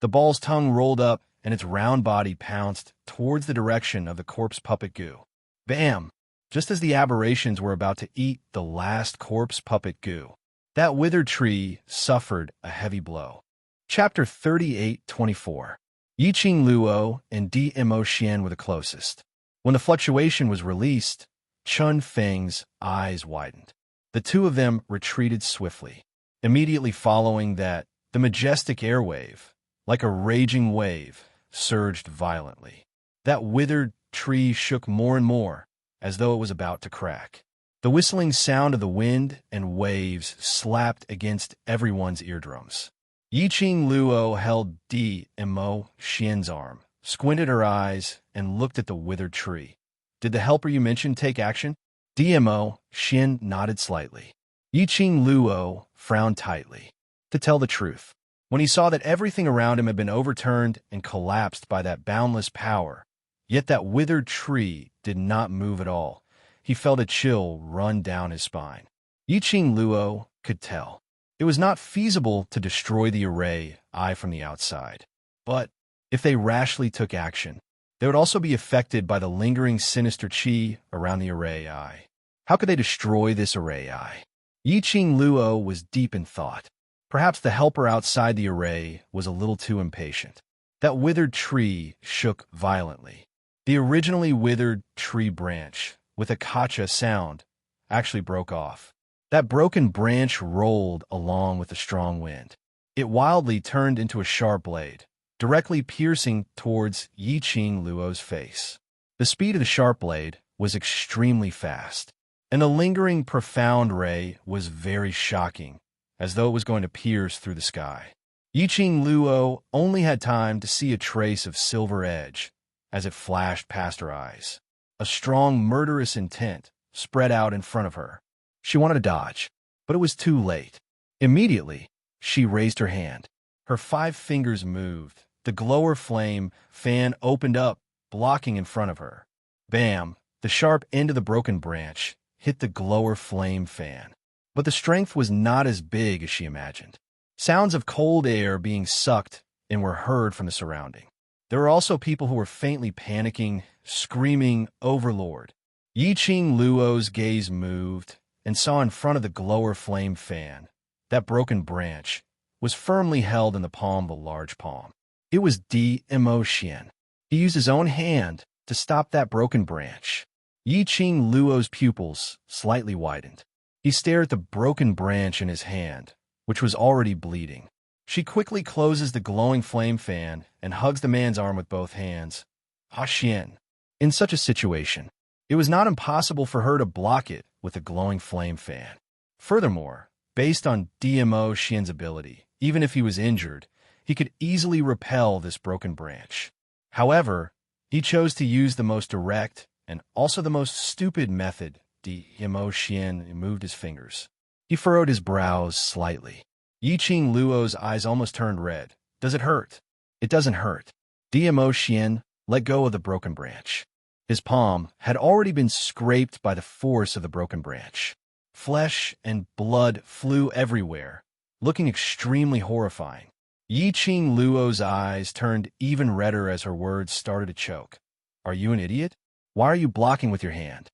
The ball's tongue rolled up and its round body pounced towards the direction of the corpse puppet goo. Bam! Just as the aberrations were about to eat the last corpse puppet goo, that withered tree suffered a heavy blow. Chapter 38:24. Yiqing Luo and Dmo Xian were the closest. When the fluctuation was released, Chun Feng's eyes widened. The 2 of them retreated swiftly. Immediately following that, the majestic airwave, like a raging wave, surged violently. That withered tree shook more and more, as though it was about to crack. The whistling sound of the wind and waves slapped against everyone's eardrums. Yiqing Luo held Dmo Xian's arm, squinted her eyes, and looked at the withered tree. Did the helper you mentioned take action? Dmo Xian nodded slightly. Yiqing Luo frowned tightly. To tell the truth, when he saw that everything around him had been overturned and collapsed by that boundless power, yet that withered tree did not move at all, he felt a chill run down his spine. Yiqing Luo could tell. It was not feasible to destroy the array eye from the outside. But if they rashly took action, they would also be affected by the lingering sinister qi around the array eye. How could they destroy this array eye? Yiqing Luo was deep in thought. Perhaps the helper outside the array was a little too impatient. That withered tree shook violently. The originally withered tree branch, with a kacha sound, actually broke off. That broken branch rolled along with the strong wind. It wildly turned into a sharp blade, directly piercing towards Yiqing Luo's face. The speed of the sharp blade was extremely fast, and the lingering profound ray was very shocking, as though it was going to pierce through the sky. Yiqing Luo only had time to see a trace of silver edge as it flashed past her eyes. A strong, murderous intent spread out in front of her. She wanted to dodge, but it was too late. Immediately, she raised her hand. Her 5 fingers moved. The glower flame fan opened up, blocking in front of her. Bam! The sharp end of the broken branch hit the glower flame fan. But the strength was not as big as she imagined. Sounds of cold air being sucked in were heard from the surrounding. There were also people who were faintly panicking, screaming, "Overlord." Yiqing Luo's gaze moved and saw in front of the glower flame fan that broken branch was firmly held in the palm of a large palm. It was Dmo Xian. He used his own hand to stop that broken branch. Yiqing Luo's pupils slightly widened. He stared at the broken branch in his hand, which was already bleeding. She quickly closes the glowing flame fan and hugs the man's arm with both hands. Ha Xian. In such a situation, it was not impossible for her to block it with a glowing flame fan. Furthermore, based on Dmo Xian's ability, even if he was injured, he could easily repel this broken branch. However, he chose to use the most direct and also the most stupid method. Dmo Xian moved his fingers. He furrowed his brows slightly. Yiqing Luo's eyes almost turned red. Does it hurt? It doesn't hurt. Dmo Xian let go of the broken branch. His palm had already been scraped by the force of the broken branch. Flesh and blood flew everywhere, looking extremely horrifying. Yiqing Luo's eyes turned even redder as her words started to choke. Are you an idiot? Why are you blocking with your hand?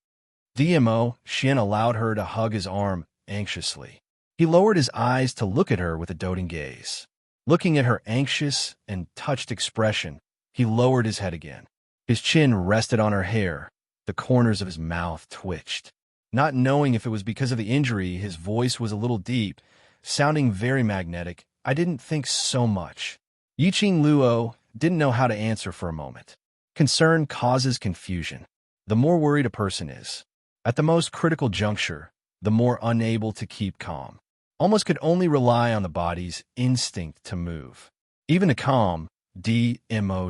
Dmo Xian allowed her to hug his arm anxiously. He lowered his eyes to look at her with a doting gaze. Looking at her anxious and touched expression, he lowered his head again. His chin rested on her hair. The corners of his mouth twitched. Not knowing if it was because of the injury, his voice was a little deep, sounding very magnetic. I didn't think so much. Yiqing Luo didn't know how to answer for a moment. Concern causes confusion. The more worried a person is, at the most critical juncture, the more unable to keep calm. Almost could only rely on the body's instinct to move. Even to calm Dmo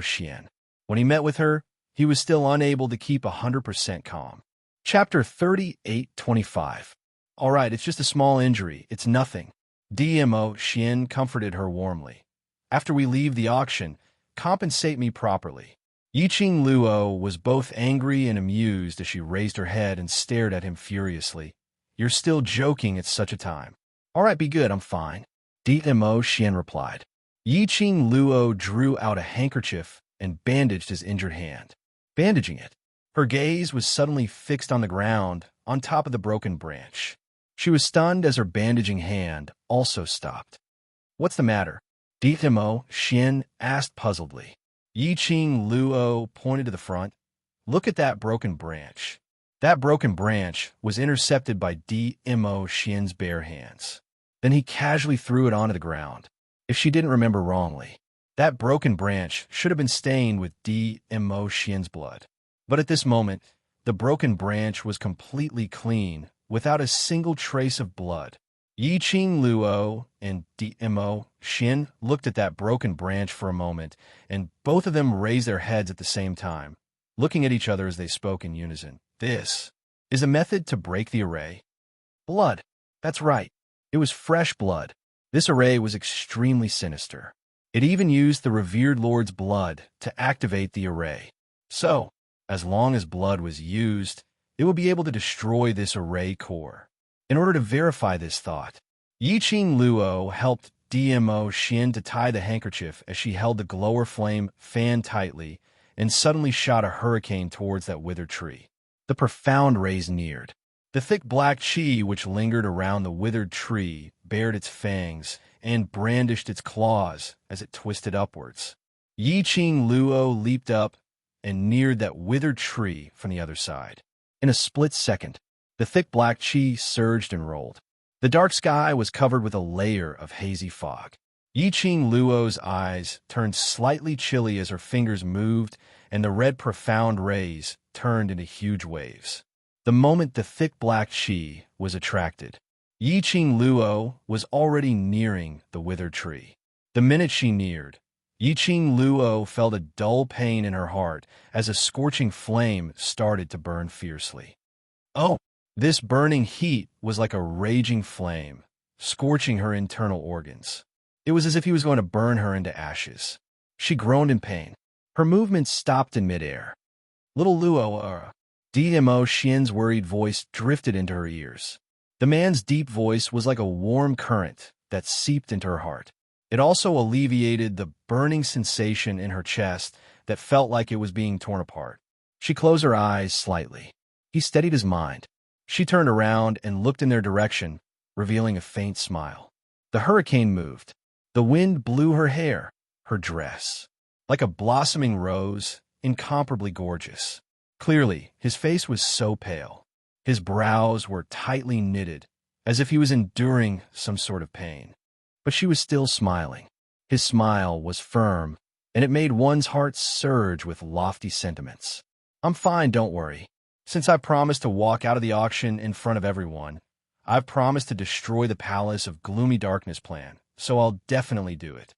Xian. When he met with her, he was still unable to keep 100% calm. Chapter 38:25. All right, it's just a small injury. It's nothing. Dmo Xian comforted her warmly. After we leave the auction, compensate me properly. Yiqing Luo was both angry and amused as she raised her head and stared at him furiously. You're still joking at such a time. All right, be good, I'm fine. Dmo Xian replied. Yiqing Luo drew out a handkerchief and bandaged his injured hand. Bandaging it, her gaze was suddenly fixed on the ground, on top of the broken branch. She was stunned as her bandaging hand also stopped. What's the matter? Dmo Xian asked puzzledly. Yiqing Luo pointed to the front. Look at that broken branch. That broken branch was intercepted by Dmo Xian's bare hands. Then he casually threw it onto the ground. If she didn't remember wrongly, that broken branch should have been stained with Dmo Xian's blood. But at this moment, the broken branch was completely clean, without a single trace of blood. Yiqing Luo and Dmo Xian looked at that broken branch for a moment, and both of them raised their heads at the same time, looking at each other as they spoke in unison. This is a method to break the array. Blood. That's right. It was fresh blood. This array was extremely sinister. It even used the revered Lord's blood to activate the array. So, as long as blood was used, it would be able to destroy this array core. In order to verify this thought, Yiqing Luo helped Dmo Xian to tie the handkerchief as she held the glower flame fan tightly and suddenly shot a hurricane towards that withered tree. The profound rays neared. The thick black chi which lingered around the withered tree bared its fangs and brandished its claws as it twisted upwards. Yiqing Luo leaped up and neared that withered tree from the other side. In a split second, the thick black chi surged and rolled. The dark sky was covered with a layer of hazy fog. Yiqing Luo's eyes turned slightly chilly as her fingers moved, and the red profound rays turned into huge waves. The moment the thick black chi was attracted, Yiqing Luo was already nearing the withered tree. The minute she neared, Yiqing Luo felt a dull pain in her heart as a scorching flame started to burn fiercely. Oh! This burning heat was like a raging flame, scorching her internal organs. It was as if he was going to burn her into ashes. She groaned in pain. Her movements stopped in midair. Little Luo, Dmo Xian's worried voice drifted into her ears. The man's deep voice was like a warm current that seeped into her heart. It also alleviated the burning sensation in her chest that felt like it was being torn apart. She closed her eyes slightly. He steadied his mind. She turned around and looked in their direction, revealing a faint smile. The hurricane moved. The wind blew her hair, her dress. Like a blossoming rose, incomparably gorgeous. Clearly, his face was so pale. His brows were tightly knitted, as if he was enduring some sort of pain. But she was still smiling. His smile was firm, and it made one's heart surge with lofty sentiments. "I'm fine, don't worry. Since I promised to walk out of the auction in front of everyone, I've promised to destroy the Palace of Gloomy Darkness plan, so I'll definitely do it."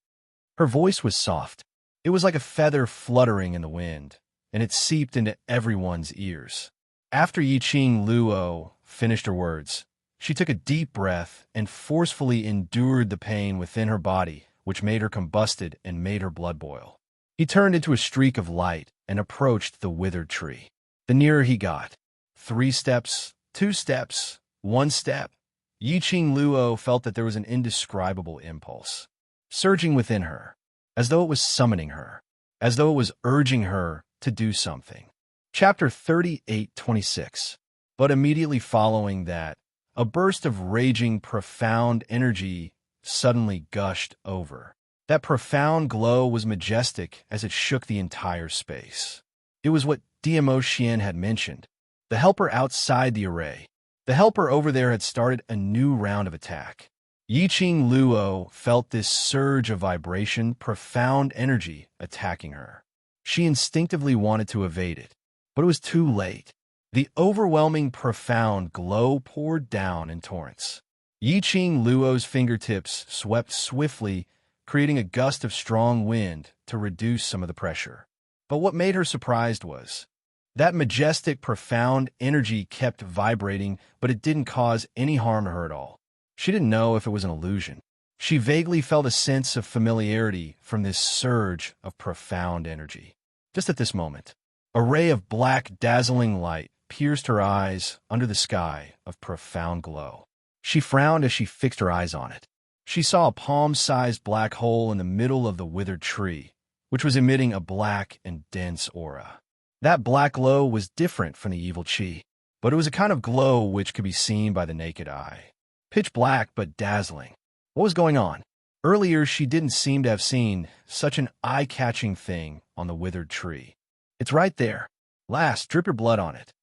Her voice was soft. It was like a feather fluttering in the wind, and it seeped into everyone's ears. After Yiqing Luo finished her words, she took a deep breath and forcefully endured the pain within her body, which made her combusted and made her blood boil. He turned into a streak of light and approached the withered tree. The nearer he got, 3 steps, 2 steps, 1 step, Yiqing Luo felt that there was an indescribable impulse surging within her, as though it was summoning her, as though it was urging her to do something. Chapter 38:26. But immediately following that, a burst of raging, profound energy suddenly gushed over. That profound glow was majestic as it shook the entire space. It was what Dmo Xian had mentioned. The helper outside the array. The helper over there had started a new round of attack. Yiqing Luo felt this surge of vibration, profound energy attacking her. She instinctively wanted to evade it, but it was too late. The overwhelming, profound glow poured down in torrents. Yiqing Luo's fingertips swept swiftly, creating a gust of strong wind to reduce some of the pressure. But what made her surprised was that majestic, profound energy kept vibrating, but it didn't cause any harm to her at all. She didn't know if it was an illusion. She vaguely felt a sense of familiarity from this surge of profound energy. Just at this moment, a ray of black, dazzling light pierced her eyes under the sky of profound glow. She frowned as she fixed her eyes on it. She saw a palm-sized black hole in the middle of the withered tree, which was emitting a black and dense aura. That black glow was different from the evil chi, but it was a kind of glow which could be seen by the naked eye. Pitch black but dazzling. What was going on? Earlier, she didn't seem to have seen such an eye-catching thing on the withered tree. "It's right there. Last, drip your blood on it."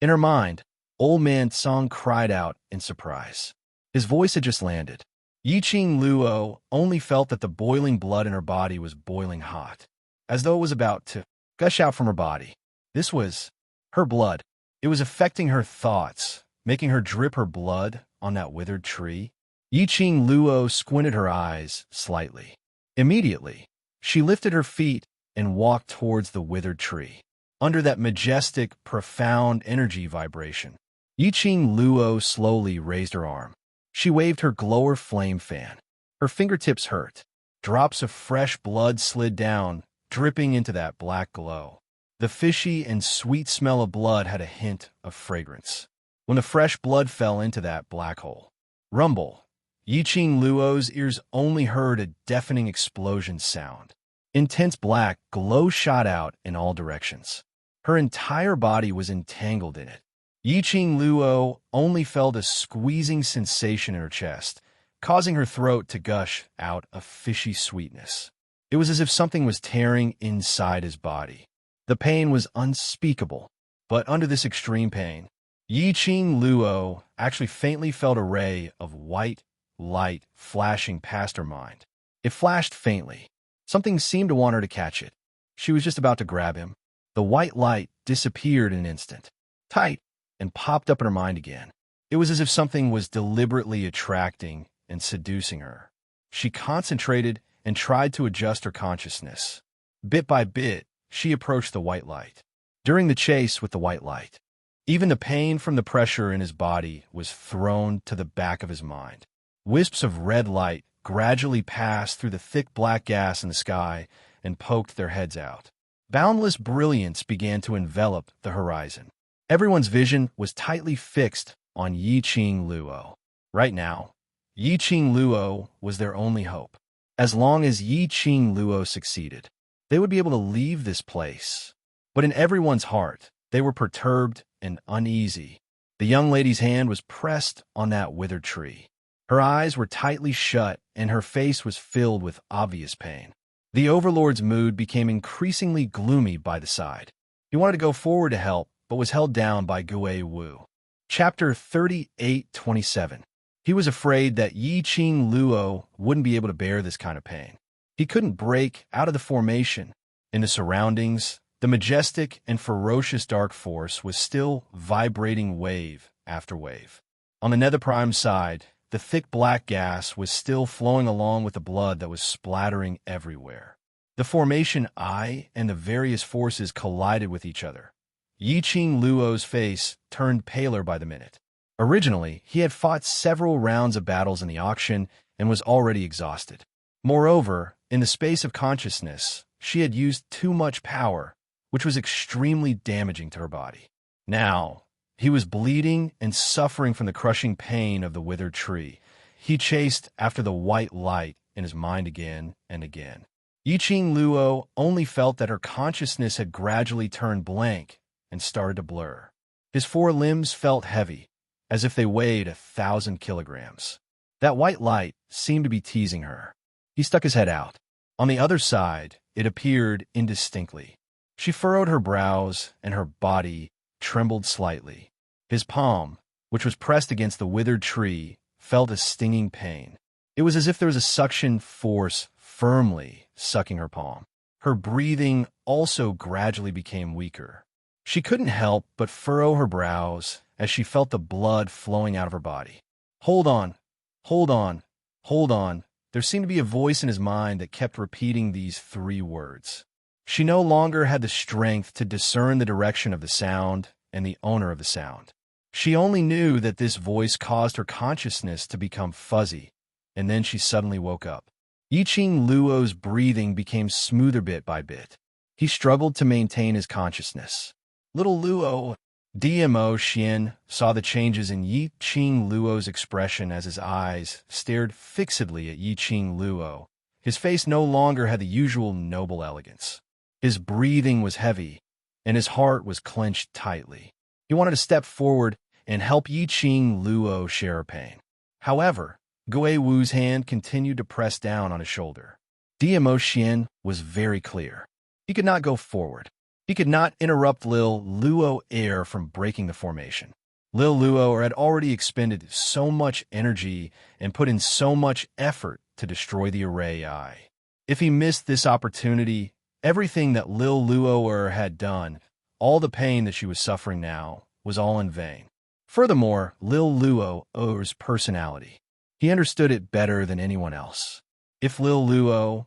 In her mind, old man Song cried out in surprise. His voice had just landed. Yiqing Luo only felt that the boiling blood in her body was boiling hot, as though it was about to gush out from her body. This was her blood. It was affecting her thoughts, making her drip her blood on that withered tree. Yiqing Luo squinted her eyes slightly. Immediately, she lifted her feet and walked towards the withered tree. Under that majestic, profound energy vibration, Yiqing Luo slowly raised her arm. She waved her glower flame fan. Her fingertips hurt. Drops of fresh blood slid down, dripping into that black glow. The fishy and sweet smell of blood had a hint of fragrance. When the fresh blood fell into that black hole, rumble, Yiqing Luo's ears only heard a deafening explosion sound. Intense black glow shot out in all directions. Her entire body was entangled in it. Yiqing Luo only felt a squeezing sensation in her chest, causing her throat to gush out a fishy sweetness. It was as if something was tearing inside his body. The pain was unspeakable, but under this extreme pain, Yi Qing Luo actually faintly felt a ray of white light flashing past her mind. It flashed faintly. Something seemed to want her to catch it. She was just about to grab him. The white light disappeared in an instant, tight, and popped up in her mind again. It was as if something was deliberately attracting and seducing her. She concentrated and tried to adjust her consciousness. Bit by bit, she approached the white light. During the chase with the white light, even the pain from the pressure in his body was thrown to the back of his mind. Wisps of red light gradually passed through the thick black gas in the sky and poked their heads out. Boundless brilliance began to envelop the horizon. Everyone's vision was tightly fixed on Yi Qing Luo. Right now, Yi Qing Luo was their only hope. As long as Yi Qing Luo succeeded, they would be able to leave this place. But in everyone's heart, they were perturbed and uneasy. The young lady's hand was pressed on that withered tree. Her eyes were tightly shut, and her face was filled with obvious pain. The Overlord's mood became increasingly gloomy by the side. He wanted to go forward to help, but was held down by Gui Wu. Chapter 38:27. He was afraid that Yi Qing Luo wouldn't be able to bear this kind of pain. He couldn't break out of the formation. In the surroundings, the majestic and ferocious dark force was still vibrating wave after wave. On the Nether Prime side, the thick black gas was still flowing along with the blood that was splattering everywhere. The formation eye and the various forces collided with each other. Yi Qing Luo's face turned paler by the minute. Originally, he had fought several rounds of battles in the auction and was already exhausted. Moreover, in the space of consciousness, she had used too much power, which was extremely damaging to her body. Now, he was bleeding and suffering from the crushing pain of the withered tree. He chased after the white light in his mind again and again. Yi Qing Luo only felt that her consciousness had gradually turned blank and started to blur. His four limbs felt heavy, as if they weighed 1,000 kilograms. That white light seemed to be teasing her. He stuck his head out. On the other side, it appeared indistinctly. She furrowed her brows, and her body trembled slightly. His palm, which was pressed against the withered tree, felt a stinging pain. It was as if there was a suction force firmly sucking her palm. Her breathing also gradually became weaker. She couldn't help but furrow her brows as she felt the blood flowing out of her body. Hold on, hold on, hold on. There seemed to be a voice in his mind that kept repeating these three words. She no longer had the strength to discern the direction of the sound and the owner of the sound. She only knew that this voice caused her consciousness to become fuzzy, and then she suddenly woke up. Yi Qing Luo's breathing became smoother bit by bit. He struggled to maintain his consciousness. Little Luo, DMO Xian saw the changes in Yi Qing Luo's expression as his eyes stared fixedly at Yi Qing Luo. His face no longer had the usual noble elegance. His breathing was heavy, and his heart was clenched tightly. He wanted to step forward and help Yi Qing Luo share her pain. However, Gui Wu's hand continued to press down on his shoulder. DMO Xian was very clear. He could not go forward. He could not interrupt Lil Luo air from breaking the formation. Lil Luo had already expended so much energy and put in so much effort to destroy the array eye. If he missed this opportunity, everything that Lil Luo had done, all the pain that she was suffering now, was all in vain. Furthermore, Lil Luo's personality. He understood it better than anyone else. If Lil Luo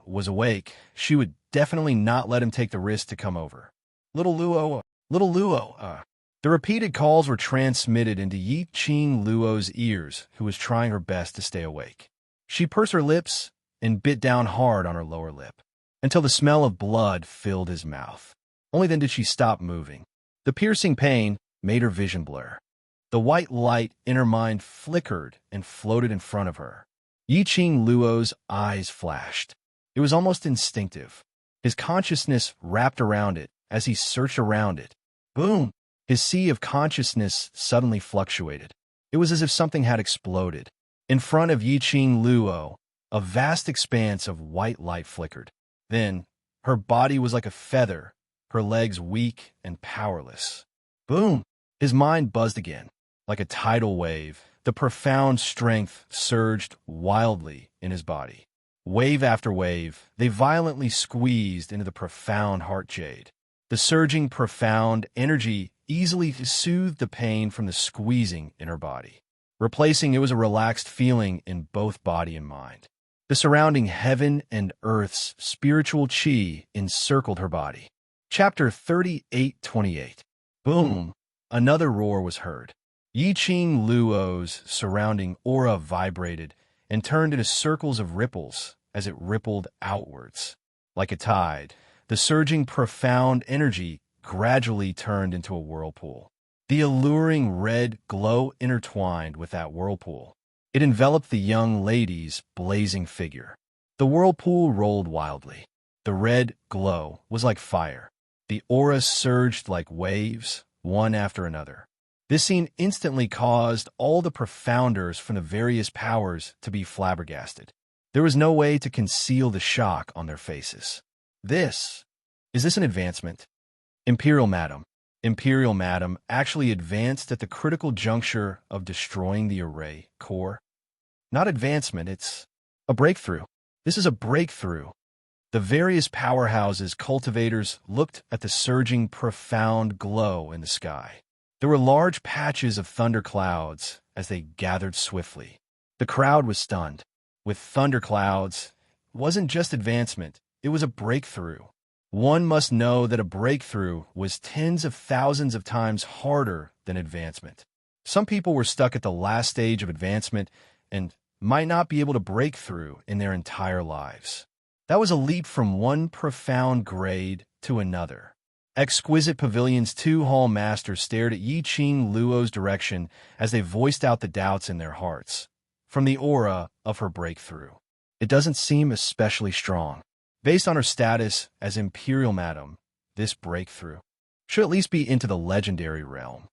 was awake, she would definitely not let him take the risk to come over. Little Luo. The repeated calls were transmitted into Yi Qing Luo's ears, who was trying her best to stay awake. She pursed her lips and bit down hard on her lower lip, until the smell of blood filled his mouth. Only then did she stop moving. The piercing pain made her vision blur. The white light in her mind flickered and floated in front of her. Yi Qing Luo's eyes flashed. It was almost instinctive. His consciousness wrapped around it as he searched around it. Boom! His sea of consciousness suddenly fluctuated. It was as if something had exploded. In front of Yi Qing Luo, a vast expanse of white light flickered. Then, her body was like a feather her legs weak and powerless. Boom! His mind buzzed again. Like a tidal wave, the profound strength surged wildly in his body. Wave after wave, they violently squeezed into the profound heart jade. The surging profound energy easily soothed the pain from the squeezing in her body. Replacing it was a relaxed feeling in both body and mind. The surrounding heaven and earth's spiritual chi encircled her body. Chapter 38:28. Boom! Another roar was heard. Yi Ching Luo's surrounding aura vibrated and turned into circles of ripples as it rippled outwards. Like a tide, the surging profound energy gradually turned into a whirlpool. The alluring red glow intertwined with that whirlpool. It enveloped the young lady's blazing figure. The whirlpool rolled wildly. The red glow was like fire. The aura surged like waves, one after another. This scene instantly caused all the profounders from the various powers to be flabbergasted. There was no way to conceal the shock on their faces. Is this an advancement? Imperial Madam actually advanced at the critical juncture of destroying the array core. Not advancement, it's a breakthrough. This is a breakthrough. The various powerhouses' cultivators looked at the surging profound glow in the sky. There were large patches of thunderclouds as they gathered swiftly. The crowd was stunned. With thunderclouds, it wasn't just advancement, it was a breakthrough. One must know that a breakthrough was tens of thousands of times harder than advancement. Some people were stuck at the last stage of advancement and might not be able to break through in their entire lives. That was a leap from one profound grade to another. Exquisite Pavilion's two hall masters stared at Yi Ching Luo's direction as they voiced out the doubts in their hearts. From the aura of her breakthrough, it doesn't seem especially strong. Based on her status as Imperial Madam, this breakthrough should at least be into the legendary realm.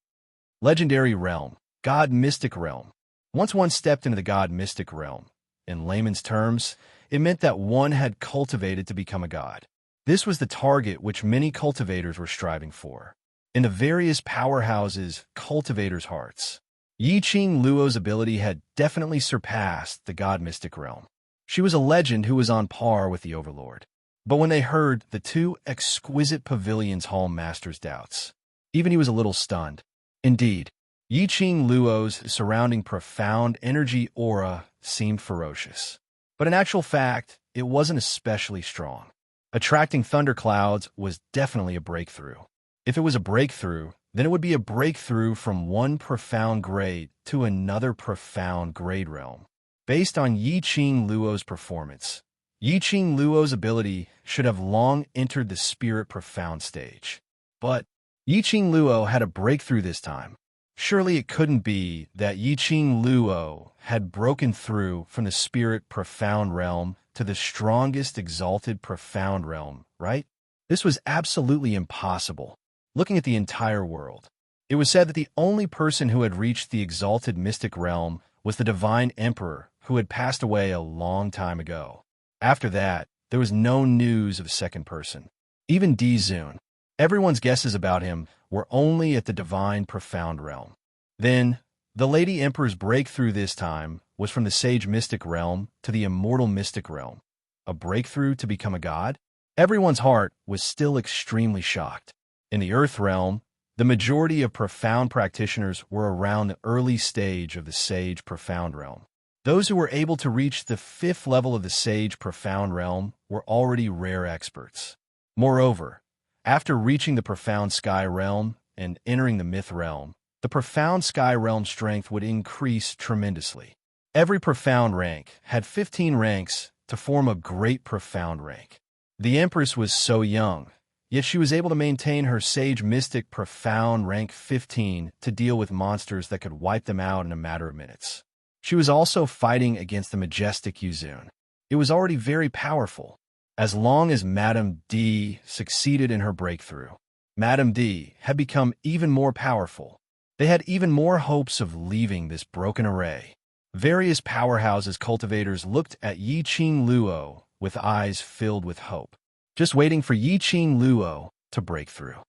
Legendary realm, God Mystic realm. Once one stepped into the God Mystic realm, in layman's terms, it meant that one had cultivated to become a god. This was the target which many cultivators were striving for. In the various powerhouses' cultivators' hearts, Yi Ching Luo's ability had definitely surpassed the God Mystic realm. She was a legend who was on par with the Overlord. But when they heard the two exquisite Pavilion's hall masters' doubts, even he was a little stunned. Indeed, Yi Ching Luo's surrounding profound energy aura seemed ferocious. But in actual fact, it wasn't especially strong. Attracting thunderclouds was definitely a breakthrough. If it was a breakthrough, then it would be a breakthrough from one profound grade to another profound grade realm. Based on Yi Ching Luo's performance, Yi Ching Luo's ability should have long entered the spirit profound stage. But Yi Ching Luo had a breakthrough this time. Surely it couldn't be that Yi Ching Luo had broken through from the spirit profound realm to the strongest exalted profound realm, right? This was absolutely impossible. Looking at the entire world, it was said that the only person who had reached the exalted mystic realm was the divine emperor who had passed away a long time ago. After that, there was no news of a second person. Even Di Zun, everyone's guesses about him were only at the divine profound realm. Then, the Lady Emperor's breakthrough this time was from the sage mystic realm to the immortal mystic realm. A breakthrough to become a god? Everyone's heart was still extremely shocked. In the earth realm, the majority of profound practitioners were around the early stage of the sage profound realm. Those who were able to reach the 5th level of the sage profound realm were already rare experts. Moreover, after reaching the profound sky realm and entering the myth realm, the profound sky realm strength would increase tremendously. Every profound rank had 15 ranks to form a great profound rank. The Empress was so young, yet she was able to maintain her sage mystic profound rank 15 to deal with monsters that could wipe them out in a matter of minutes. She was also fighting against the majestic Yuzun. It was already very powerful. As long as Madame D succeeded in her breakthrough, Madame D had become even more powerful. They had even more hopes of leaving this broken array. Various powerhouses cultivators looked at Yi Ching Luo with eyes filled with hope. Just waiting for Yi Ching Luo to break through.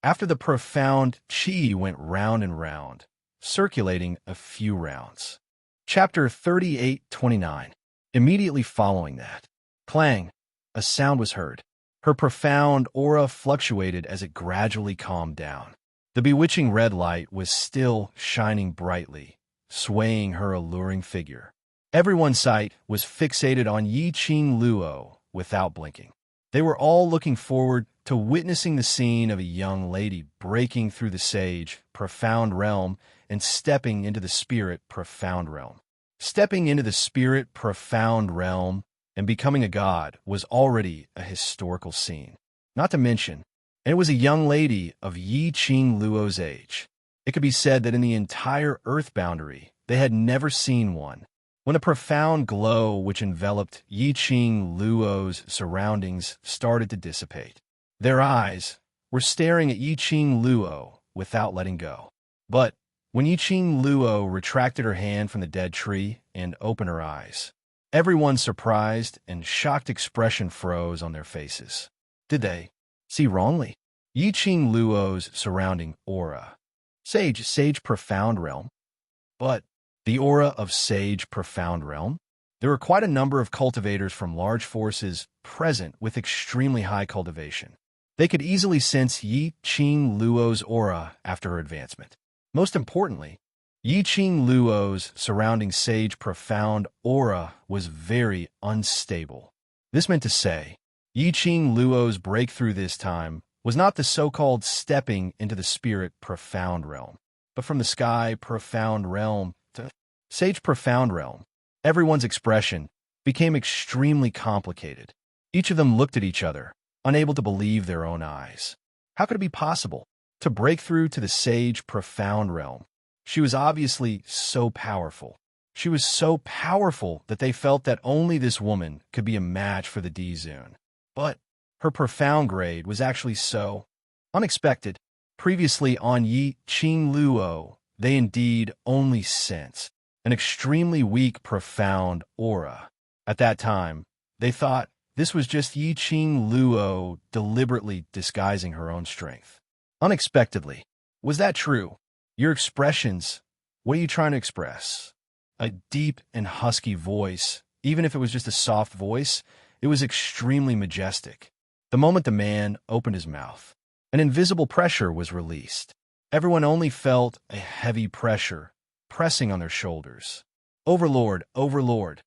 After the profound chi went round and round, circulating a few rounds. Chapter 38:29. Immediately following that, clang, a sound was heard. Her profound aura fluctuated as it gradually calmed down. The bewitching red light was still shining brightly, swaying her alluring figure. Everyone's sight was fixated on Yi Qing Luo without blinking. They were all looking forward to witnessing the scene of a young lady breaking through the sage, profound realm and stepping into the spirit, profound realm. Stepping into the spirit, profound realm and becoming a god was already a historical scene. Not to mention, it was a young lady of Yi Qing Luo's age. It could be said that in the entire Earth boundary, they had never seen one. When a profound glow which enveloped Yi Qing Luo's surroundings started to dissipate, their eyes were staring at Yi Qing Luo without letting go. But when Yi Qing Luo retracted her hand from the dead tree and opened her eyes, everyone's surprised and shocked expression froze on their faces. Did they see wrongly? Yi Qing Luo's surrounding aura. Sage profound realm. But the aura of sage profound realm? There were quite a number of cultivators from large forces present with extremely high cultivation. They could easily sense Yi Qing Luo's aura after her advancement. Most importantly, Yi Qing Luo's surrounding sage profound aura was very unstable. This meant to say, Yi Qing Luo's breakthrough this time was not the so-called stepping into the spirit profound realm, but from the sky profound realm to sage profound realm. Everyone's expression became extremely complicated. Each of them looked at each other, unable to believe their own eyes. How could it be possible to break through to the sage profound realm? She was obviously so powerful. She was so powerful that they felt that only this woman could be a match for the D-Zune. But her profound grade was actually so unexpected. Previously on Yi Qing Luo, they indeed only sensed an extremely weak profound aura. At that time, they thought this was just Yi Qing Luo deliberately disguising her own strength. Unexpectedly. Was that true? Your expressions, what are you trying to express? A deep and husky voice, even if it was just a soft voice, it was extremely majestic. The moment the man opened his mouth, an invisible pressure was released. Everyone only felt a heavy pressure pressing on their shoulders. Overlord, Overlord.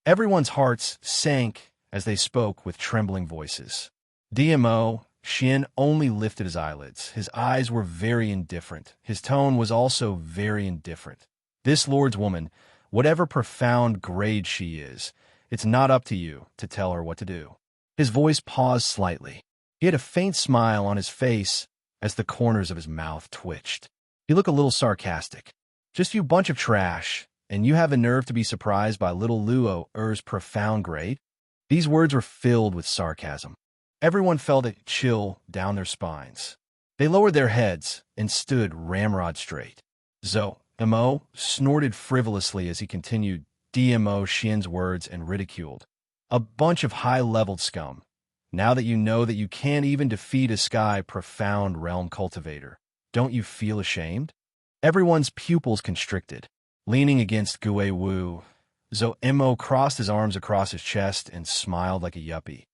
Everyone's hearts sank as they spoke with trembling voices. DMO, Xian only lifted his eyelids. His eyes were very indifferent. His tone was also very indifferent. This Lord's woman, whatever profound grade she is, it's not up to you to tell her what to do. His voice paused slightly. He had a faint smile on his face as the corners of his mouth twitched. He looked a little sarcastic. Just you bunch of trash, and you have the nerve to be surprised by little Luo's profound grade? These words were filled with sarcasm. Everyone felt a chill down their spines. They lowered their heads and stood ramrod straight. Mo snorted frivolously as he continued DMO Xian's words and ridiculed. A bunch of high-leveled scum. Now that you can't even defeat a sky profound realm cultivator, don't you feel ashamed? Everyone's pupils constricted. Leaning against Gue Wu, Mo crossed his arms across his chest and smiled like a yuppie.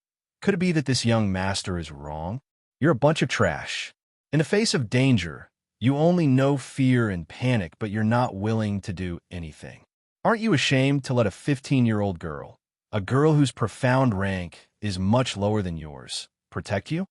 Could it be that this young master is wrong? You're a bunch of trash. In the face of danger, you only know fear and panic, but you're not willing to do anything. Aren't you ashamed to let a 15-year-old girl, a girl whose profound rank is much lower than yours, protect you?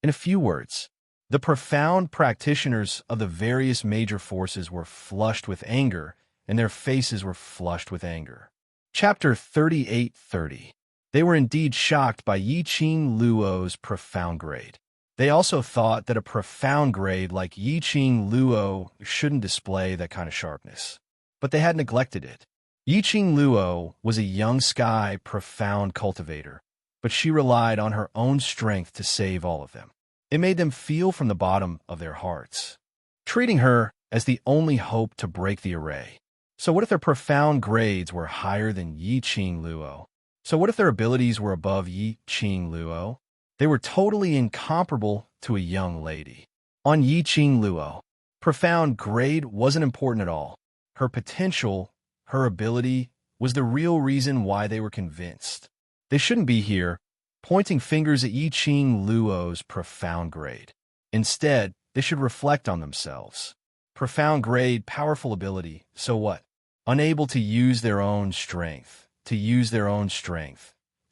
In a few words, the profound practitioners of the various major forces were flushed with anger, and their faces were flushed with anger. Chapter 38:30. They were indeed shocked by Yi Qing Luo's profound grade. They also thought that a profound grade like Yi Qing Luo shouldn't display that kind of sharpness. But they had neglected it. Yi Qing Luo was a young sky profound cultivator, but she relied on her own strength to save all of them. It made them feel from the bottom of their hearts, treating her as the only hope to break the array. So what if their profound grades were higher than Yi Qing Luo? So what if their abilities were above Yi Qing Luo? They were totally incomparable to a young lady. On Yi Qing Luo, profound grade wasn't important at all. Her potential, her ability, was the real reason why they were convinced. They shouldn't be here, pointing fingers at Yi Qing Luo's profound grade. Instead, they should reflect on themselves. Profound grade, powerful ability, so what? Unable to use their own strength, to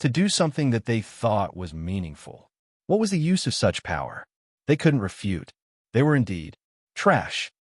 do something that they thought was meaningful. What was the use of such power? They couldn't refute. They were indeed trash.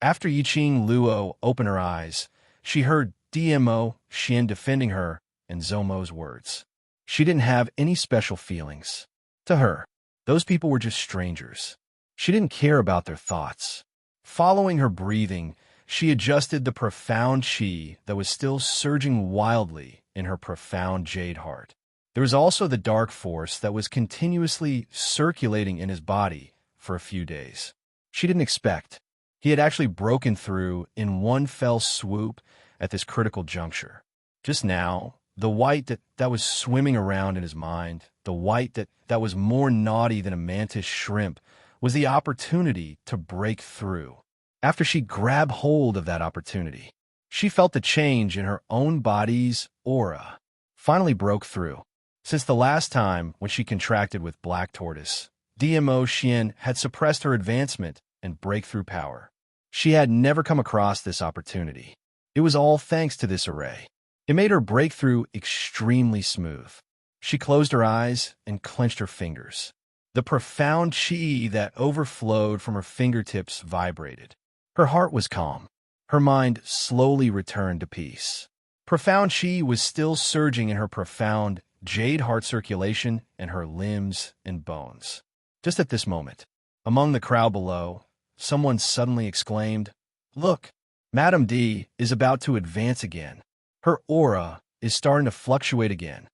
After Yiqing Luo opened her eyes, she heard DMO Xian defending her and Zomo's words. She didn't have any special feelings. To her, those people were just strangers. She didn't care about their thoughts. Following her breathing, she adjusted the profound qi that was still surging wildly in her profound jade heart. There was also the dark force that was continuously circulating in his body for a few days. She didn't expect. He had actually broken through in one fell swoop at this critical juncture. Just now, the white that was swimming around in his mind, the white that was more naughty than a mantis shrimp, was the opportunity to break through. After she grabbed hold of that opportunity, she felt the change in her own body's aura. Finally broke through. Since the last time when she contracted with Black Tortoise, DMO Xian had suppressed her advancement and breakthrough power. She had never come across this opportunity. It was all thanks to this array. It made her breakthrough extremely smooth. She closed her eyes and clenched her fingers. The profound qi that overflowed from her fingertips vibrated. Her heart was calm. Her mind slowly returned to peace. Profound qi was still surging in her profound jade heart circulation and her limbs and bones. Just at this moment, among the crowd below, someone suddenly exclaimed, "Look, Madame D is about to advance again. Her aura is starting to fluctuate again."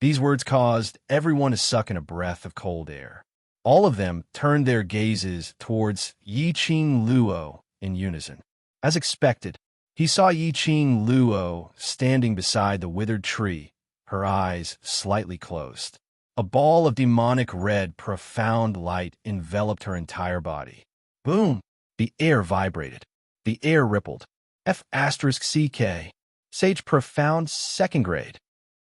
These words caused everyone to suck in a breath of cold air. All of them turned their gazes towards Yiqing Luo in unison. As expected, he saw Yiqing Luo standing beside the withered tree, her eyes slightly closed. A ball of demonic red, profound light enveloped her entire body. Boom! The air vibrated. The air rippled. F*CK. Sage Profound 2nd grade.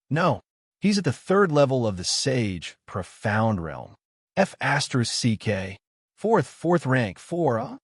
No, he's at the 3rd level of the Sage Profound realm. F*CK. 4th rank, 4.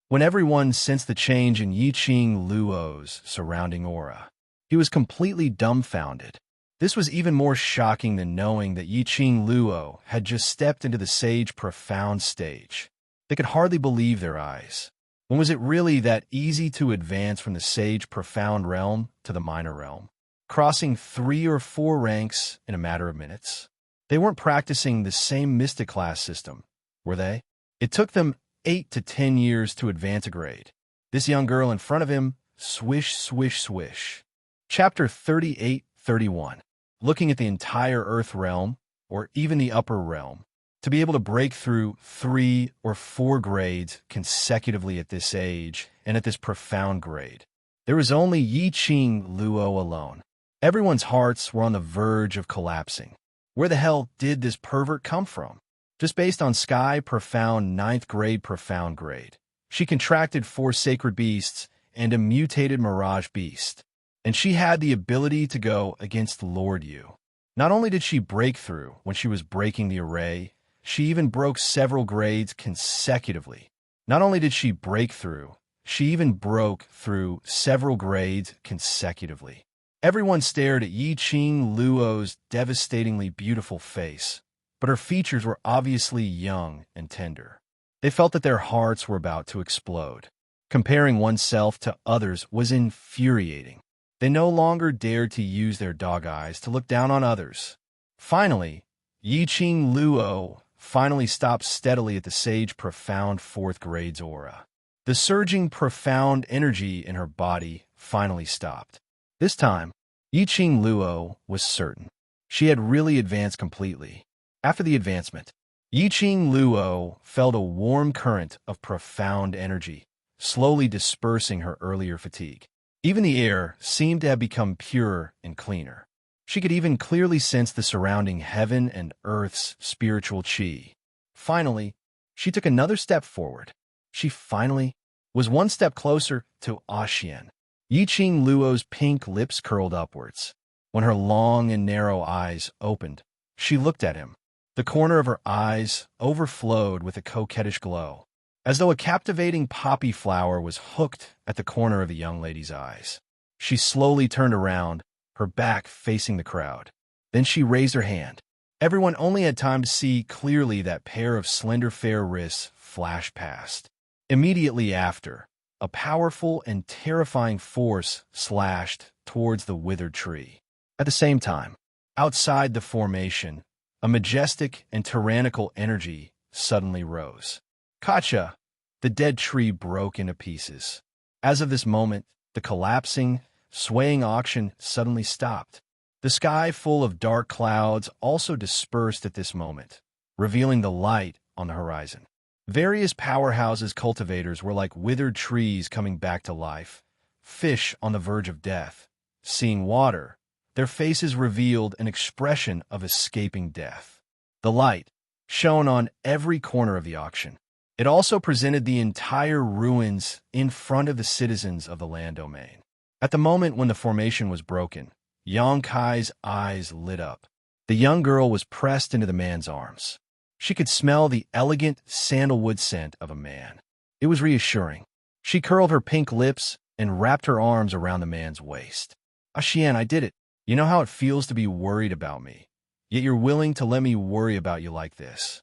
When everyone sensed the change in Yiqing Luo's surrounding aura, he was completely dumbfounded. This was even more shocking than knowing that Yiqing Luo had just stepped into the Sage Profound stage. They could hardly believe their eyes. When was it really that easy to advance from the Sage Profound realm to the Minor realm, crossing 3 or 4 ranks in a matter of minutes? They weren't practicing the same Mystic class system, were they? It took them 8 to 10 years to advance a grade. This young girl in front of him, swish, swish, swish. Chapter 38-31. Looking at the entire Earth realm, or even the upper realm, to be able to break through 3 or 4 grades consecutively at this age and at this profound grade. There was only Yiqing Luo alone. Everyone's hearts were on the verge of collapsing. Where the hell did this pervert come from? Just based on Sky Profound 9th grade profound grade, she contracted 4 sacred beasts and a mutated mirage beast. And she had the ability to go against Lord Yu. Not only did she break through when she was breaking the array, she even broke several grades consecutively. Not only did she break through, she even broke through several grades consecutively. Everyone stared at Yiqing Luo's devastatingly beautiful face, but her features were obviously young and tender. They felt that their hearts were about to explode. Comparing oneself to others was infuriating. They no longer dared to use their dog eyes to look down on others. Finally, Yiqing Luo finally stopped steadily at the Sage Profound 4th grade's aura. The surging profound energy in her body finally stopped. This time, Yiqing Luo was certain. She had really advanced completely. After the advancement, Yiqing Luo felt a warm current of profound energy, slowly dispersing her earlier fatigue. Even the air seemed to have become purer and cleaner. She could even clearly sense the surrounding heaven and earth's spiritual chi. Finally, she took another step forward. She finally was one step closer to Xian. Yiqing Luo's pink lips curled upwards. When her long and narrow eyes opened, she looked at him. The corner of her eyes overflowed with a coquettish glow, as though a captivating poppy flower was hooked at the corner of the young lady's eyes. She slowly turned around, her back facing the crowd. Then she raised her hand. Everyone only had time to see clearly that pair of slender fair wrists flash past. Immediately after, a powerful and terrifying force slashed towards the withered tree. At the same time, outside the formation, a majestic and tyrannical energy suddenly rose. Kacha! The dead tree broke into pieces. As of this moment, the collapsing, swaying auction suddenly stopped. The sky full of dark clouds also dispersed at this moment, revealing the light on the horizon. Various powerhouses cultivators were like withered trees coming back to life, fish on the verge of death. Seeing water, their faces revealed an expression of escaping death. The light shone on every corner of the auction. It also presented the entire ruins in front of the citizens of the land domain. At the moment when the formation was broken, Yang Kai's eyes lit up. The young girl was pressed into the man's arms. She could smell the elegant sandalwood scent of a man. It was reassuring. She curled her pink lips and wrapped her arms around the man's waist. Xian, I did it. You know how it feels to be worried about me, yet you're willing to let me worry about you like this.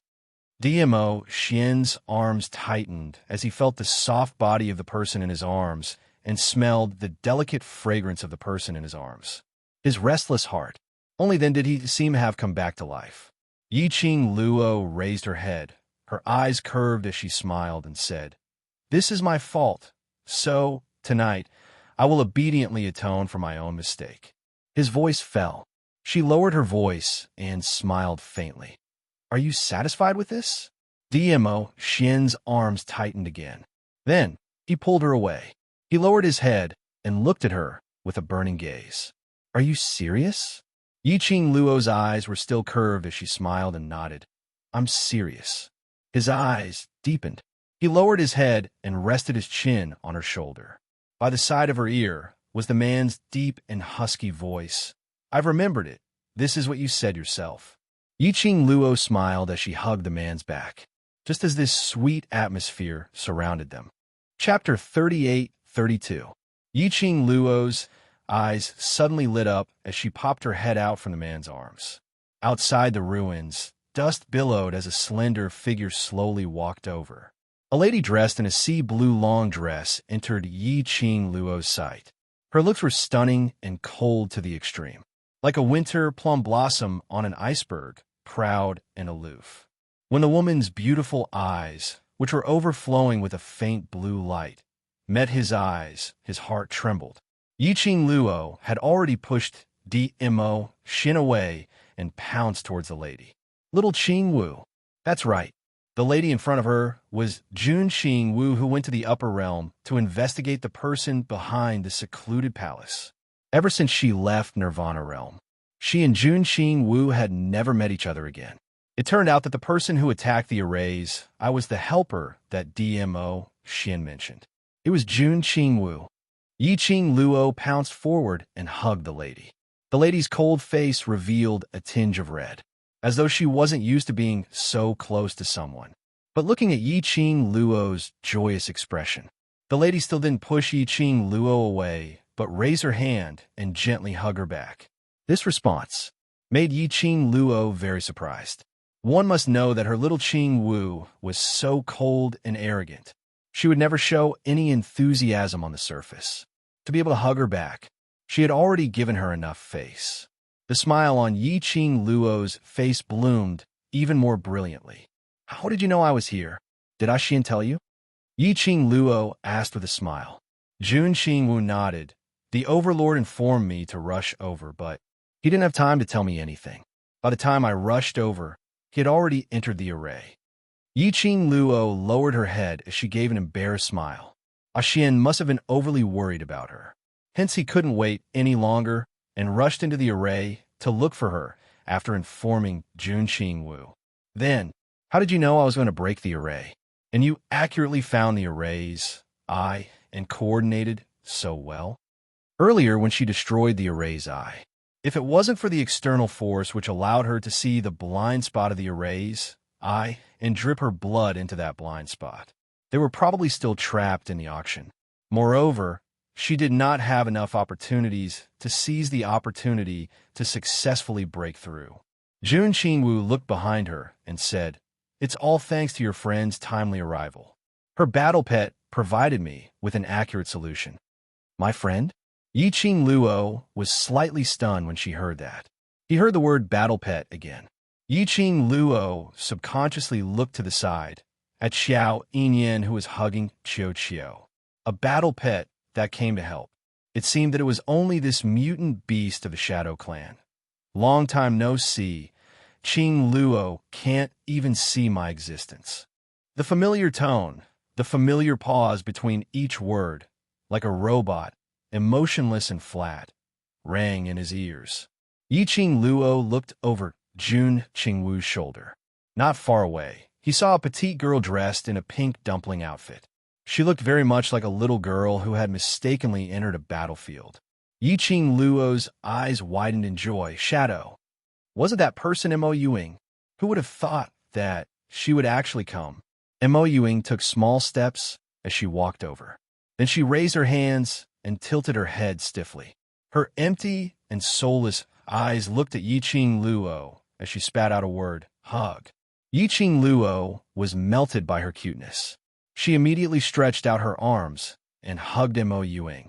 DMO Xian's arms tightened as he felt the soft body of the person in his arms and smelled the delicate fragrance of the person in his arms. His restless heart. Only then did he seem to have come back to life. Yiqing Luo raised her head. Her eyes curved as she smiled and said, "This is my fault. So, tonight, I will obediently atone for my own mistake." His voice fell. She lowered her voice and smiled faintly. "Are you satisfied with this?" DMO Xian's arms tightened again. Then, he pulled her away. He lowered his head and looked at her with a burning gaze. "Are you serious?" Yiqing Luo's eyes were still curved as she smiled and nodded. "I'm serious." His eyes deepened. He lowered his head and rested his chin on her shoulder. By the side of her ear was the man's deep and husky voice. "I've remembered it. This is what you said yourself." Yiqing Luo smiled as she hugged the man's back, just as this sweet atmosphere surrounded them. Chapter 38-32. Yiqing Luo's eyes suddenly lit up as she popped her head out from the man's arms. Outside the ruins, dust billowed as a slender figure slowly walked over. A lady dressed in a sea blue long dress entered Yiqing Luo's sight. Her looks were stunning and cold to the extreme, like a winter plum blossom on an iceberg, proud and aloof. When the woman's beautiful eyes, which were overflowing with a faint blue light, met his eyes, his heart trembled. Yiqing Luo had already pushed DMO Xin away and pounced towards the lady. "Little Qing Wu." That's right. The lady in front of her was Jun Qing Wu, who went to the upper realm to investigate the person behind the secluded palace. Ever since she left Nirvana realm, she and Jun Qing Wu had never met each other again. It turned out that the person who attacked the arrays, I was the helper that DMO Xin mentioned. It was Jun Qing Wu. Yiqing Luo pounced forward and hugged the lady. The lady's cold face revealed a tinge of red, as though she wasn't used to being so close to someone. But looking at Yiqing Luo's joyous expression, the lady still didn't push Yiqing Luo away, but raised her hand and gently hug her back. This response made Yiqing Luo very surprised. One must know that her little Qing Wu was so cold and arrogant. She would never show any enthusiasm on the surface. To be able to hug her back, she had already given her enough face. The smile on Yiqing Luo's face bloomed even more brilliantly. "How did you know I was here? Did Xian tell you?" Yiqing Luo asked with a smile. Jun Qing Wu nodded. "The Overlord informed me to rush over, but he didn't have time to tell me anything. By the time I rushed over, he had already entered the array." Yiqing Luo lowered her head as she gave an embarrassed smile. Xian must have been overly worried about her. Hence he couldn't wait any longer and rushed into the array to look for her after informing Jun Qingwu. Then, how did you know I was going to break the array? And you accurately found the array's eye and coordinated so well? Earlier, when she destroyed the array's eye, if it wasn't for the external force which allowed her to see the blind spot of the array's eye and drip her blood into that blind spot, they were probably still trapped in the auction. Moreover, she did not have enough opportunities to seize the opportunity to successfully break through. Jun Qingwu looked behind her and said, "It's all thanks to your friend's timely arrival. Her battle pet provided me with an accurate solution." My friend? Yiqing Luo was slightly stunned when she heard that. He heard the word battle pet again. Yiqing Luo subconsciously looked to the side at Xiao Yinyan, who was hugging Qiu Qiu. A battle pet that came to help. It seemed that it was only this mutant beast of the Shadow Clan. Long time no see. Qing Luo can't even see my existence. The familiar tone, the familiar pause between each word, like a robot, emotionless and flat, rang in his ears. Yiqing Luo looked over Jun Qingwu's shoulder. Not far away, he saw a petite girl dressed in a pink dumpling outfit. She looked very much like a little girl who had mistakenly entered a battlefield. Yiqing Luo's eyes widened in joy. Shadow. Wasn't that person Mo Yuing? Who would have thought that she would actually come? Mo Yuing took small steps as she walked over. Then she raised her hands and tilted her head stiffly. Her empty and soulless eyes looked at Yiqing Luo as she spat out a word, hug. Yiqing Luo was melted by her cuteness. She immediately stretched out her arms and hugged Mo Yuing.